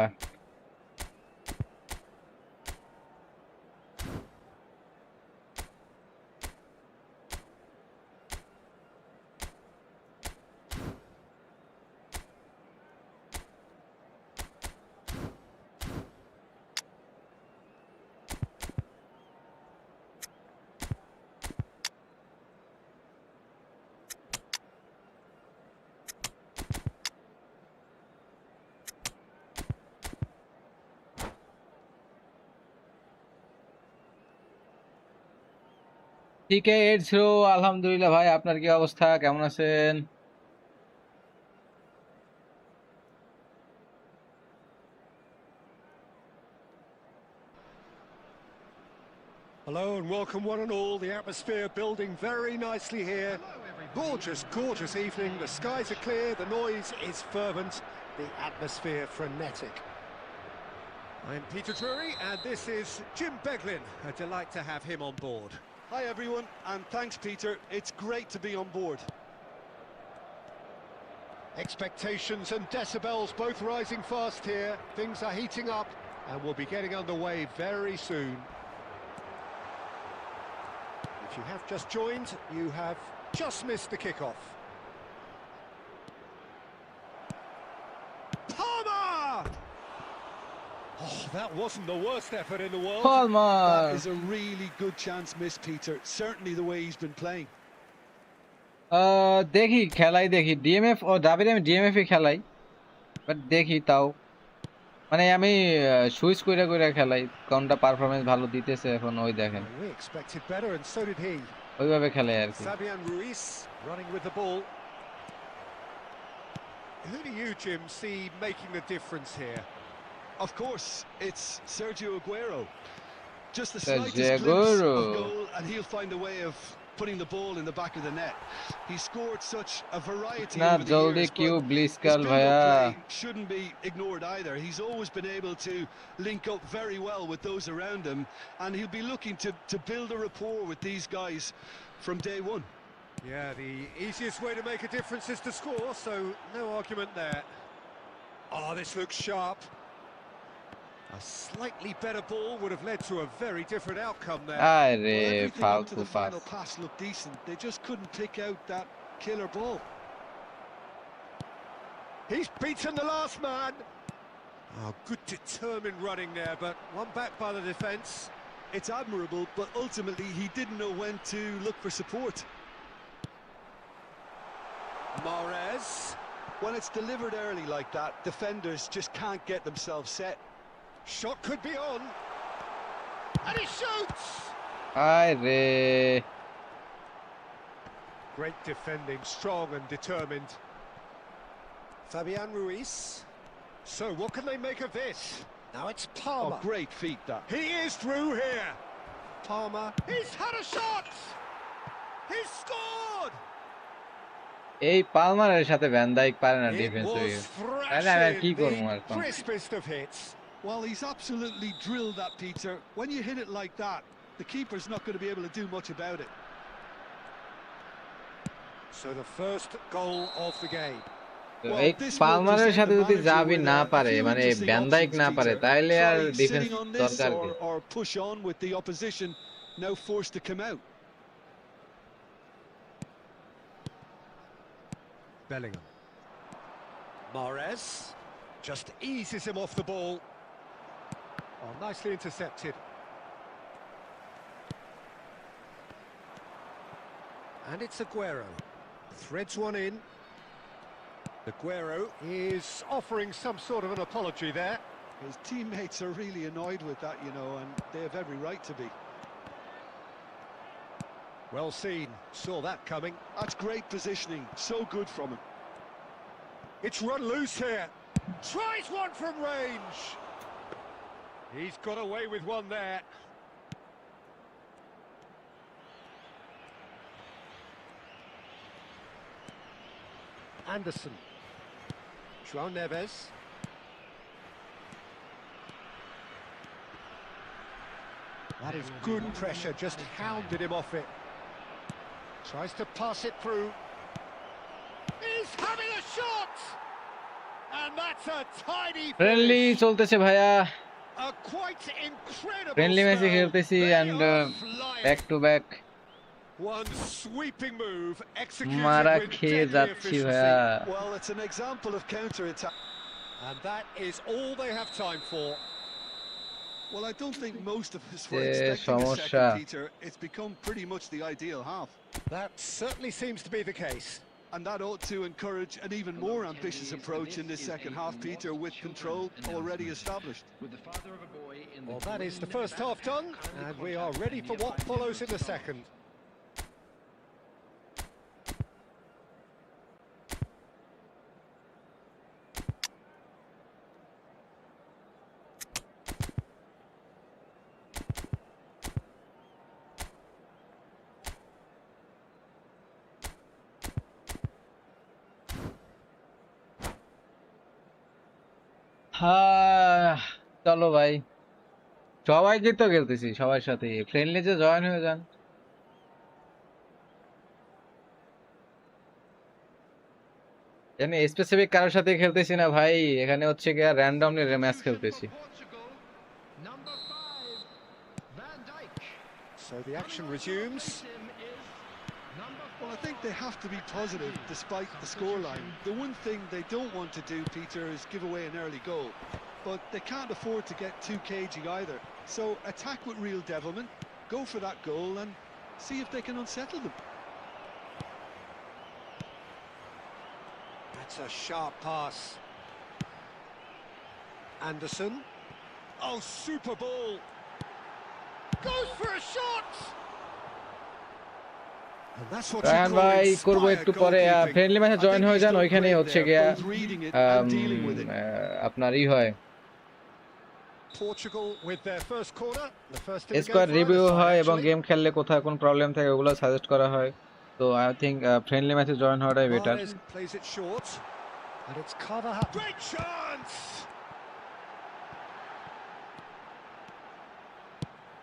ঠিক আছে 8-0, আলহামদুলিল্লাহ। ভাই আপনার কি অবস্থা, কেমন আছেন? Hello and welcome one and all. The atmosphere building very nicely here. Gorgeous, gorgeous evening. The skies are clear, the noise is fervent, the atmosphere frenetic. I'm Peter Drury and this is Jim Beglin. A delight to have him on board. Hi everyone, and thanks Peter. It's great to be on board. Expectations and decibels both rising fast here. Things are heating up and we'll be getting underway very soon. If you have just joined, you have just missed the kickoff. Palmer! Oh, that wasn't the worst effort in the world. Palmer That is a really good chance missed, Peter. Certainly the way he's been playing. দেখি খেলাই, দেখি DMF ও দাবির, আমি DMF এ খেলাই, but দেখি তাও মানে আমি সুইচ কইরা কইরা খেলাই, কোনটা পারফরম্যান্স ভালো দিতেছে এখন ওই দেখেন, We expected better and so did he. ওইভাবে খেলাই আর কি। Fabian Ruiz running with the ball. Who do you, Jim, see making the difference here? Of course, it's Sergio Aguero. Just the Sergio slightest glimpse Aguero. of goal and he'll find a way of putting the ball in the back of the net. He scored such a variety না over the জলদি years, কিউ but his ব্লিসকাল build-up ভাইয়া। play shouldn't be ignored either. He's always been able to link up very well with those around him, and he'll be looking to build a rapport with these guys from day one. Yeah, the easiest way to make a difference is to score, so no argument there. Oh, this looks sharp. A slightly better ball would have led to a very different outcome there. আরে Well, everything up to ফালতু the pass. final pass looked decent. They just couldn't pick out that killer ball. He's beaten the last man. Oh, good determined running there, but one back by the defence. It's admirable, but ultimately he didn't know when to look for support. Mahrez. When it's delivered early like that, defenders just can't get themselves set. Shot could be on. And he shoots! আরে Great defending, strong and determined. Fabian Ruiz. So what can they make of this? Now it's Palmer. Oh, great feat that. He is through here. Palmer. He's had a shot! He's scored! এই পালমারের সাথে van Dijk পারে না It defence was হয়ে, তাহলে আমি আর কি thrashing, করবো আর the কোন। crispest of hits. Well, he's absolutely drilled that, Peter. When you hit it like that, the keeper's not going to be able to do much about it. So the first goal of the game. এই পালমারের সাথে যদি যাবি না পারে, মানে van Dijk না পারে, তাইলে আর ডিফেন্স দরকার কি? or push on with the opposition now forced to come out. Bellingham. Mahrez just eases him off the ball. Oh, nicely intercepted. And it's Aguero. Threads one in. Aguero is offering some sort of an apology there. His teammates are really annoyed with that, you know, and they have every right to be. Well seen, saw that coming. That's great positioning, so good from him. It's run loose here. Tries one from range. He's got away with one there. Anderson. João Neves. That is good pressure, just hounded him off it. Tries to pass it through. He's having a shot! And that's a tiny friendly finish. চলতেছে ভাইয়া, A quite incredible friendly ম্যাচে spell. খেলতেছি They and are back flying. To back One sweeping move executed মারা with খেয়ে deadly যাচ্ছি efficiency. ভাইয়া। Well, it's an example of counter-attack. And that is all they have time for. Well, I don't think most of us were যে expecting a সমস্যা, second, Peter. It's become pretty much the ideal half. That certainly seems to be the case. And that ought to encourage an even more ambitious approach in this second half, Peter, with control already established. With the father of a boy in the Well, that is the first half done, and we are ready for what follows in the second. হ্যাঁ চলো ভাই, সবাইকে তো খেলতেছি, সবার সাথে friendly যে join হয়ে যান। এখানে স্পেসিফিক কারোর সাথে খেলতেছি না ভাই, এখানে হচ্ছে কি র্যান্ডমলি ম্যাচ খেলতেছি। number 5, Van Dijk. So the action resumes. Him is number 4. Well, I think they have to be positive despite the scoreline. The one thing they don't want to do, Peter, is give away an early goal. But they can't afford to get too cagey either. So attack with real devilment, go for that goal and see if they can unsettle them. That's a sharp pass. Anderson. Oh, super ball. Goes for a shot. And that's what you Raihan call ভাই করবো inspired একটু পরে, goalkeeping. Friendly ম্যাচে I join think হয়ে he's যান, done ওইখানে great হচ্ছে there, গিয়া both reading it and dealing with it. আপনার ই হয় Portugal with their first corner. The first in the game squad for either review side, হয় এবং actually. গেম খেললে কোথায় কোন প্রবলেম থাকে ওগুলো সাজেস্ট করা হয়। তো আই থিঙ্ক ফ্রেন্ডলি ম্যাচে জয়েন হওয়াটাই better. Mahrez plays it short. And it's Carvajal. Great chance!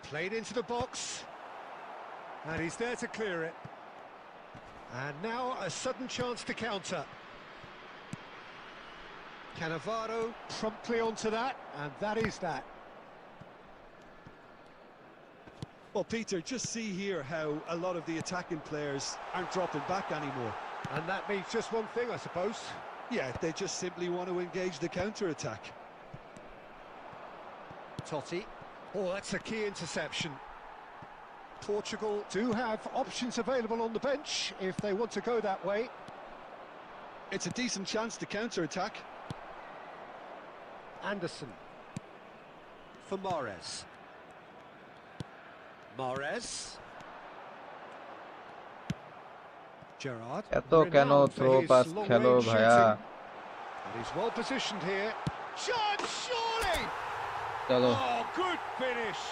Played into the box. And he's there to clear it. And now a sudden chance to counter. Cannavaro promptly onto that, and that is that. Well, Peter, just see here how a lot of the attacking players aren't dropping back anymore. And that means just one thing, I suppose. Yeah, they just simply want to engage the counter-attack. Totti. Oh, that's a key interception. Portugal do have options available on the bench if they want to go that way. It's a decent chance to counter-attack. Anderson. For Mahrez. Mahrez. Gerrard. এত কেন renowned for throw his pass long খেলো range ভাইয়া? shooting. And he's well positioned here. Chance, surely! চলো Oh, good finish.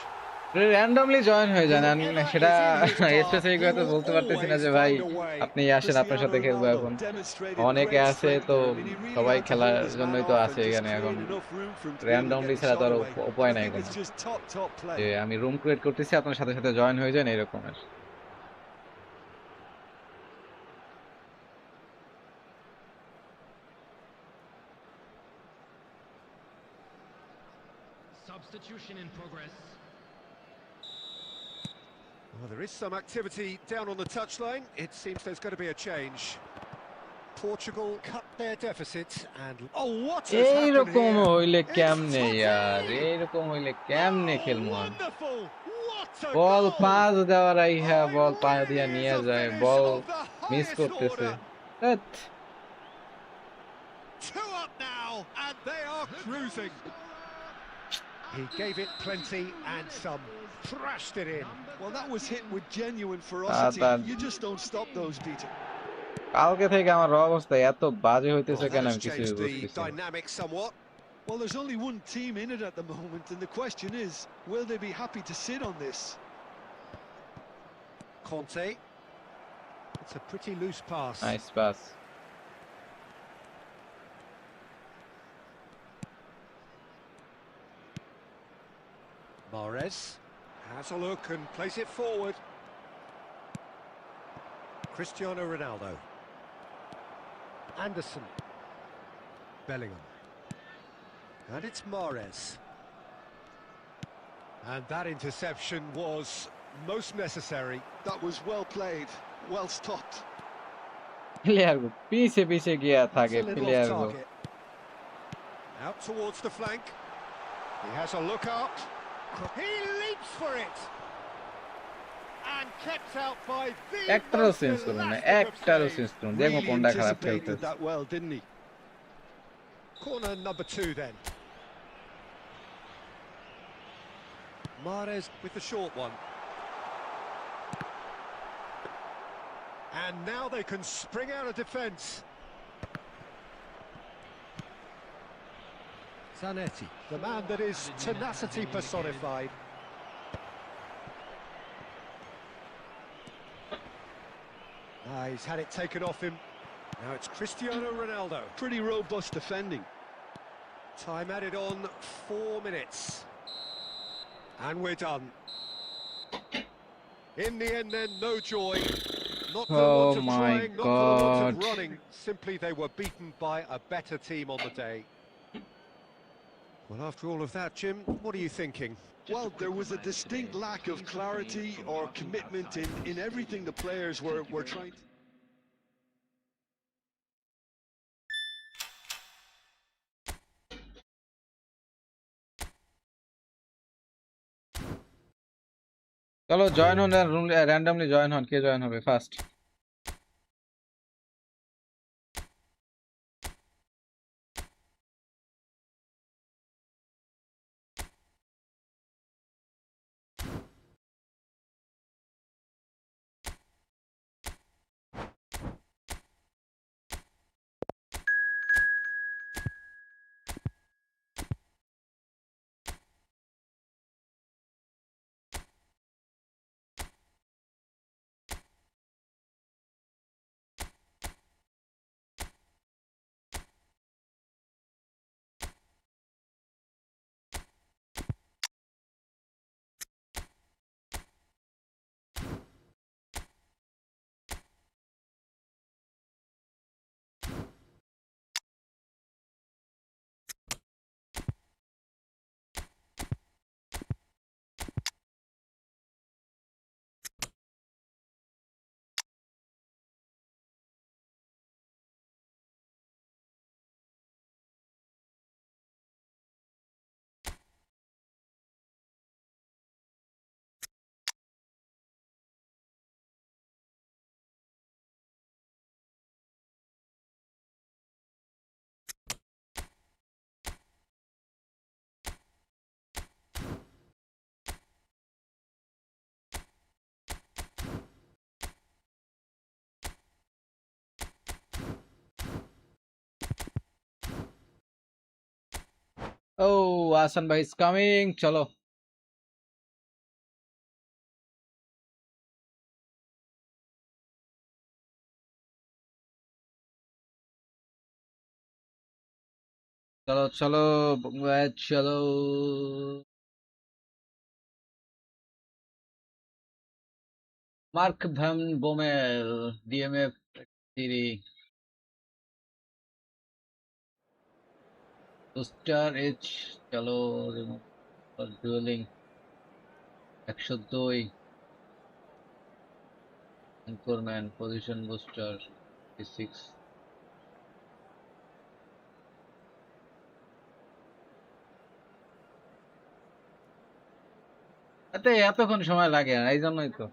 Randomly join হয়ে যান, সেটা specific ভাবে বলতে পারতেছি না যে ভাই আপনি আসেন আপনার সাথে খেলবো। এখন অনেকে আছে তো সবাই খেলার জন্যই তো আছে এখানে, এখন র্যান্ডমলি ছাড়া তো আর উপায় নাই কোনো, যে আমি রুম ক্রিয়েট করতেছি আপনার সাথে সাথে জয়েন হয়ে যান এরকমের। Substitution in progress. Well, there is some activity down on the touchline. It seems there's going to be a change. Portugal cut their deficit and oh, what has happened এইরকম here? হইলে কেমনে It's year, Totti! এইরকম হইলে কেমনে Oh, খেলবো? wonderful! What a ball goal! Pass দেওয়ার আইহা বল পা It দিয়া really নিয়ে is a যায়, finish ball of the miss highest করতেছে। order. ধ্যাৎ। 2 up now, and they are cruising. He gave it plenty and some. crashed it in. Well, that was hit with genuine ferocity. You just don't stop those, Peter. কালকে থেকে আমার অবস্থা এত বাজে হইতেছে Well, কেন that has আমি কিছু changed the বুঝতেছি না। dynamic somewhat. Well, there's only one team in it at the moment, and the question is, will they be happy to sit on this? Conte. It's a pretty loose pass. Nice pass. Mahrez has a look and plays it forward. Cristiano Ronaldo. Anderson. Bellingham. And it's Mahrez. And that interception was most necessary. That was well played, well stopped. Player গো পিছে পিছে গিয়া That's থাকে a little player off গো। target. Out towards the flank. He has a look up. He leaps for it. And kept out by the একটারও most change করুন না, elastic of একটারও saves. Change করুন, দেখো Really কোনটা খারাপ anticipated খেলতেছে। that well, didn't he? Corner number 2 then. Mahrez with the short one. And now they can spring out of defence. Zanetti, the man that is tenacity personified. He's had it taken off him. Now it's Cristiano Ronaldo. Pretty robust defending. Time added on 4 minutes. And we're done. In the end then, no joy. Not for the want of Oh my trying, not for the want of God. running. Simply they were beaten by a better team on the day. Well, after all of that, Jim, what are you thinking? Well, there was a distinct lack of clarity or commitment in everything the players were trying to... চলো join হন, randomly join হন, কে join হবে first? ও আসান ভাই is coming, চলো চলো চলো চলো। Mark van Bommel, DMF three, booster H, চলো ডুয়েলিং 102, অ্যাঙ্করম্যান পজিশন বুস্টার 6। এতে এতক্ষণ সময় লাগে না, এই জন্যই তো।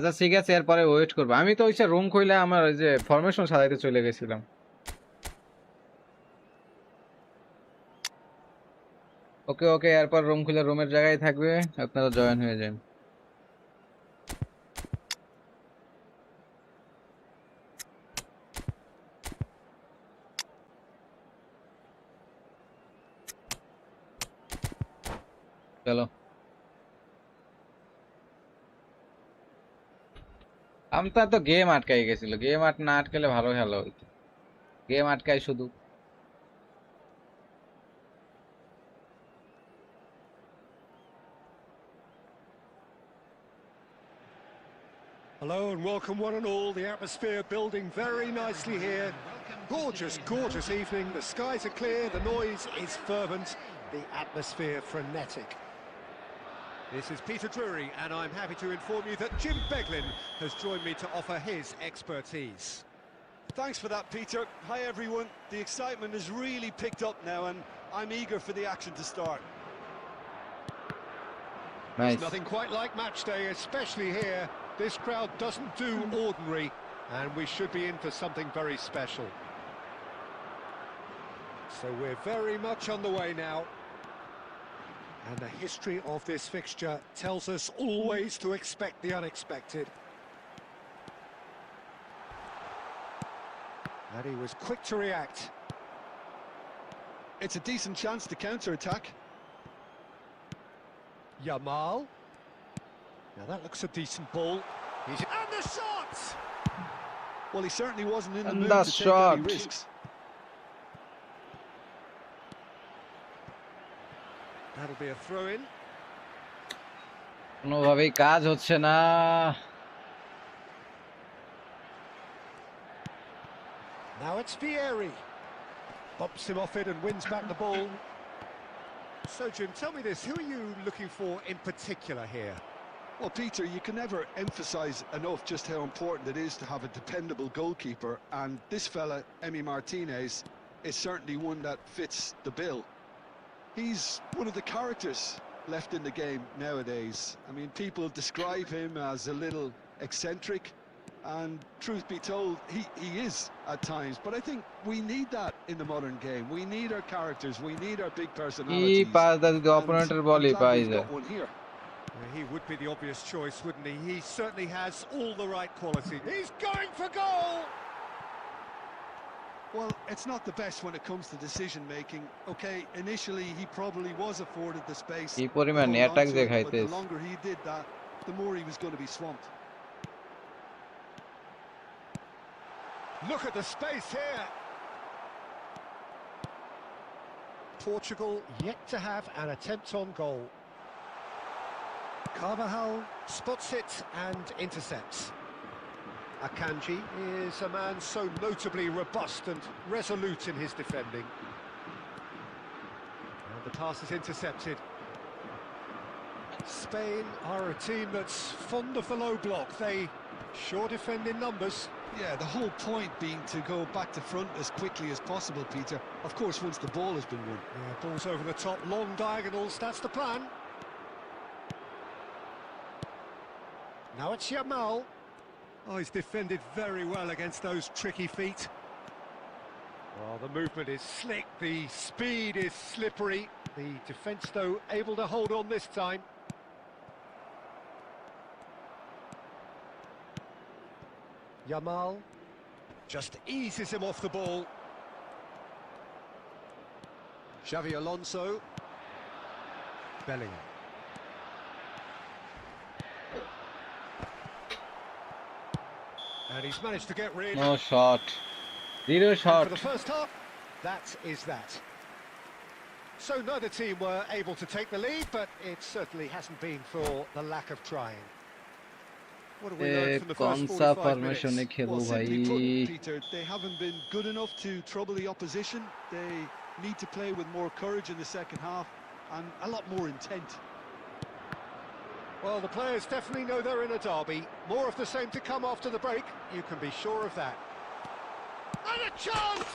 আচ্ছা ঠিক আছে, এরপরে ওয়েট করবো। আমি তো ওইসব রুম খুলে আমার ওই যে ফরমেশন সাজাইতে চলে গেছিলাম। ওকে ওকে, এরপর রুম খুলে রুমের জায়গায় থাকবে, আপনারা জয়েন হয়ে যান। চলো, আমতা তো গেম আটকাই গেছিল, গেম না আটকালে ভালো খেলা হইতো, গেম আটকাই শুধু। Hello and welcome one and all. The atmosphere building very nicely here. Gorgeous, gorgeous evening. The skies are clear, the noise is fervent, the atmosphere frenetic. This is Peter Drury and I'm happy to inform you that Jim Beglin has joined me to offer his expertise. Thanks for that, Peter. Hi, everyone. The excitement has really picked up now, and I'm eager for the action to start. Nice. It's nothing quite like match day, especially here. This crowd doesn't do ordinary, and we should be in for something very special. So we're very much on the way now. And the history of this fixture tells us always to expect the unexpected. And he was quick to react. It's a decent chance to counter-attack. Yamal. Now that looks a decent ball. And the shot! Well, he certainly wasn't in the And mood the to take shot. any risks. That'll be a throw-in. কোনোভাবেই কাজ হচ্ছে না। Now it's Vieri. Bumps him off it and wins back the ball. So, Jim, tell me this, who are you looking for in particular here? Well, Peter, you can never emphasise enough just how important it is to have a dependable goalkeeper, and this fella, Emi Martinez, is certainly one that fits the bill. He's one of the characters left in the game nowadays. I mean, people describe him as a little eccentric, and truth be told, he is at times, but I think we need that in the modern game. We need our characters, we need our big personalities, and I'm glad we've got one here. He would be the obvious choice, wouldn't he? He certainly has all the right qualities. He's going for goal! Well, it's not the best when it comes to decision-making. Okay, initially he probably was afforded the space to hold on to it, but the longer he did that, the more he was going to be swamped. Look at the space here. Portugal yet to have an attempt on goal. Carvajal spots it and intercepts. Akanji is a man so notably robust and resolute in his defending. And the pass is intercepted. Spain are a team that's fond of the low block. They sure defend in numbers. Yeah, the whole point being to go back to front as quickly as possible, Peter. Of course, once the ball has been won. Yeah, balls over the top, long diagonals, that's the plan. Now it's Yamal. Oh, he's defended very well against those tricky feet. Well, the movement is slick, the speed is slippery. The defence, though, able to hold on this time. Yamal just eases him off the ball. Xavi Alonso. Bellingham. And he's managed to get rid. No shot. Zero shot. For the first half, that is that. So neither team were able to take the lead, but it certainly hasn't been for the lack of trying. What have we learned from the first 45 minutes? Well, simply put, Peter, they haven't been good enough to trouble the opposition. They need to play with more courage in the second half and a lot more intent. Well, the players definitely know they're in a derby. More of the same to come after the break, you can be sure of that. And a chance!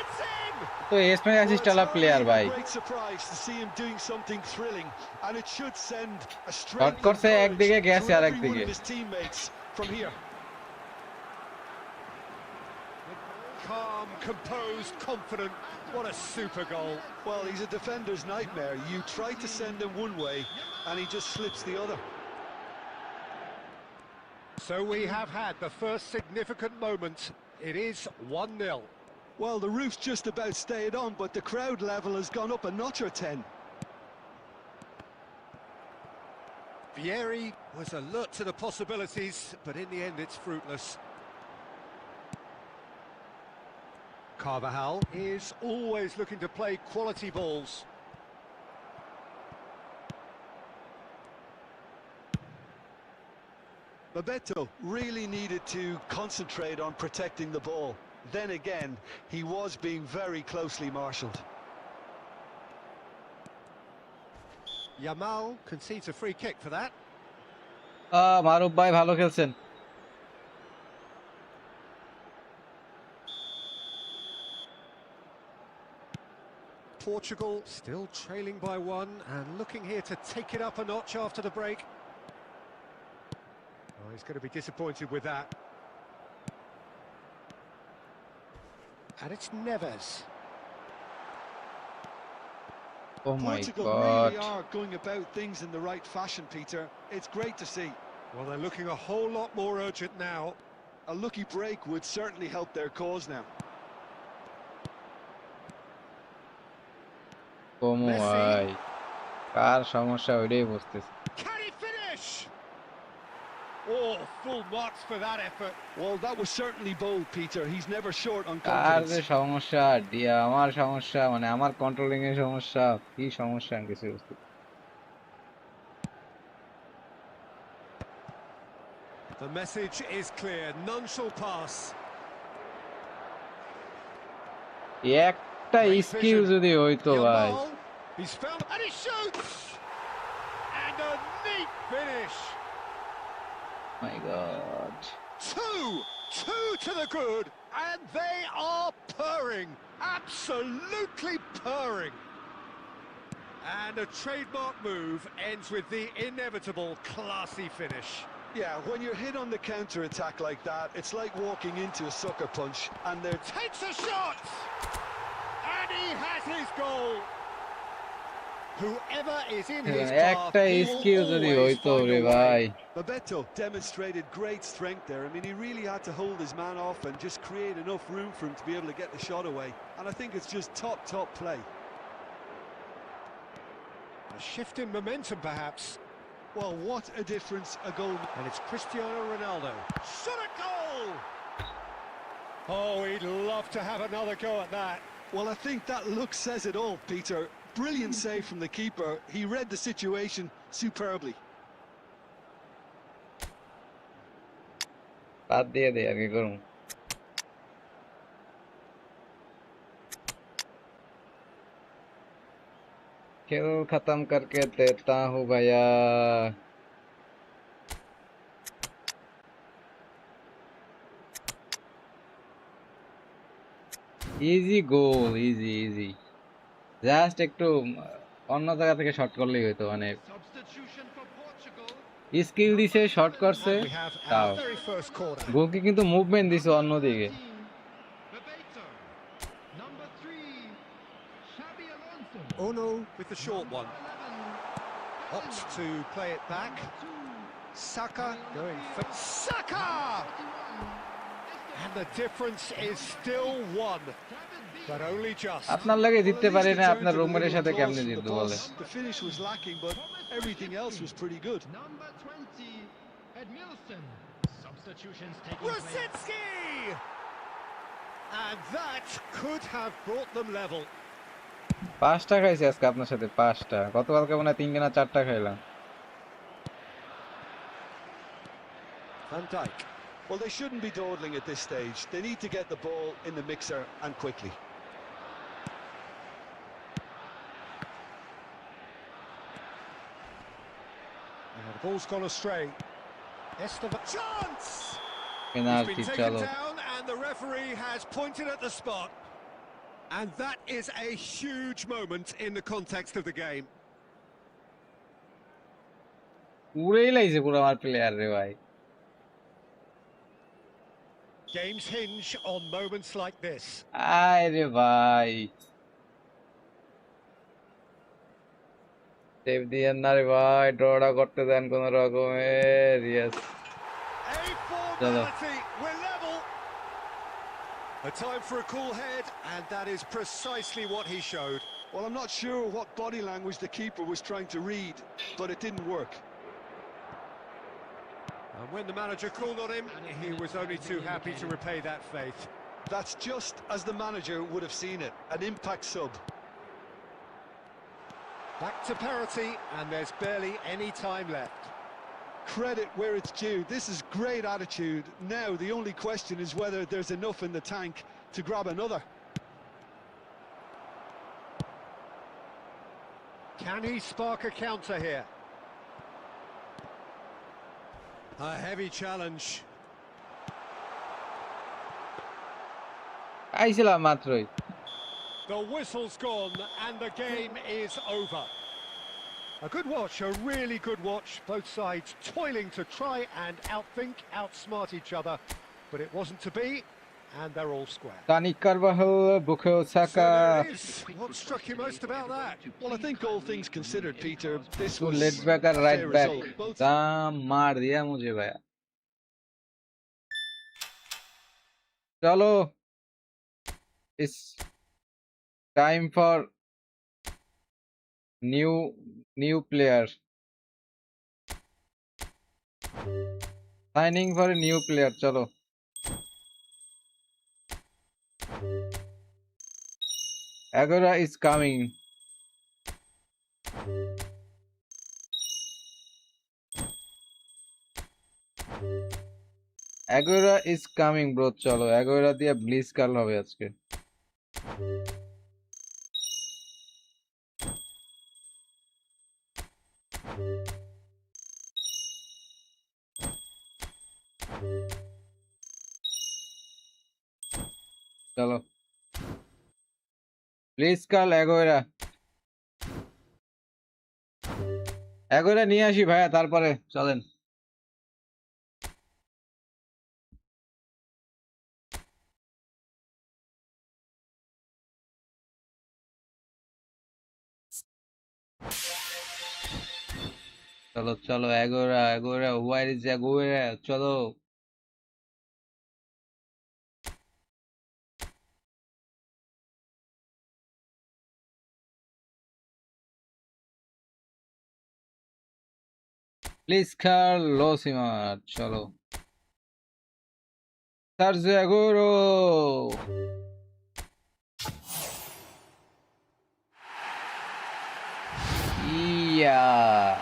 It's in! तो इसमें Well, assist it's वाला hardly player a भाई great surprise to see him doing something thrilling, and it should send a shot strength and करছে একদিকে courage গেছে to R every one একদিকে of his teammates from here. Calm, composed, confident. What a super goal. Well, he's a defender's nightmare. You try to send him one way, and he just slips the other. So we have had the first significant moment. It is 1-0. Well, the roof's just about stayed on, but the crowd level has gone up a notch or 10. Vieri was alert to the possibilities, but in the end it's fruitless. Carvajal is always looking to play quality balls. Bebeto really needed to concentrate on protecting the ball. Then again, he was being very closely marshalled. Yamal concedes a free kick for that. মারুফ ভাই ভালো খেলছেন Portugal still trailing by one and looking here to take it up a notch after the break. Oh, he's going to be disappointed with that. And it's Neves. oh my Portugal god really are going about things in the right fashion, Peter. It's great to see. Well, they're looking a whole lot more urgent now. A lucky break would certainly help their cause now. Como ভাই কার সমস্যা ওইটাই বুঝতেছি Can he finish? Oh, full marks for that effort. Well, that was certainly bold, Peter. He's never short on কার যে confidence. সমস্যা দিয়া আমার সমস্যা মানে আমার কন্ট্রোলিং এর সমস্যা কি সমস্যা আমি কিছু বুঝতে The message is clear. None shall pass. একটা Great স্কিল vision. যদি হইতো ভাই Yamal, he's found and he shoots! And a neat finish. My god Two to the good, and they are purring, absolutely purring. And a trademark move ends with the inevitable classy finish. Yeah, when you're hit on the counter-attack like that, it's like walking into a sucker punch, and they're... Takes a shot, and he has his goal. Whoever is in his path, একটা he skill will যদি always হইতো find রে a way. ভাই Bebeto demonstrated great strength there. I mean, he really had to hold his man off and just create enough room for him to be able to get the shot away. And I think it's just top play. A shift in momentum, perhaps. Well, what a difference a goal... And it's Cristiano Ronaldo. Shot a goal! Oh, he'd love to have another go at that. Well, I think that look says it all, Peter. Brilliant save from the keeper. He read the situation superbly. বাদ দিয়ে দে আর কি করুম खेल खत्म करके देता हूँ भैया ইজি গোল ইজি ইজি জাস্ট একটু অন্য জায়গা থেকে শট করলেই হইতো মানে Substitution for Portugal. স্কিল দিছে শট করছে We have তাও our very first corner. গোলকে কিন্তু মুভমেন্ট দিছে অন্যদিকে Bebeto. Number 3. Xabi Alonso. Ono with the short one. 11. Opts to play it back. Saka going for Saka! And the difference is still one, but only just. আপনার লাগে জিততে Well, at পারি least না he আপনার turned to রুমমেটের the সাথে little কেমনে clause জিতবো from the বলে boss. The finish was lacking, but everything else was pretty good. Number 20. Edmilson. Substitutions taking place. Rosicki! And that could have brought them level. পাঁচটা খাইছি আজকে আপনার সাথে পাঁচটা গতকালকে মনে হয় 3 না 4টা খাইলাম Van Dijk. Well, they shouldn't be dawdling at this stage. They need to get the ball in the mixer and quickly. And the ball's gone astray. Esteban. Chance! He's penalty been taken চলো down and the referee has pointed at the spot. And that is a huge moment in the context of the game. উড়েই লাইছে পুরো আমার player রে ভাই। Games hinge on moments like this. আয় রে ভাই, save দিয়েন না রে ভাই, ড্রটা করতে দেন কোন রকমের। ইয়েস, A চলো। formality, we're level. A time for a cool head, and that is precisely what he showed. Well, I'm not sure what body language the keeper was trying to read, but it didn't work. And when the manager called on him, he was only too happy to repay that faith. That's just as the manager would have seen it, an impact sub. Back to parity, and there's barely any time left. Credit where it's due. This is great attitude. Now the only question is whether there's enough in the tank to grab another. Can he spark a counter here? A heavy challenge. আইছিলাম মাত্রই। The whistle's gone, and the game is over. A good watch, a really good watch. Both sides toiling to try and outthink, outsmart each other, but it wasn't to be, and they're all square. Dani Carvajal, Bukayo So Saka, there it is. What struck you most about that? Well, I think all things considered, Peter, this two was left back and a right fair back. result. Both दाम मार दिया मुझे भैया। चलो, it's time for new player. Signing for a new player. चलो। Agora is coming. Agora is coming, bro. চলো, Agora দিয়ে ব্লিজ কাল হবে আজকে। চলো, প্লিজ কাল Agora। Agora নিয়ে আসি ভাইয়া, তারপরে চলেন। চলো চলো, Agora, where is Agora? চলো। প্লিজ কাল লসিমার, চলো। Sergio Aguero. Yeah.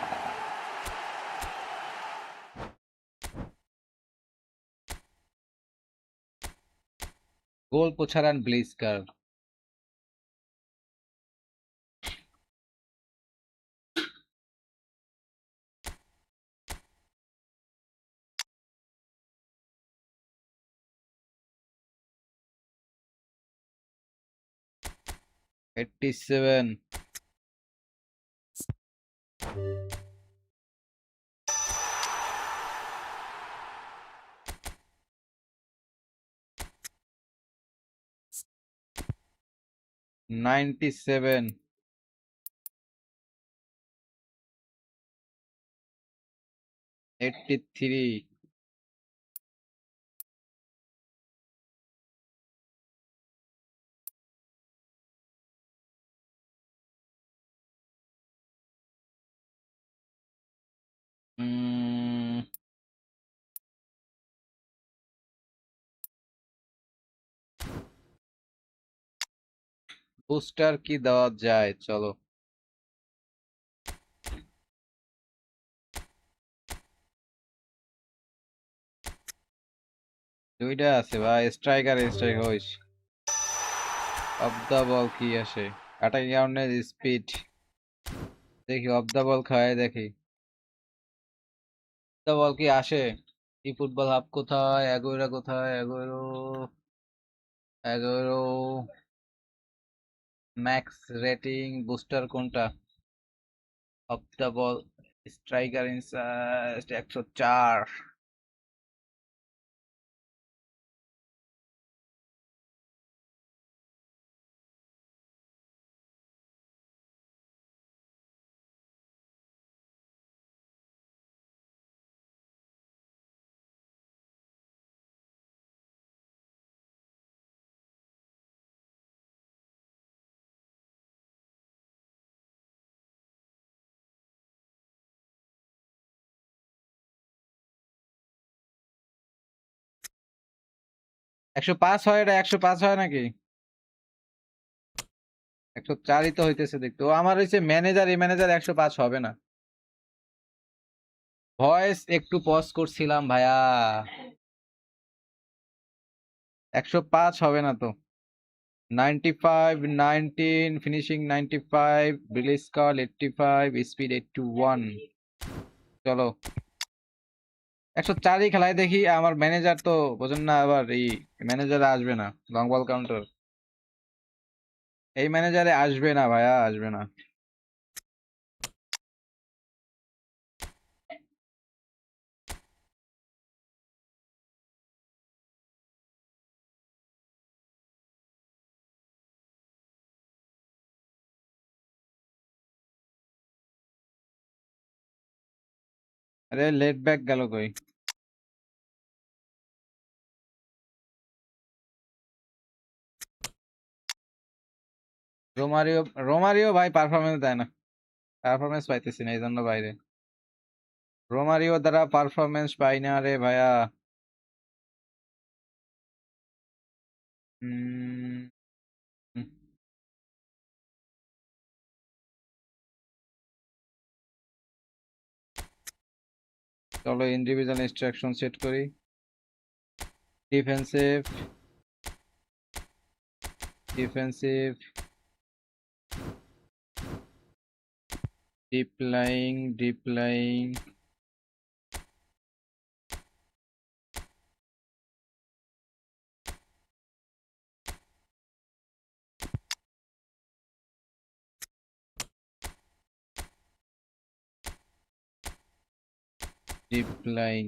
গোল পোছারান ব্লিজকার। এইটটি-সেভেন। নাইনটি-সেভেন। এইটটি-থ্রি। বুস্টার কি দেওয়া যায়? চলো। দুইটা আছে ভাই, স্ট্রাইকার হইস। অফ দা বল কি আসে? অ্যাটাকিং রাউন্ডের স্পিড দেখি, অফ দা বল খায় দেখি। দা বল কি আসে? ই ফুটবল হাব কোথায়? Aguero কোথায়? Aguero ম্যাক্স রেটিং বুস্টার কোনটা? Of the ball striker inside 104। একশো পাঁচ হয়, এটা 105 হয় নাকি? 104ই তো হইতেছে দেখতে। ও আমার হইছে ম্যানেজার, এই ম্যানেজার 105 হবে না। ভয়েস একটু পজ করছিলাম ভাইয়া। 105 হবে না তো। 95, 19, ফিনিশিং 95, রিলিজ কল 85, স্পিড 81। চলো 104ই খেলায় দেখি। আমার ম্যানেজার তো বোঝেন না, আবার এই ম্যানেজারে আসবে না। লং বল কাউন্টার এই ম্যানেজারে আসবে না ভাইয়া, আসবে না। আরে লেট ব্যাক গেল কই? রোমারিও, রোমারিও ভাই পারফরমেন্স দেয় না, পারফরমেন্স পাইতেছি না এই জন্য বাইরে। রোমারিও দ্বারা পারফরমেন্স পাই না রে ভাইয়া। উম, চলো ইন্ডিভিজুয়াল ইনস্ট্রাকশন সেট করি। Defensive, defensive, deep lying, deep lying, deep lying.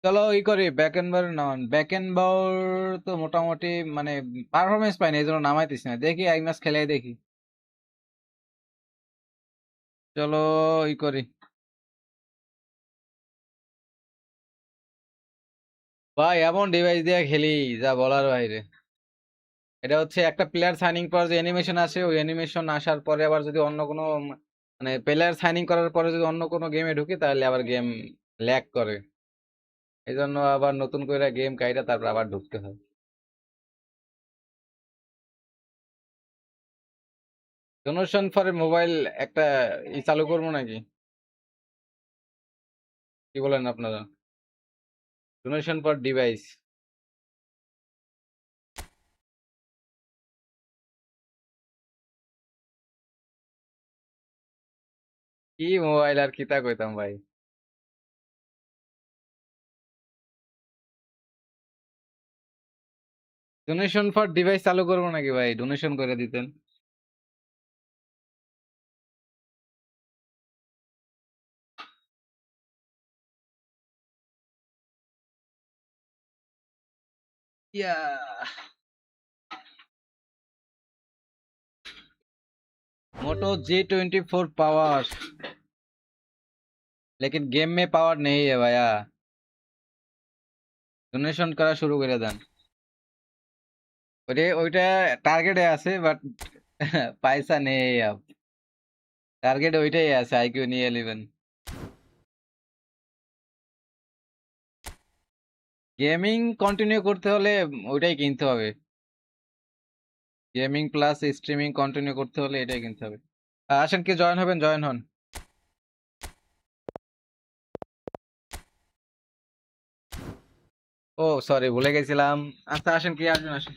চলো ই করি ব্যাকেনবার নামান। ব্যাকেনবাউর তো মোটামুটি মানে পারফরমেন্স পাই না, এই জন্য নামাইতেছি না। দেখি এক ম্যাচ খেলে দেখি। চলো ই করি। ভাই এমন ডিভাইস দিয়ে খেলি যা বলার বাইরে। এটা হচ্ছে একটা প্লেয়ার সাইনিং পর যে অ্যানিমেশন আসে, ওই অ্যানিমেশন আসার পরে আবার যদি অন্য কোনো মানে প্লেয়ার সাইনিং করার পরে যদি অন্য কোনো গেমে ঢুকি তাহলে আবার গেম ল্যাগ করে। এই জন্য আবার নতুন করে গেম কাইটা তারপর আবার ঢুকতে হয়। ডোনেশন ফর মোবাইল একটা চালু করবো নাকি? কি বলেন আপনারা? Donation for device. কি মোবাইল আর কিতা কইতাম ভাই। ডোনেশন ফর ডিভাইস চালু করবো নাকি ভাই? ডোনেশন করে দিতেন। ইয়া मोटो G24 पावर, लेकिन गेम में पावर नहीं है भैया। ডোনেশন করা শুরু করে দেন। ওইটা টার্গেটে আছে বাট পয়সা নেই আব। টার্গেট ওইটাই আছে, আইকিউ নিয়ে 11। গেমিং কন্টিনিউ করতে হলে ওইটাই কিনতে হবে। গেমিং প্লাস স্ট্রিমিং কন্টিনিউ করতে হলে এটাই কিনতে হবে। আসেন, কি জয়েন হবেন জয়েন হন। ও সরি, ভুলে গেছিলাম। আচ্ছা আসেন, কি আসবেন আসেন।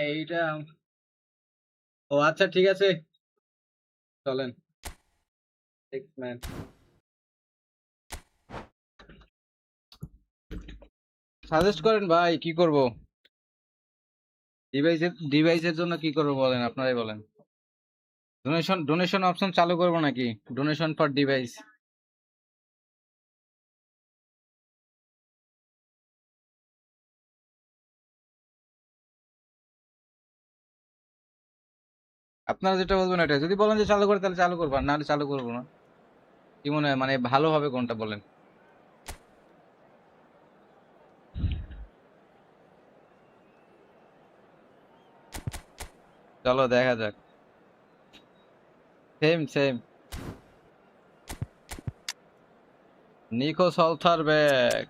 এইটা ও আচ্ছা ঠিক আছে চলেন 6 ম্যান সাজেস্ট করেন ভাই কি করব ডিভাইসের জন্য কি করব বলেন আপনারাই বলেন ডোনেশন অপশন চালু করব নাকি ডোনেশন ফর ডিভাইস আপনারা যেটা বলবেন এটা যদি বলেন যে চালু করে তাহলে চালু করবো আর নাহলে চালু করবো না কি মনে হয় মানে ভালো হবে কোনটা বলেন চলো দেখা যাক সেম নিকো সলথারবেক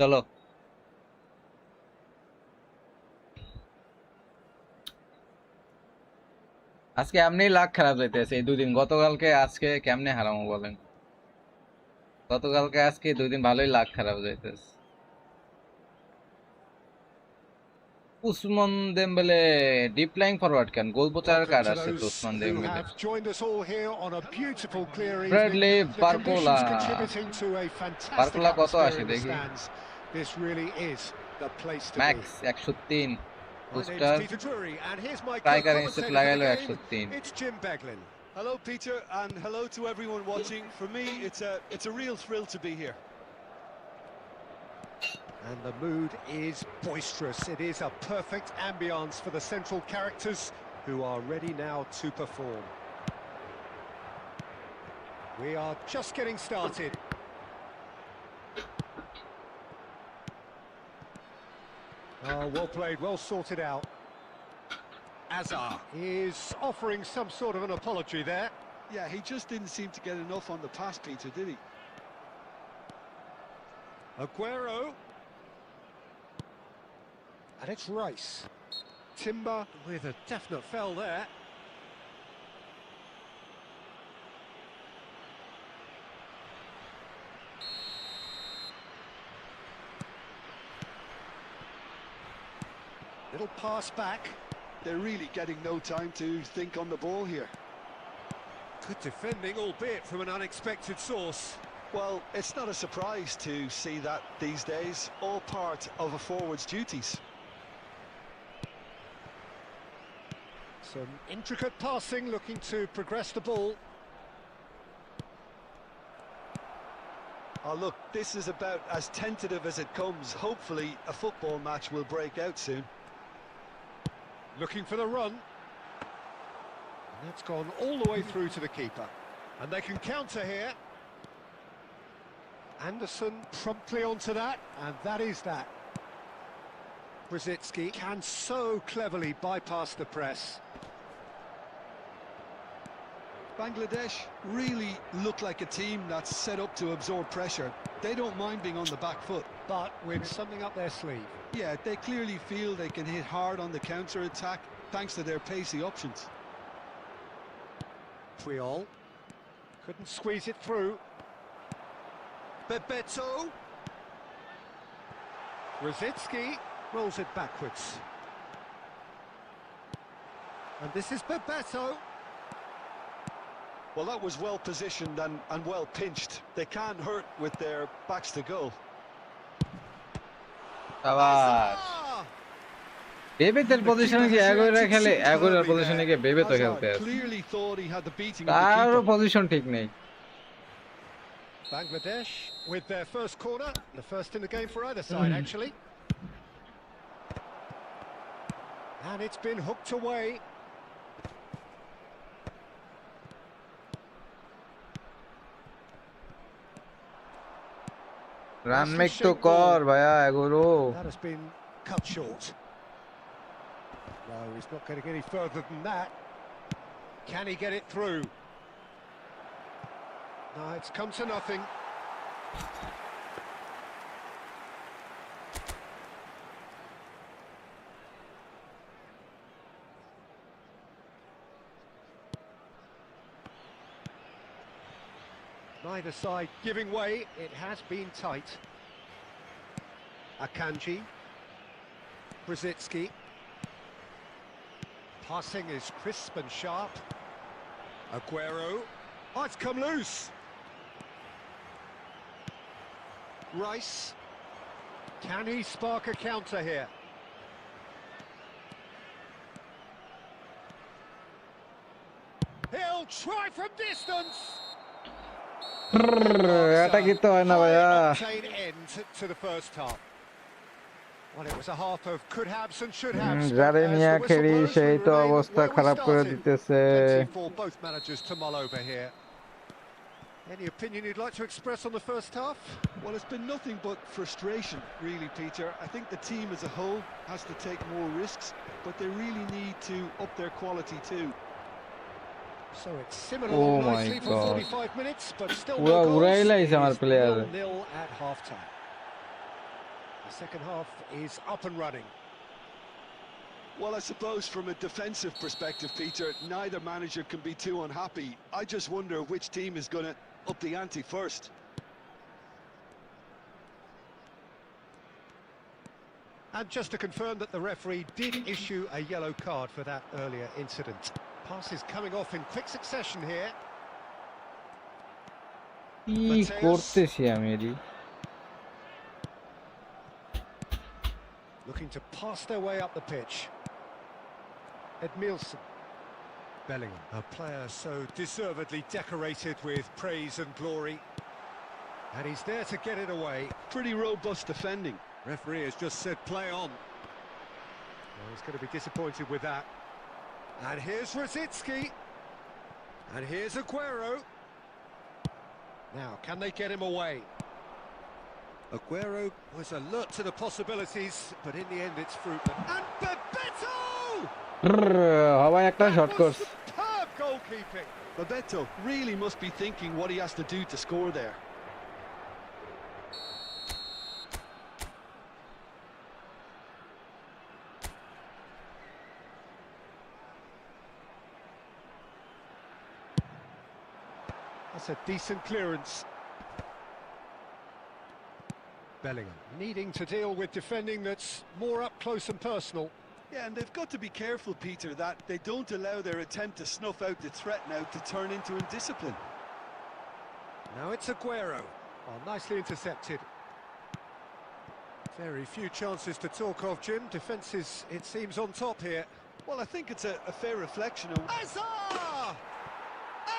চলো আজকে এমনি লাখ খারাপ যাইতেছে এই 2 দিন গতকালকে আজকে কেমনে হারামো বলেন গতকালকে আজকে 2 দিন ভালোই লাখ খারাপ যাইতেছে Ousmane Dembele deep lying forward কেন গোল পোচার কার্ড আছে তো উসমান দেমবেলে ব্র্যাডলি বারকোলা বারকোলা কত আসে দেখি ম্যাক্স 103 বুস্টার স্ট্রাইকার ইনস্টেট লাগাইলো 103 Hello, Peter, and hello to everyone watching. For me, it's a real thrill to be here. And the mood is boisterous. It is a perfect ambience for the central characters who are ready now to perform. We are just getting started. Oh, well played, well sorted out. Azar is offering some sort of an apology there. Yeah, he just didn't seem to get enough on the pass, Peter, did he? Aguero. And it's Rice. Timber with a definite foul there. Little pass back. They're really getting no time to think on the ball here. Good defending, albeit from an unexpected source. Well, it's not a surprise to see that these days, all part of a forward's duties. Some intricate passing, looking to progress the ball. Oh, look, this is about as tentative as it comes. Hopefully, a football match will break out soon. Looking for the run. And that's gone all the way through to the keeper. And they can counter here. Anderson promptly onto that, and that is that. Brzezinski can so cleverly bypass the press. Bangladesh really look like a team that's set up to absorb pressure. They don't mind being on the back foot. But with something up their sleeve. Yeah, they clearly feel they can hit hard on the counter-attack thanks to their pacey options. Puyol couldn't squeeze it through. Bebeto. Brzezinski rolls it backwards. And this is Bebeto. Well, that was well positioned and well pinched. They can't hurt with their backs to goal. আবার বেবেতের পজিশনে কি এগোরা খেলে এগোরার পজিশনে কি Bebeto খেলতে আছে তারও position ঠিক নেই Bangladesh with their first corner, the first in the game for either side actually. And it's been hooked away. Run make তো কর ভাইয়া এগোরো That has been cut short. No, he's not getting any further than that. Can he get it through? No, it's come to nothing. Neither side giving way. It has been tight. Akanji. Brzezinski. Passing is crisp and sharp. Aguero. Oh, it's come loose. Rice. Can he spark a counter here? He'll try from distance. এটা কিন্তু হয় না ভাইয়া। Octane end to the first half. Well, it was a half of could haves and should haves. যারে নিয়ে খেলি সেই তো অবস্থা খারাপ করে দিতেছে। For both managers to mull over here. Any opinion you'd like to express on the first half? Well, it's been nothing but frustration, really, Peter. I think the team as a whole has to take more risks, but they really need to up their quality too. So it's similar Oh nicely my for God. 45 minutes, but still Ura no goals. urailais amar It is player. 0-0 at half-time. The second half is up and running. Well, I suppose from a defensive perspective, Peter, neither manager can be too unhappy. I just wonder which team is going to up the ante first. And just to confirm that the referee did issue a yellow card for that earlier incident. Passes coming off in quick succession here. কি করতেছি আমি এরি? Looking to pass their way up the pitch. Edmilson. Bellingham, a player so deservedly decorated with praise and glory. And he's there to get it away. Pretty robust defending. Referee has just said play on. Well, he's going to be disappointed with that. And here's Rosicki. And here's Aguero. Now, can they get him away? Aguero was alert to the possibilities, but in the end it's fruitless. And Bebeto! হওয়ায় একটা short course. Superb goalkeeping. Bebeto really must be thinking what he has to do to score there. That's a decent clearance. Bellingham needing to deal with defending that's more up close and personal. Yeah, and they've got to be careful, Peter, that they don't allow their attempt to snuff out the threat now to turn into indiscipline. Now it's Aguero. Oh, nicely intercepted. Very few chances to talk of, Jim. Defence is, it seems, on top here. Well, I think it's a fair reflection of... Azar!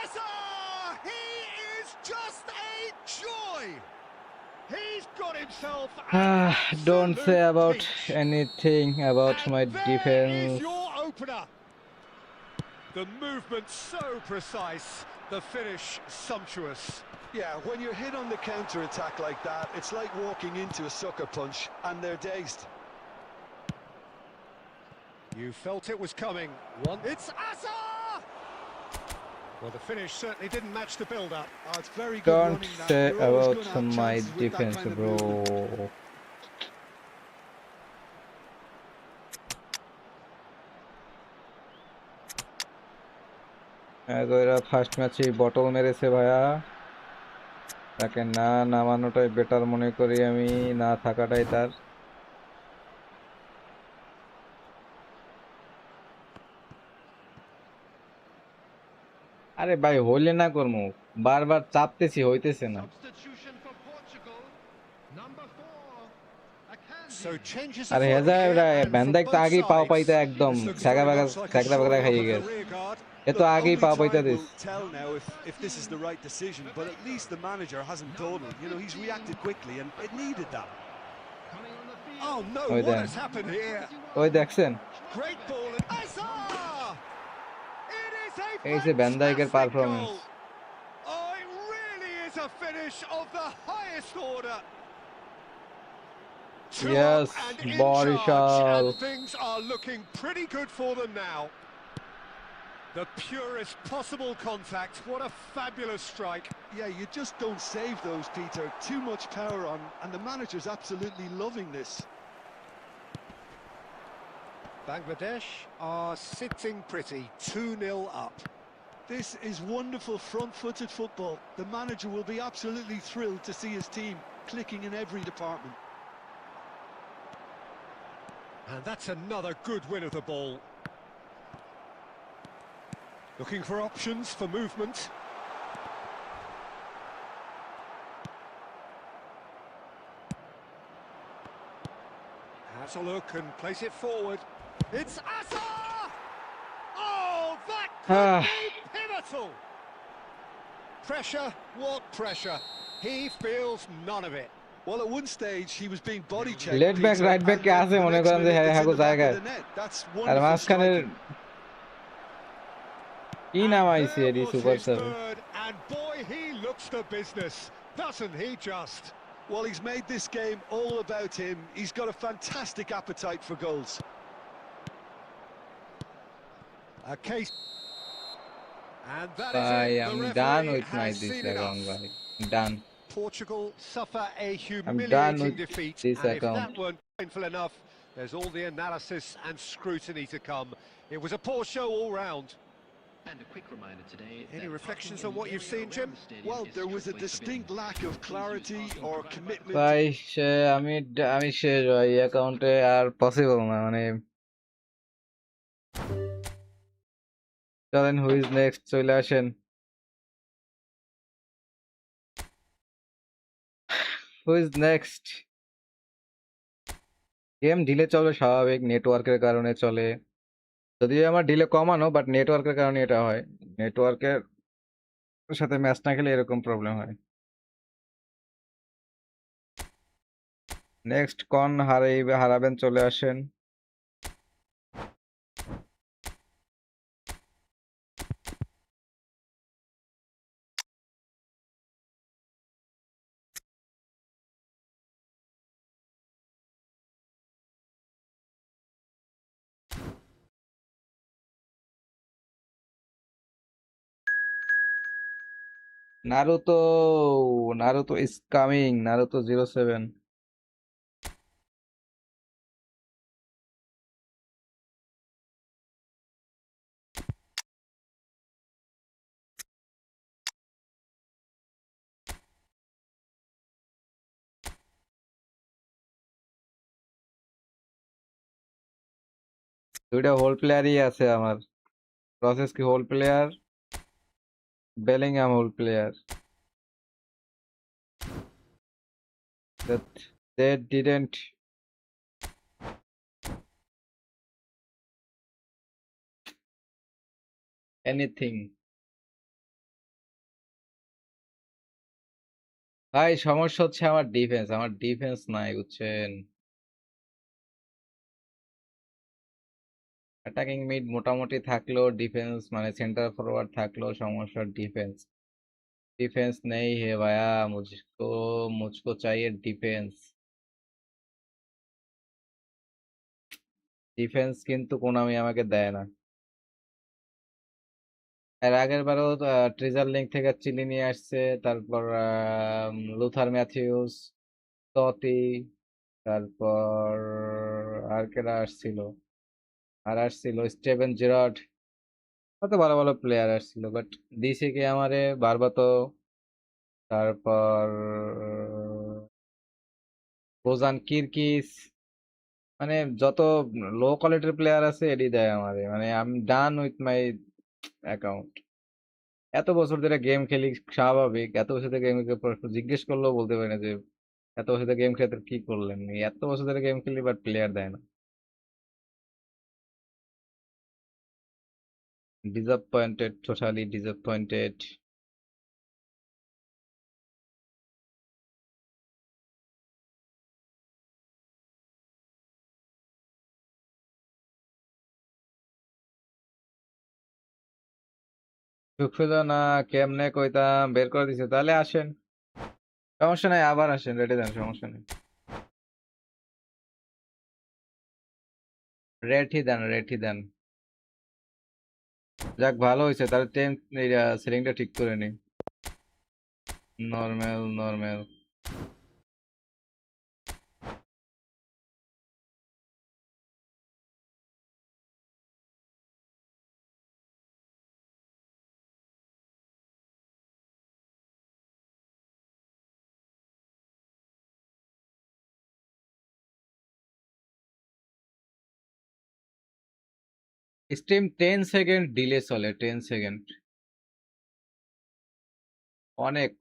Azar! He is just a joy! He's got himself Don't say about peach. anything about And my there defense. is your opener. The movement so precise, the finish sumptuous. Yeah, when you're hit on the counter-attack like that, it's like walking into a sucker punch, and they're dazed. You felt it was coming. It's Azar! Well, the finish certainly didn't match the build-up. Oh, it's very good Don't running that. say You're always about gonna have my chances with that defense, kind of bro. movement. এরা first ম্যাচেই bottle মেরেছে ভাইয়া। তাকে না নামানোটাই better মনে করি আমি, না থাকাটাই তার। আরে ভাই হইলে না করমু, বারবার চাপতেছি হইতেছে না। Substitution for Portugal. Number 4. Akanji. So changes আরে afoot হেজা here, এটা and from ব্যান্ডাইক তো both আগেই পাও sides. পাইতে একদম This looks ছাগা very Baga much like a ছাগা Baga short খাইয়ে of the গেছে। rear guard. এ তো Look, আগেই only পাও পাইতে time this. will tell now if this is the right decision, but at least the manager hasn't dawdled. You know, he's reacted quickly, and it needed that. Coming on the field. Oh no, Oy what then. has happened here? ওই দেখছেন, Great ball and Azar! It is a এই যে ভ্যান্ডাইকের fantastic performance. goal. Oh, it really is a finish of the highest order. Two Yes, up and in Barishal. charge, and things are looking pretty good for them now. The purest possible contact. What a fabulous strike. Yeah, you just don't save those, Peter. Too much power on, and the manager's absolutely loving this. Bangladesh are sitting pretty, 2-0 up. This is wonderful front-footed football. The manager will be absolutely thrilled to see his team clicking in every department. And that's another good win of the ball. Looking for options for movement. Has a look and place it forward. It's Asa! Oh, that could be pivotal! Pressure, what pressure? He feels none of it. Well, at one stage he was being body checked. Left back, Peter, right back and K then আছে the মনে next করেন যে minute হ্যাঁ it's in হাগো the back of জায়গায় the net. That's আর wonderful মাঝখানে striking. কি And নামাইছে there এডি was সুপার his সাবে third, and boy, he looks the business, doesn't he just? Well, he's made this game all about him. He's got a fantastic appetite for goals. A case. And that is ভাই it. The আমি ডান referee with my has this seen account enough. ভাই ডান Portugal suffer a I'm done humiliating with defeat, this and if account. that weren't painful enough, there's all the analysis and scrutiny to come. It was a poor show all round. And a quick reminder today. Any that reflections parking on in what the you've area seen, around Jim? the stadium Well, is there was a strictly distinct forbidden. lack of Please use clarity parking or provided by the commitment. ভাই আমি শেষ ভাই অ্যাকাউন্টে আর possible না মানে চলেন হু is next চলে আসেন হু ইজ নেক্সট গেম ডিলে চলে স্বাভাবিক নেটওয়ার্কের কারণে চলে যদিও আমার ডিলে কমানো বাট নেটওয়ার্কের কারণে এটা হয় নেটওয়ার্কের সাথে ম্যাচ না খেলে এরকম প্রবলেম হয় নেক্সট কন হারাবেন চলে আসেন Naruto Naruto is coming Naruto 07 দুইটা হোল প্লেয়ারই আছে আমার প্রসেস কি whole player Bellingham whole player that they didn't anything ভাই সমস্যা হচ্ছে আমার ডিফেন্স নাই বুঝছেন অ্যাটাকিং মিড মোটামুটি থাকলেও ডিফেন্স মানে সেন্টার ফরওয়ার্ড থাকলেও সমস্যা ডিফেন্স डिफेंस नहीं है भैया मुझको मुझको चाहिए डिफेंस ডিফেন্স কিন্তু কোনামি আমাকে দেয় না এর আগের বারও ট্রেজার লিঙ্ক থেকে চিলি নিয়ে আসছে তারপর লুথার ম্যাথিউস ততি তারপর আর কেরা আসছিল আর আসছিল স্টেভেন জেরার্ড কত ভালো ভালো প্লেয়ার আসছিল বাট দিছে কি আমারে বারবাতো তারপর বোজান কিরকিস মানে যত লো কোয়ালিটির প্লেয়ার আছে এডি দেয় আমারে মানে আমি ডান উইথ মাই অ্যাকাউন্ট এত বছর ধরে গেম খেলি স্বাভাবিক এত বছর ধরে গেম জিজ্ঞেস করলেও বলতে পারি না যে এত বছর ধরে গেম খেলতে কি করলেন এত বছর ধরে গেম খেলি বাট প্লেয়ার দেয় না ডিসঅ্যাপয়েন্টেড টোটালি ডিসঅ্যাপয়েন্টেড সুখসুজা না কেমনে কইতাম বের করে দিছে তাহলে আসেন সমস্যা নাই আবার আসেন রেডি দেন সমস্যা নেই রেডি দেন যাক ভালো হয়েছে তাহলে টেন সিলিংটা ঠিক করে নি Normal. স্ট্রিম 10 সেকেন্ড ডিলে চলে, 10 সেকেন্ড। অনেক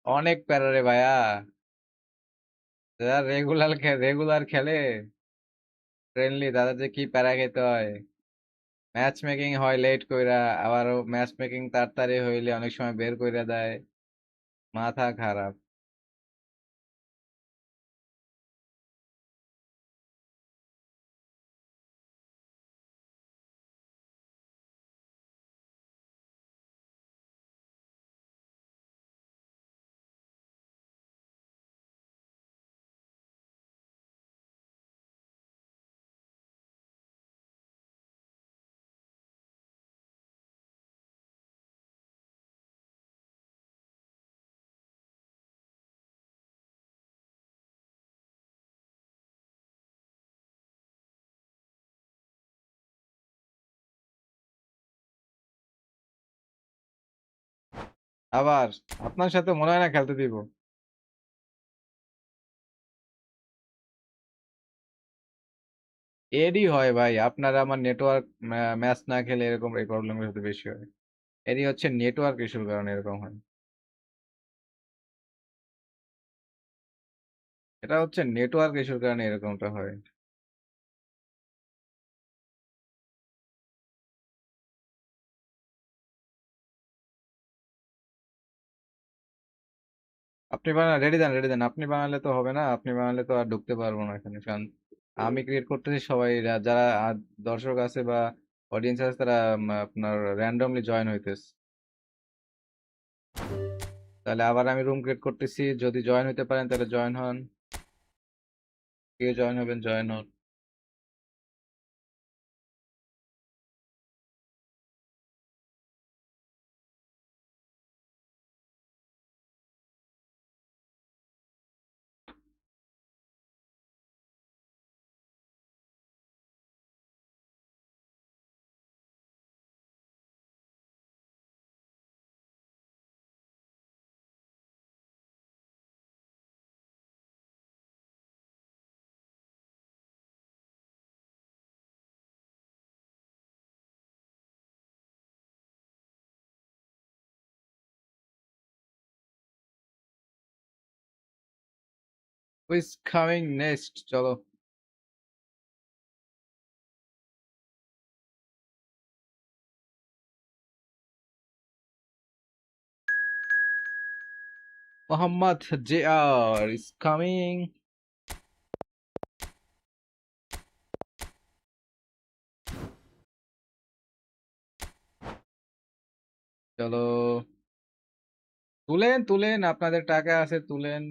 অনেক প্যারা রে ভাইয়া। যারা রেগুলার খেলে ফ্রেন্ডলি, তাদের যে কি প্যারা খেতে হয়। ম্যাচ মেকিং হয় লেট কইরা, আবার ম্যাচ মেকিং তাড়াতাড়ি হইলে অনেক সময় বের কইরা দেয়। মাথা খারাপ। আবার আপনার সাথে মনে হয় না খেলতে দিব। এরই হয় ভাই, আপনারা আমার নেটওয়ার্ক ম্যাচ না খেলে এরকম এই প্রবলেম হতে বেশি হয়। এরই হচ্ছে নেটওয়ার্ক ইস্যুর কারণে এরকম হয়। এটা হচ্ছে নেটওয়ার্ক ইস্যুর কারণে এরকমটা হয়। আপনি রেডি দেন, আপনি বানালে তো হবে না, আপনি বানালে তো আর ঢুকতে পারবো না এখানে, কারণ আমি ক্রিয়েট করতেছি, সবাই যারা দর্শক আছে বা অডিয়েন্স আছে তারা আপনার র্যান্ডমলি জয়েন হইতেছে। তাহলে আবার আমি রুম ক্রিয়েট করতেছি, যদি জয়েন হইতে পারেন তাহলে জয়েন হন। কে জয়েন হবেন জয়েন হন। হু ইজ কামিং নেক্সট, চলো। Mohammad J R is coming. চলো, তুলেন আপনাদের টাকা আছে, তুলেন।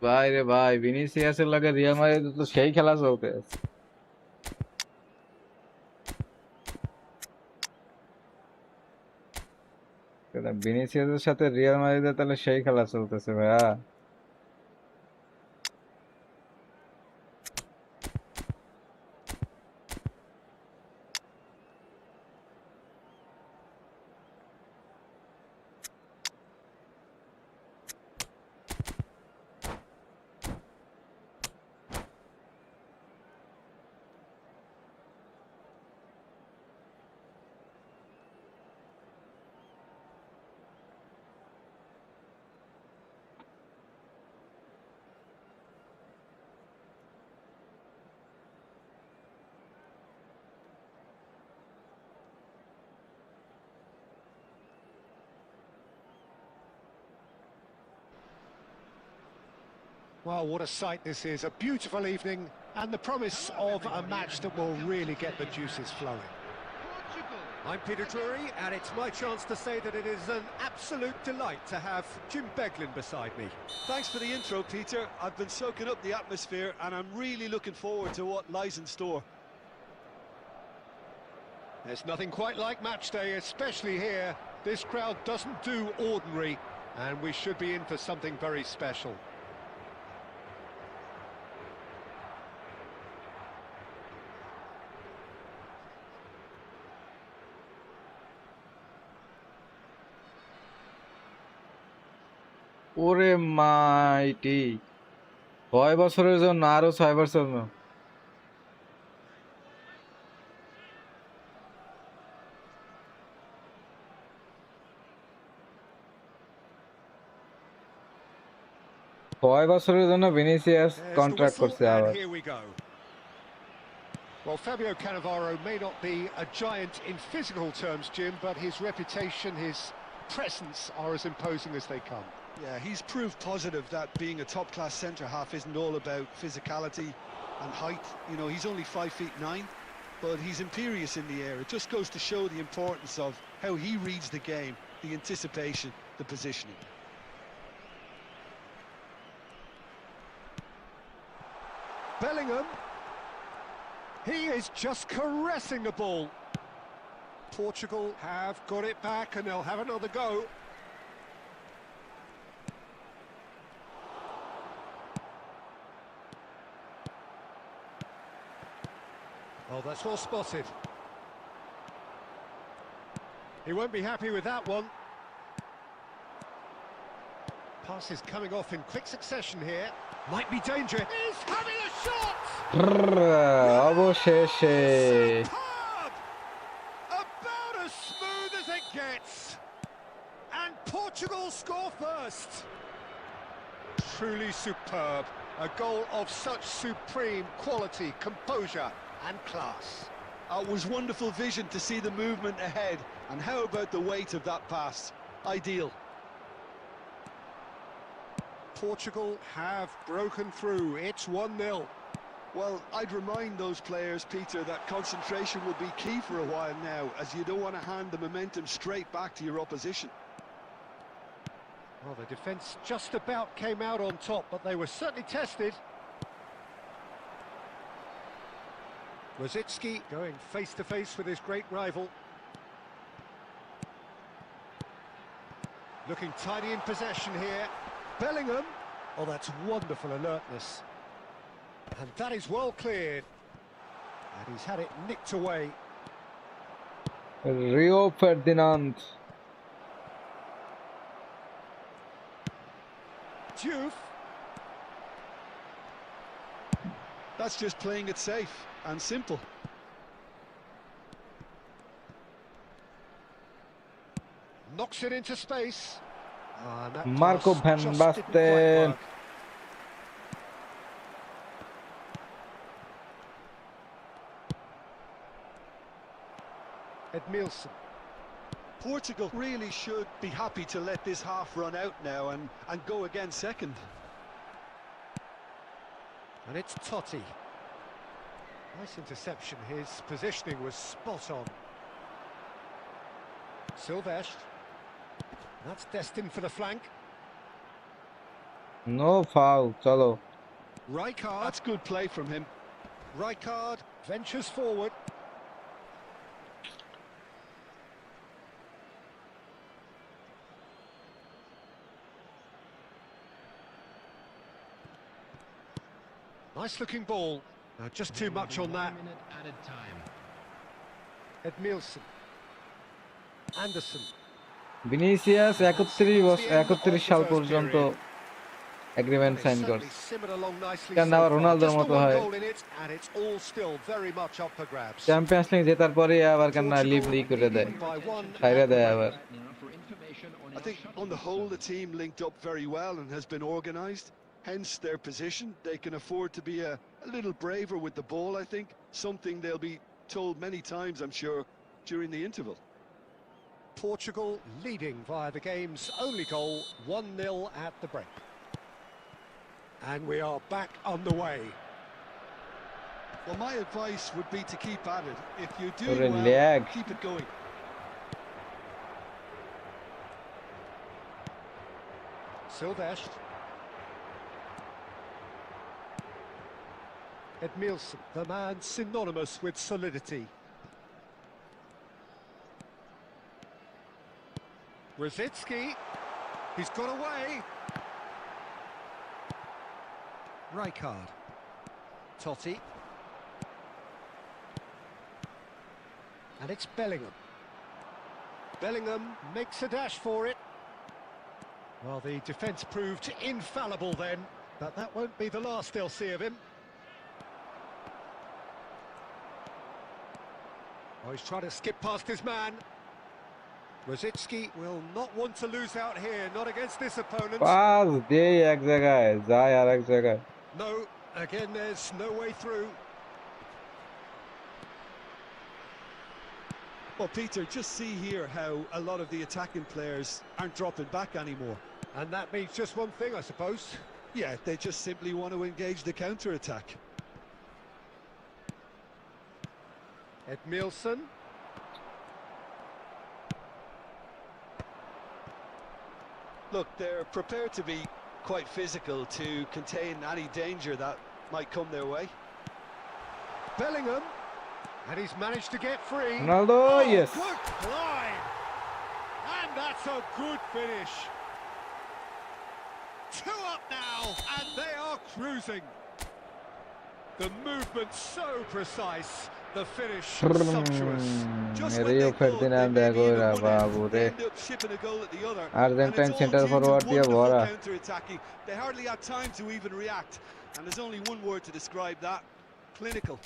ভাই রে ভাই, ভিনিসিয়াসের লাগে রিয়াল মাদ্রিদ তো সেই খেলা চলতে আছে। ভিনিসিয়াসের সাথে রিয়াল মাদ্রিদের তাহলে সেই খেলা চলতেছে ভাইয়া। Well, what a sight this is. A beautiful evening and the promise of a match that will really get the juices flowing. I'm Peter Drury, and it's my chance to say that it is an absolute delight to have Jim Beglin beside me. Thanks for the intro, Peter. I've been soaking up the atmosphere and I'm really looking forward to what lies in store. There's nothing quite like match day, especially here. This crowd doesn't do ordinary, and we should be in for something very special. ওরে মাইটি 6 বছরের জন্য আরো 6 বছর জন্য 6 বছরের জন্য Vinicius There's the contract whistle, করছে and আবার here we go. Well, Fabio Cannavaro may not be a giant in physical terms, Jim, but his reputation, his presence are as imposing as they come. Yeah, he's proved positive that being a top-class centre-half isn't all about physicality and height. You know, he's only 5'9", but he's imperious in the air. It just goes to show the importance of how he reads the game, the anticipation, the positioning. Bellingham. He is just caressing the ball. Portugal have got it back and they'll have another go. Oh, that's well spotted. He won't be happy with that one. Pass is coming off in quick succession here. Might be danger. He's having a shot! অবশেষে Superb! About as smooth as it gets. And Portugal score first. Truly superb. A goal of such supreme quality, composure and class. It was wonderful vision to see the movement ahead. And how about the weight of that pass? Ideal. Portugal have broken through. It's 1-0. Well, I'd remind those players, Peter, that concentration will be key for a while now, as you don't want to hand the momentum straight back to your opposition. Well, the defence just about came out on top, but they were certainly tested. Rosicki going face-to-face with his great rival. Looking tidy in possession here. Bellingham. Oh, that's wonderful alertness. And that is well cleared. And he's had it nicked away. Rio Ferdinand Diouf. That's just playing it safe and simple. Knocks it into space. And that Marco pass van just Basten. didn't quite work. Edmilson. Portugal really should be happy to let this half run out now and go again second. And it's Totti. Nice interception. His positioning was spot on. Silvestre. That's destined for the flank. No foul চলো Rijkaard. That's good play from him. Rijkaard ventures forward. Nice looking ball. Now just too much on that. 1 minute added time. Edmilson. Anderson. Vinicius 31 সাল পর্যন্ত agreement sign Certainly করছে simmered along nicely কেন so আবার far. রোনালদোর Just the মতো one হয় goal in it, and it's all still very much up for grabs. Champions league জেতার পরে আবার কেন লিভ লিগ করে দেয় By one ছাইরা at the দেয় break. আবার Now for information on I think on the whole the team linked up very well and has been organised. Hence their position. They can afford to be a little braver with the ball, I think. Something they'll be told many times, I'm sure, during the interval. Portugal leading via the game's only goal, 1-0 at the break. And we are back on the way. Well, my advice would be to keep at it. If you do Or a well, lag. keep it going. Silvestre. Edmilson, the man synonymous with solidity. Rosicki, he's got away. Rijkaard. Totti. And it's Bellingham. Bellingham makes a dash for it. Well, the defence proved infallible then, but that won't be the last they'll see of him. Oh, he's trying to skip past his man. Rosicki will not want to lose out here, not against this opponent. Pass দেই এক জায়গায় যায় আর এক জায়গায় No, again there's no way through. Well, Peter, just see here how a lot of the attacking players aren't dropping back anymore. And that means just one thing, I suppose. Yeah, they just simply want to engage the counter-attack. Edmilson. Look, they're prepared to be quite physical to contain any danger that might come their way. Bellingham. And he's managed to get free. Ronaldo yes Good climb. And that's a good finish. 2 up now, and they are cruising. The movement so precise, the finish sumptuous. Just when Rio they thought they Ferdinand maybe এগোরা even won it, বাবুরে they end up shipping a goal at the other. Argentine And it's all centre due to forward দিয়ে wonderful ভরা counter-attacking. They hardly had time to even react, and there's only one word to describe that: clinical.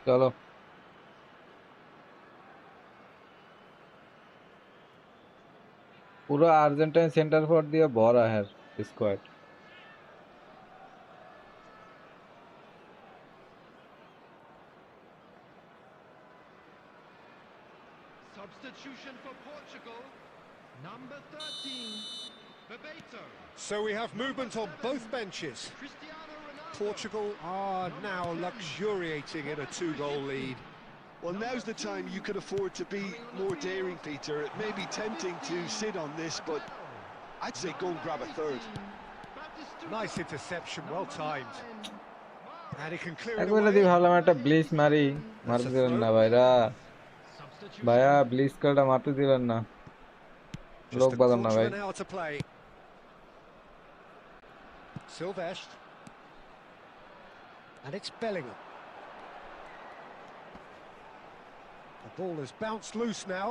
চলো পুরো Argentine centre forward দিয়ে ভরা হ্যার squad Substitution for Portugal, number 13, Bebeto. So we have movement on both benches. Cristiano Ronaldo. Portugal are now luxuriating in a 2-goal lead. Well, now's the time you can afford to be more daring, Peter. It may be tempting to sit on this, but I'd say go and grab a third. Nice interception, well timed. And he can clear it একবার যদি away. ভাবলাম একটা bleach মারি মারতে দিলেন না ভাইরা ভাইয়া ব্লিচ কলটা মারতে দিলেন না লোক Just a বাদাম না quarter ভাই of an hour to play. Silvestre. And it's Bellingham. The ball has bounced loose now.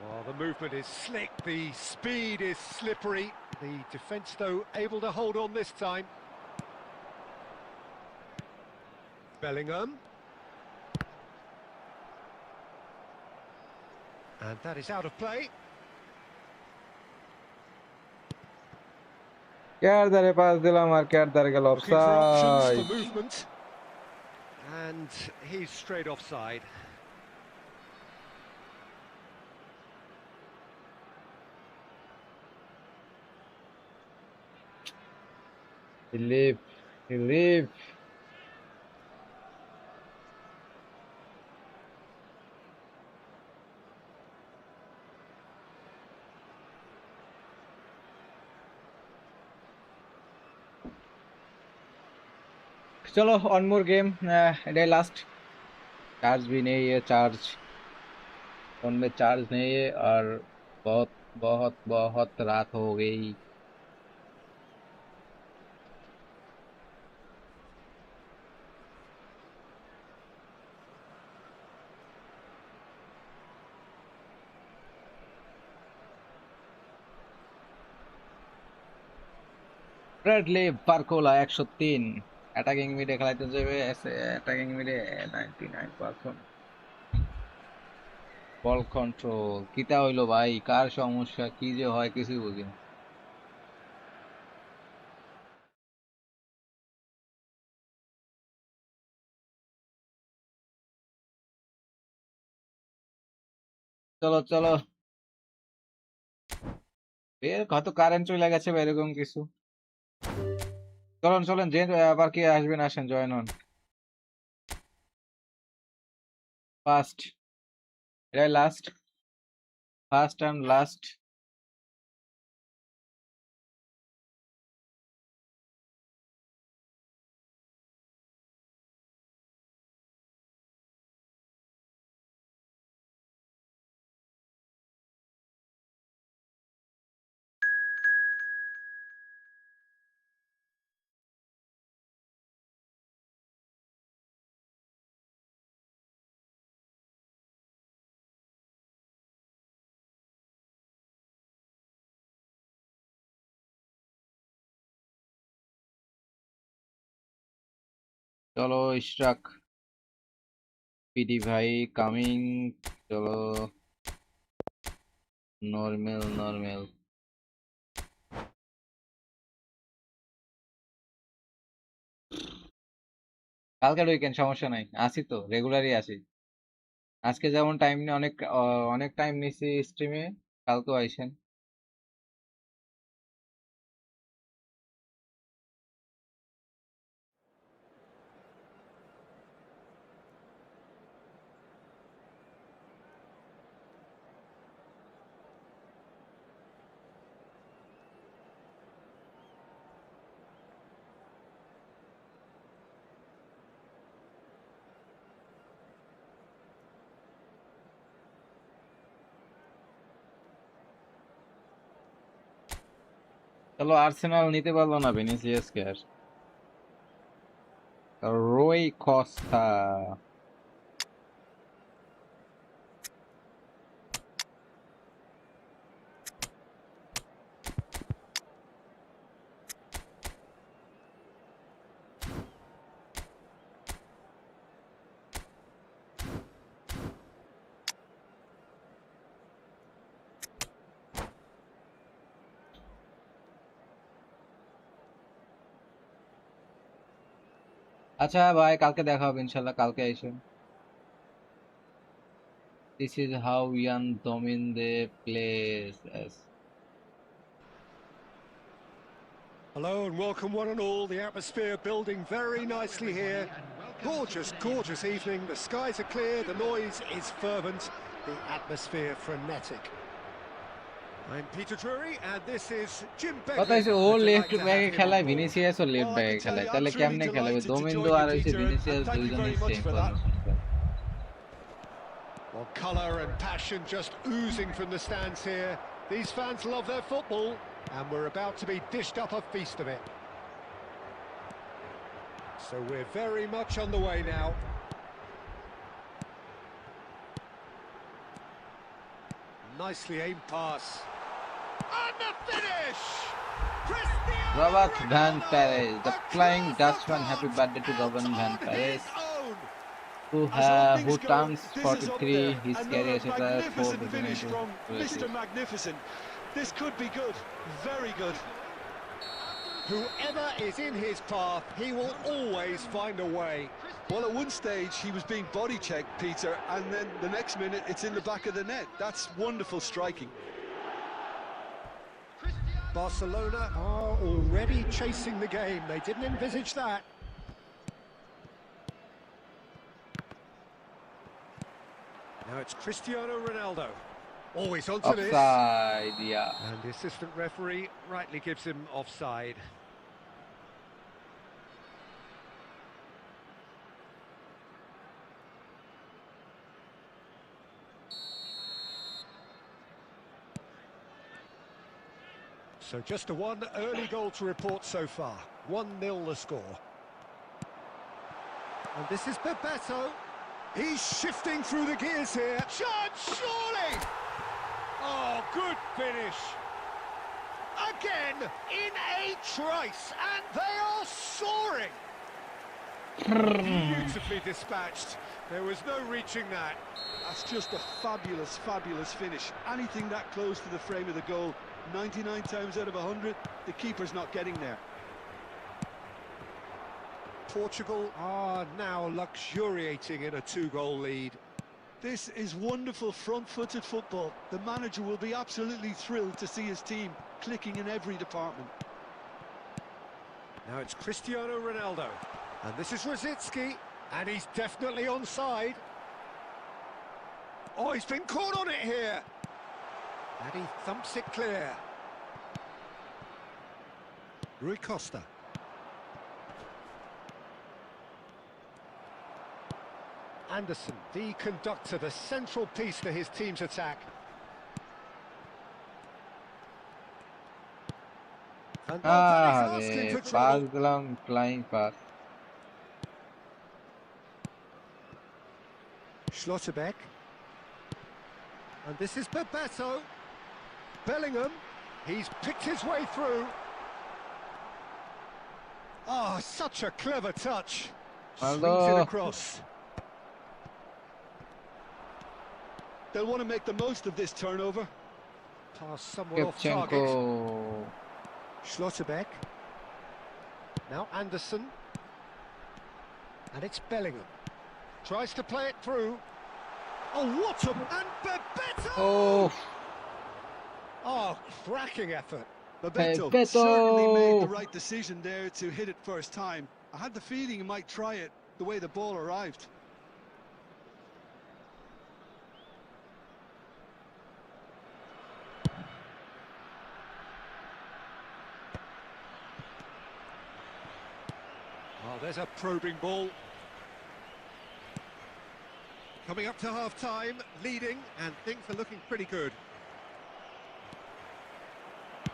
Well, the movement is slick, the speed is slippery. The defence, though, able to hold on this time. Bellingham. And that is out of play. কেয়ার দারে পাস দিলাম আর কেয়ার দারে গেল Looking for options offside for movement. And he's straight offside. he leave चलो one more game एडे लास्ट चार्ज भी नहीं है चार्ज फोन में चार्ज नहीं है और बहुत बहुत बहुत रात हो गई ব্র্যাডলি পার্কোলা 103 অ্যাটাকিং মিডে খেলাইতে যাবে অ্যাটাকিং মিডে 99% বল কন্ট্রোল কিটা হইলো ভাই, কার সমস্যা কি যে হয় কিছুই বুঝি না। চলো চলো, হয়তো কারেন্ট চলে গেছে বা এরকম কিছু। চলুন চলেন, যে আবার কে আসবেন আসেন, জয়েন হন ফার্স্ট, এটাই লাস্ট, ফার্স্ট অ্যান্ড লাস্ট। চলো ইশরাক, পিডি ভাই কামিং, চলো নরমেল নরমেল। কালকের উইকেন্ড সমস্যা নাই, আসি তো রেগুলারই আসি। আজকে যেমন টাইম নিয়ে অনেক অনেক টাইম নিছি স্ট্রিমে, কালকেও আইসেন। চলো, আর্সেনাল নিতে পারলো না ভিনিসিয়াস কে আর, রোই কস্তা। আচ্ছা ভাই, কালকে দেখা হবে ইনশাল্লাহ, কালকে আইসেন। This is how you dominate the place. Hello and welcome one and all. The atmosphere building very nicely here. Gorgeous, gorgeous evening. The skies are clear, the noise is fervent, the atmosphere frenetic. I'm Peter Drury and this is Jim কথা Beglin. হচ্ছে ও We're left delighted to have ব্যাগে him on খেলায়, board. Vinicius ও left Well, I ব্যাগে can tell খেলায়, you, I'm তাহলে truly কেমনে খেলাবে? delighted to দোমিন্দো join you, আর হচ্ছে Peter, Vinicius and thank you দুইজনই very much same for that. Formation. Well, colour and passion just oozing from the stands here. These fans love their football and we're about to be dished up a feast of it. So we're very much on the way now. Nicely aimed pass. And the finish! Cristiano Robert Van Ronaldo! Perez, the A Flying class Dutchman. Happy apart birthday to out Robin Van on Perez, his own. As who openings go, turns this is up 43. there. His Another career is at magnificent finish 4 from Mr. Magnificent. This could be good, very good. Whoever is in his path, he will always find a way. Well, at one stage he was being body checked, Peter, and then the next minute it's in the back of the net. That's wonderful striking. Barcelona are already chasing the game. They didn't envisage that. Now it's Cristiano Ronaldo. Always onto this. Offside, yeah. And the assistant referee rightly gives him offside. So just a one early goal to report so far. 1-0 the score. And this is Bebeto. He's shifting through the gears here. Chance, surely! Oh, good finish. Again, in a trice, and they are soaring. Beautifully dispatched. There was no reaching that. That's just a fabulous, fabulous finish. Anything that close to the frame of the goal, 99 times out of 100, the keeper's not getting there. Portugal are now luxuriating in a 2-goal lead. This is wonderful front-footed football. The manager will be absolutely thrilled to see his team clicking in every department. Now it's Cristiano Ronaldo. And this is Rosicki. And he's definitely onside. Oh, he's been caught on it here. And he thumps it clear. Rui Costa. Anderson, the conductor, the central piece to his team's attack. And asking for trouble. flying pass. Schlotterbeck. And this is Bebeto. Bellingham. He's picked his way through. Oh, such a clever touch. Swings it across. They'll want to make the most of this turnover. Pass somewhat off target. Schlotterbeck. Now Anderson. And it's Bellingham. Tries to play it through. Oh, what a... And Bebeto! Oh, cracking effort. Bebeto certainly made the right decision there to hit it first time. I had the feeling he might try it the way the ball arrived. Oh, there's a probing ball. Coming up to half-time, leading, and things are looking pretty good.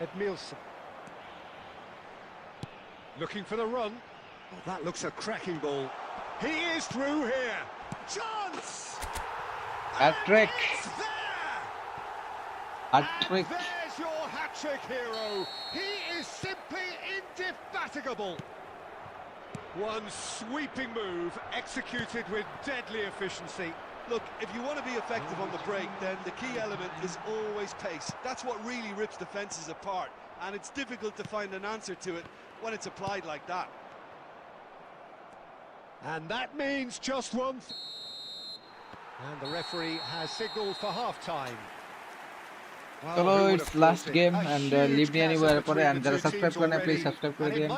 Edmilson. Looking for the run. Oh, that looks a cracking ball. He is through here. Chance! Hat-trick! Hat-trick! There's your hat-trick hero. He is simply indefatigable. One sweeping move, executed with deadly efficiency. Look, if you want to be effective on the break, then the key element is always pace. That's what really rips defences apart, and it's difficult to find an answer to it when it's applied like that. And that means just one. And the referee has signalled for half-time. Chalo, it's last game and leave me anywhere pore and jara subscribe korne please subscribe kore diyen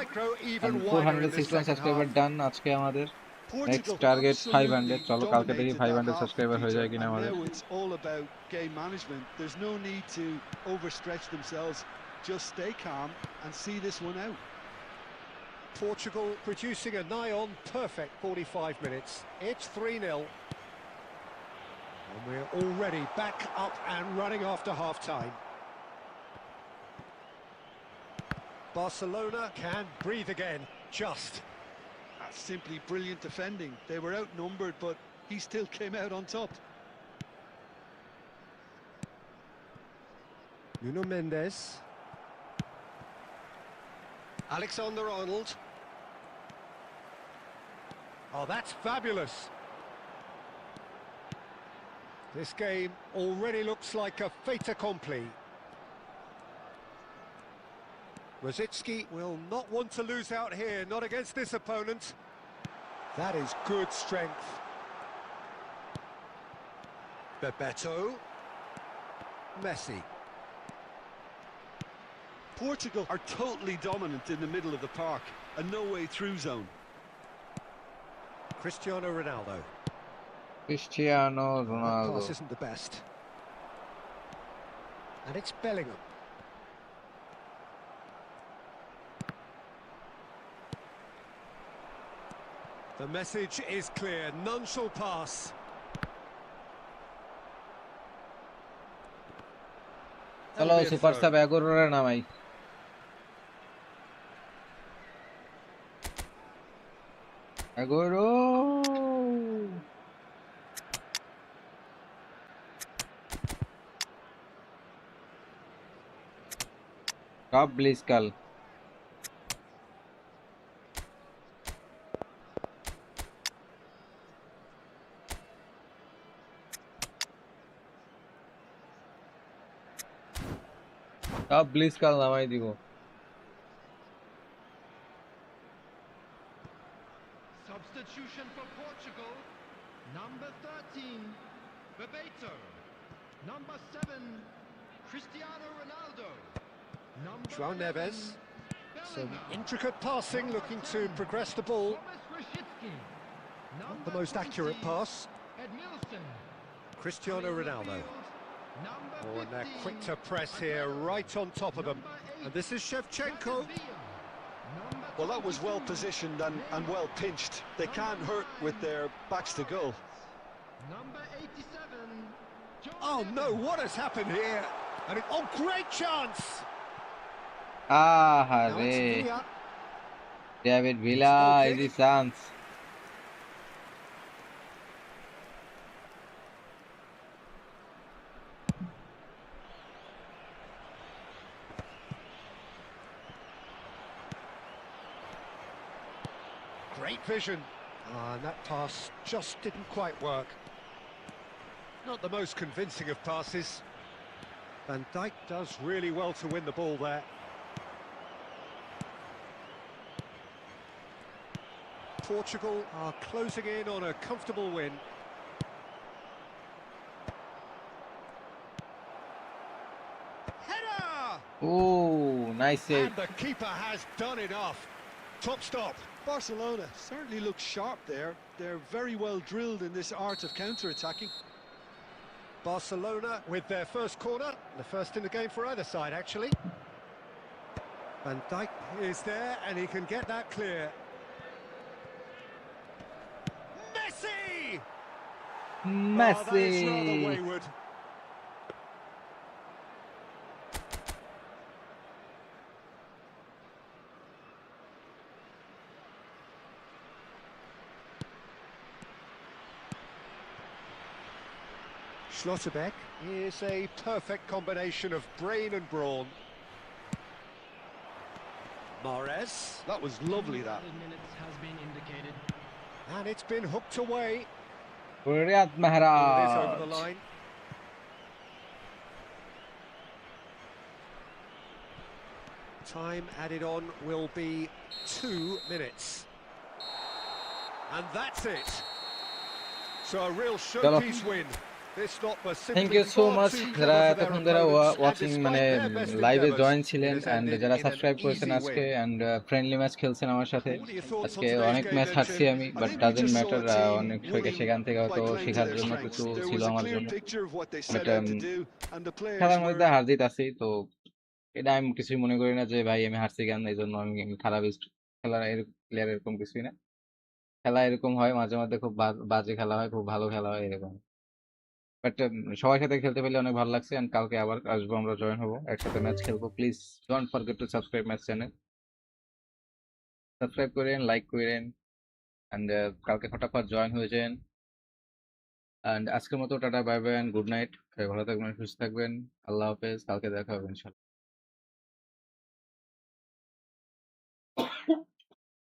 and 461 subscriber done আজকে আমাদের next target 500 চলো কালকে দেখি 500 subscriber হয়ে যায় কিনা আমাদের It's all about game management. There's no need to overstretch themselves. Just stay calm and see this one out. Portugal producing a nigh-on perfect 45 minutes. It's 3-0. And we're already back up and running after half-time. Barcelona can breathe again, just. That's simply brilliant defending. They were outnumbered, but he still came out on top. Nuno Mendes. Alexander-Arnold. Oh, that's fabulous. This game already looks like a fait accompli. Rosicki will not want to lose out here, not against this opponent. That is good strength. Bebeto. Messi. Portugal are totally dominant in the middle of the park, a no-way-through zone. Cristiano Ronaldo. Cristiano That Ronaldo pass isn't the best. And it's Bellingham. The message is clear, none shall pass. চলো super sub এগোরে নামাই এগোরো top ব্লিসকাল সব ব্লিজ কাল নামাই দিব। Substitution for Portugal. Number 13, Bebeto. Number 7, Cristiano Ronaldo. Number João 11, Neves. Some Bellingham. intricate passing, looking to progress the ball. Thomas Rashitsky. Not the most accurate 20, pass. Edmilson. Cristiano Ronaldo. Number Oh, and they're 15, quick to press here, right on top of them. number 8, And this is Shevchenko. David Villa. Number Well, that was well 22, positioned and well pinched. They can't hurt with their backs to goal. Number 87, John Oh no, Evans. what has happened here? And oh, great chance! Now আহারে, it's Villa. David villa Okay. Easy chance. Great vision. And that pass just didn't quite work. Not the most convincing of passes. Van Dijk does really well to win the ball there. Portugal are closing in on a comfortable win. Header! ও nice save. And the keeper has done enough. Top stop. Barcelona certainly look sharp there. They're very well drilled in this art of counter-attacking. Barcelona with their first corner, the first in the game for either side, actually. Van Dijk is there, and he can get that clear. Messi! Oh, that is rather Messi. wayward. Schlotterbeck is a perfect combination of brain and brawn. Mahrez, That was lovely, that. Added minutes has been indicated. and it's been hooked away. Riyad Ball is over the Mehraj. line. Time added on will be 2 minutes. And that's it. So a real showpiece win. This lot was thank simply you so far much too যারা clever for their এতক্ষণ ধরে opponents, and watching despite মানে their best লাইভে endeavours, join it ছিলেন has and ended যারা in an subscribe করেছেন easy আজকে win. And friendly match খেলছেন আমার সাথে। What are your thoughts on আজকে today's অনেক game ম্যাচ then, হারছি Tim? আমি, I but think we doesn't just saw matter. a team অনেক সবাইকে winning সেখান থেকে by হয়তো playing to শেখার their জন্য strengths. কিছু There ছিল was a আমার clear জন্য। picture of what they but set out to do, and the players খেলার were মধ্যে হার জিত আছেই, তো এটা আমি কিছুই মনে করি না যে ভাই আমি হারছি কেন এই জন্য আমি আমি খারাপ খেলার প্লেয়ার, এরকম কিছুই না। খেলা এরকম হয় মাঝে মধ্যে, খুব বাজে খেলা হয়, খুব ভালো খেলা হয়, এরকম। বাট সবার সাথে খেলতে পেলে অনেক ভালো লাগছে। এন্ড কালকে আবার আসবো, আমরা জয়েন হবো, একসাথে ম্যাচ খেলবো। Please don't forget to subscribe my channel, subscribe করেন, লাইক করেন, এন্ড কালকে ফটাফট জয়েন হয়ে যান। এন্ড আজকের মতো tata, bye bye and good night. ভালো থাকবেন, সুস্থ থাকবেন, আল্লাহ হাফেজ, কালকে দেখা হবে ইনশাল্লাহ।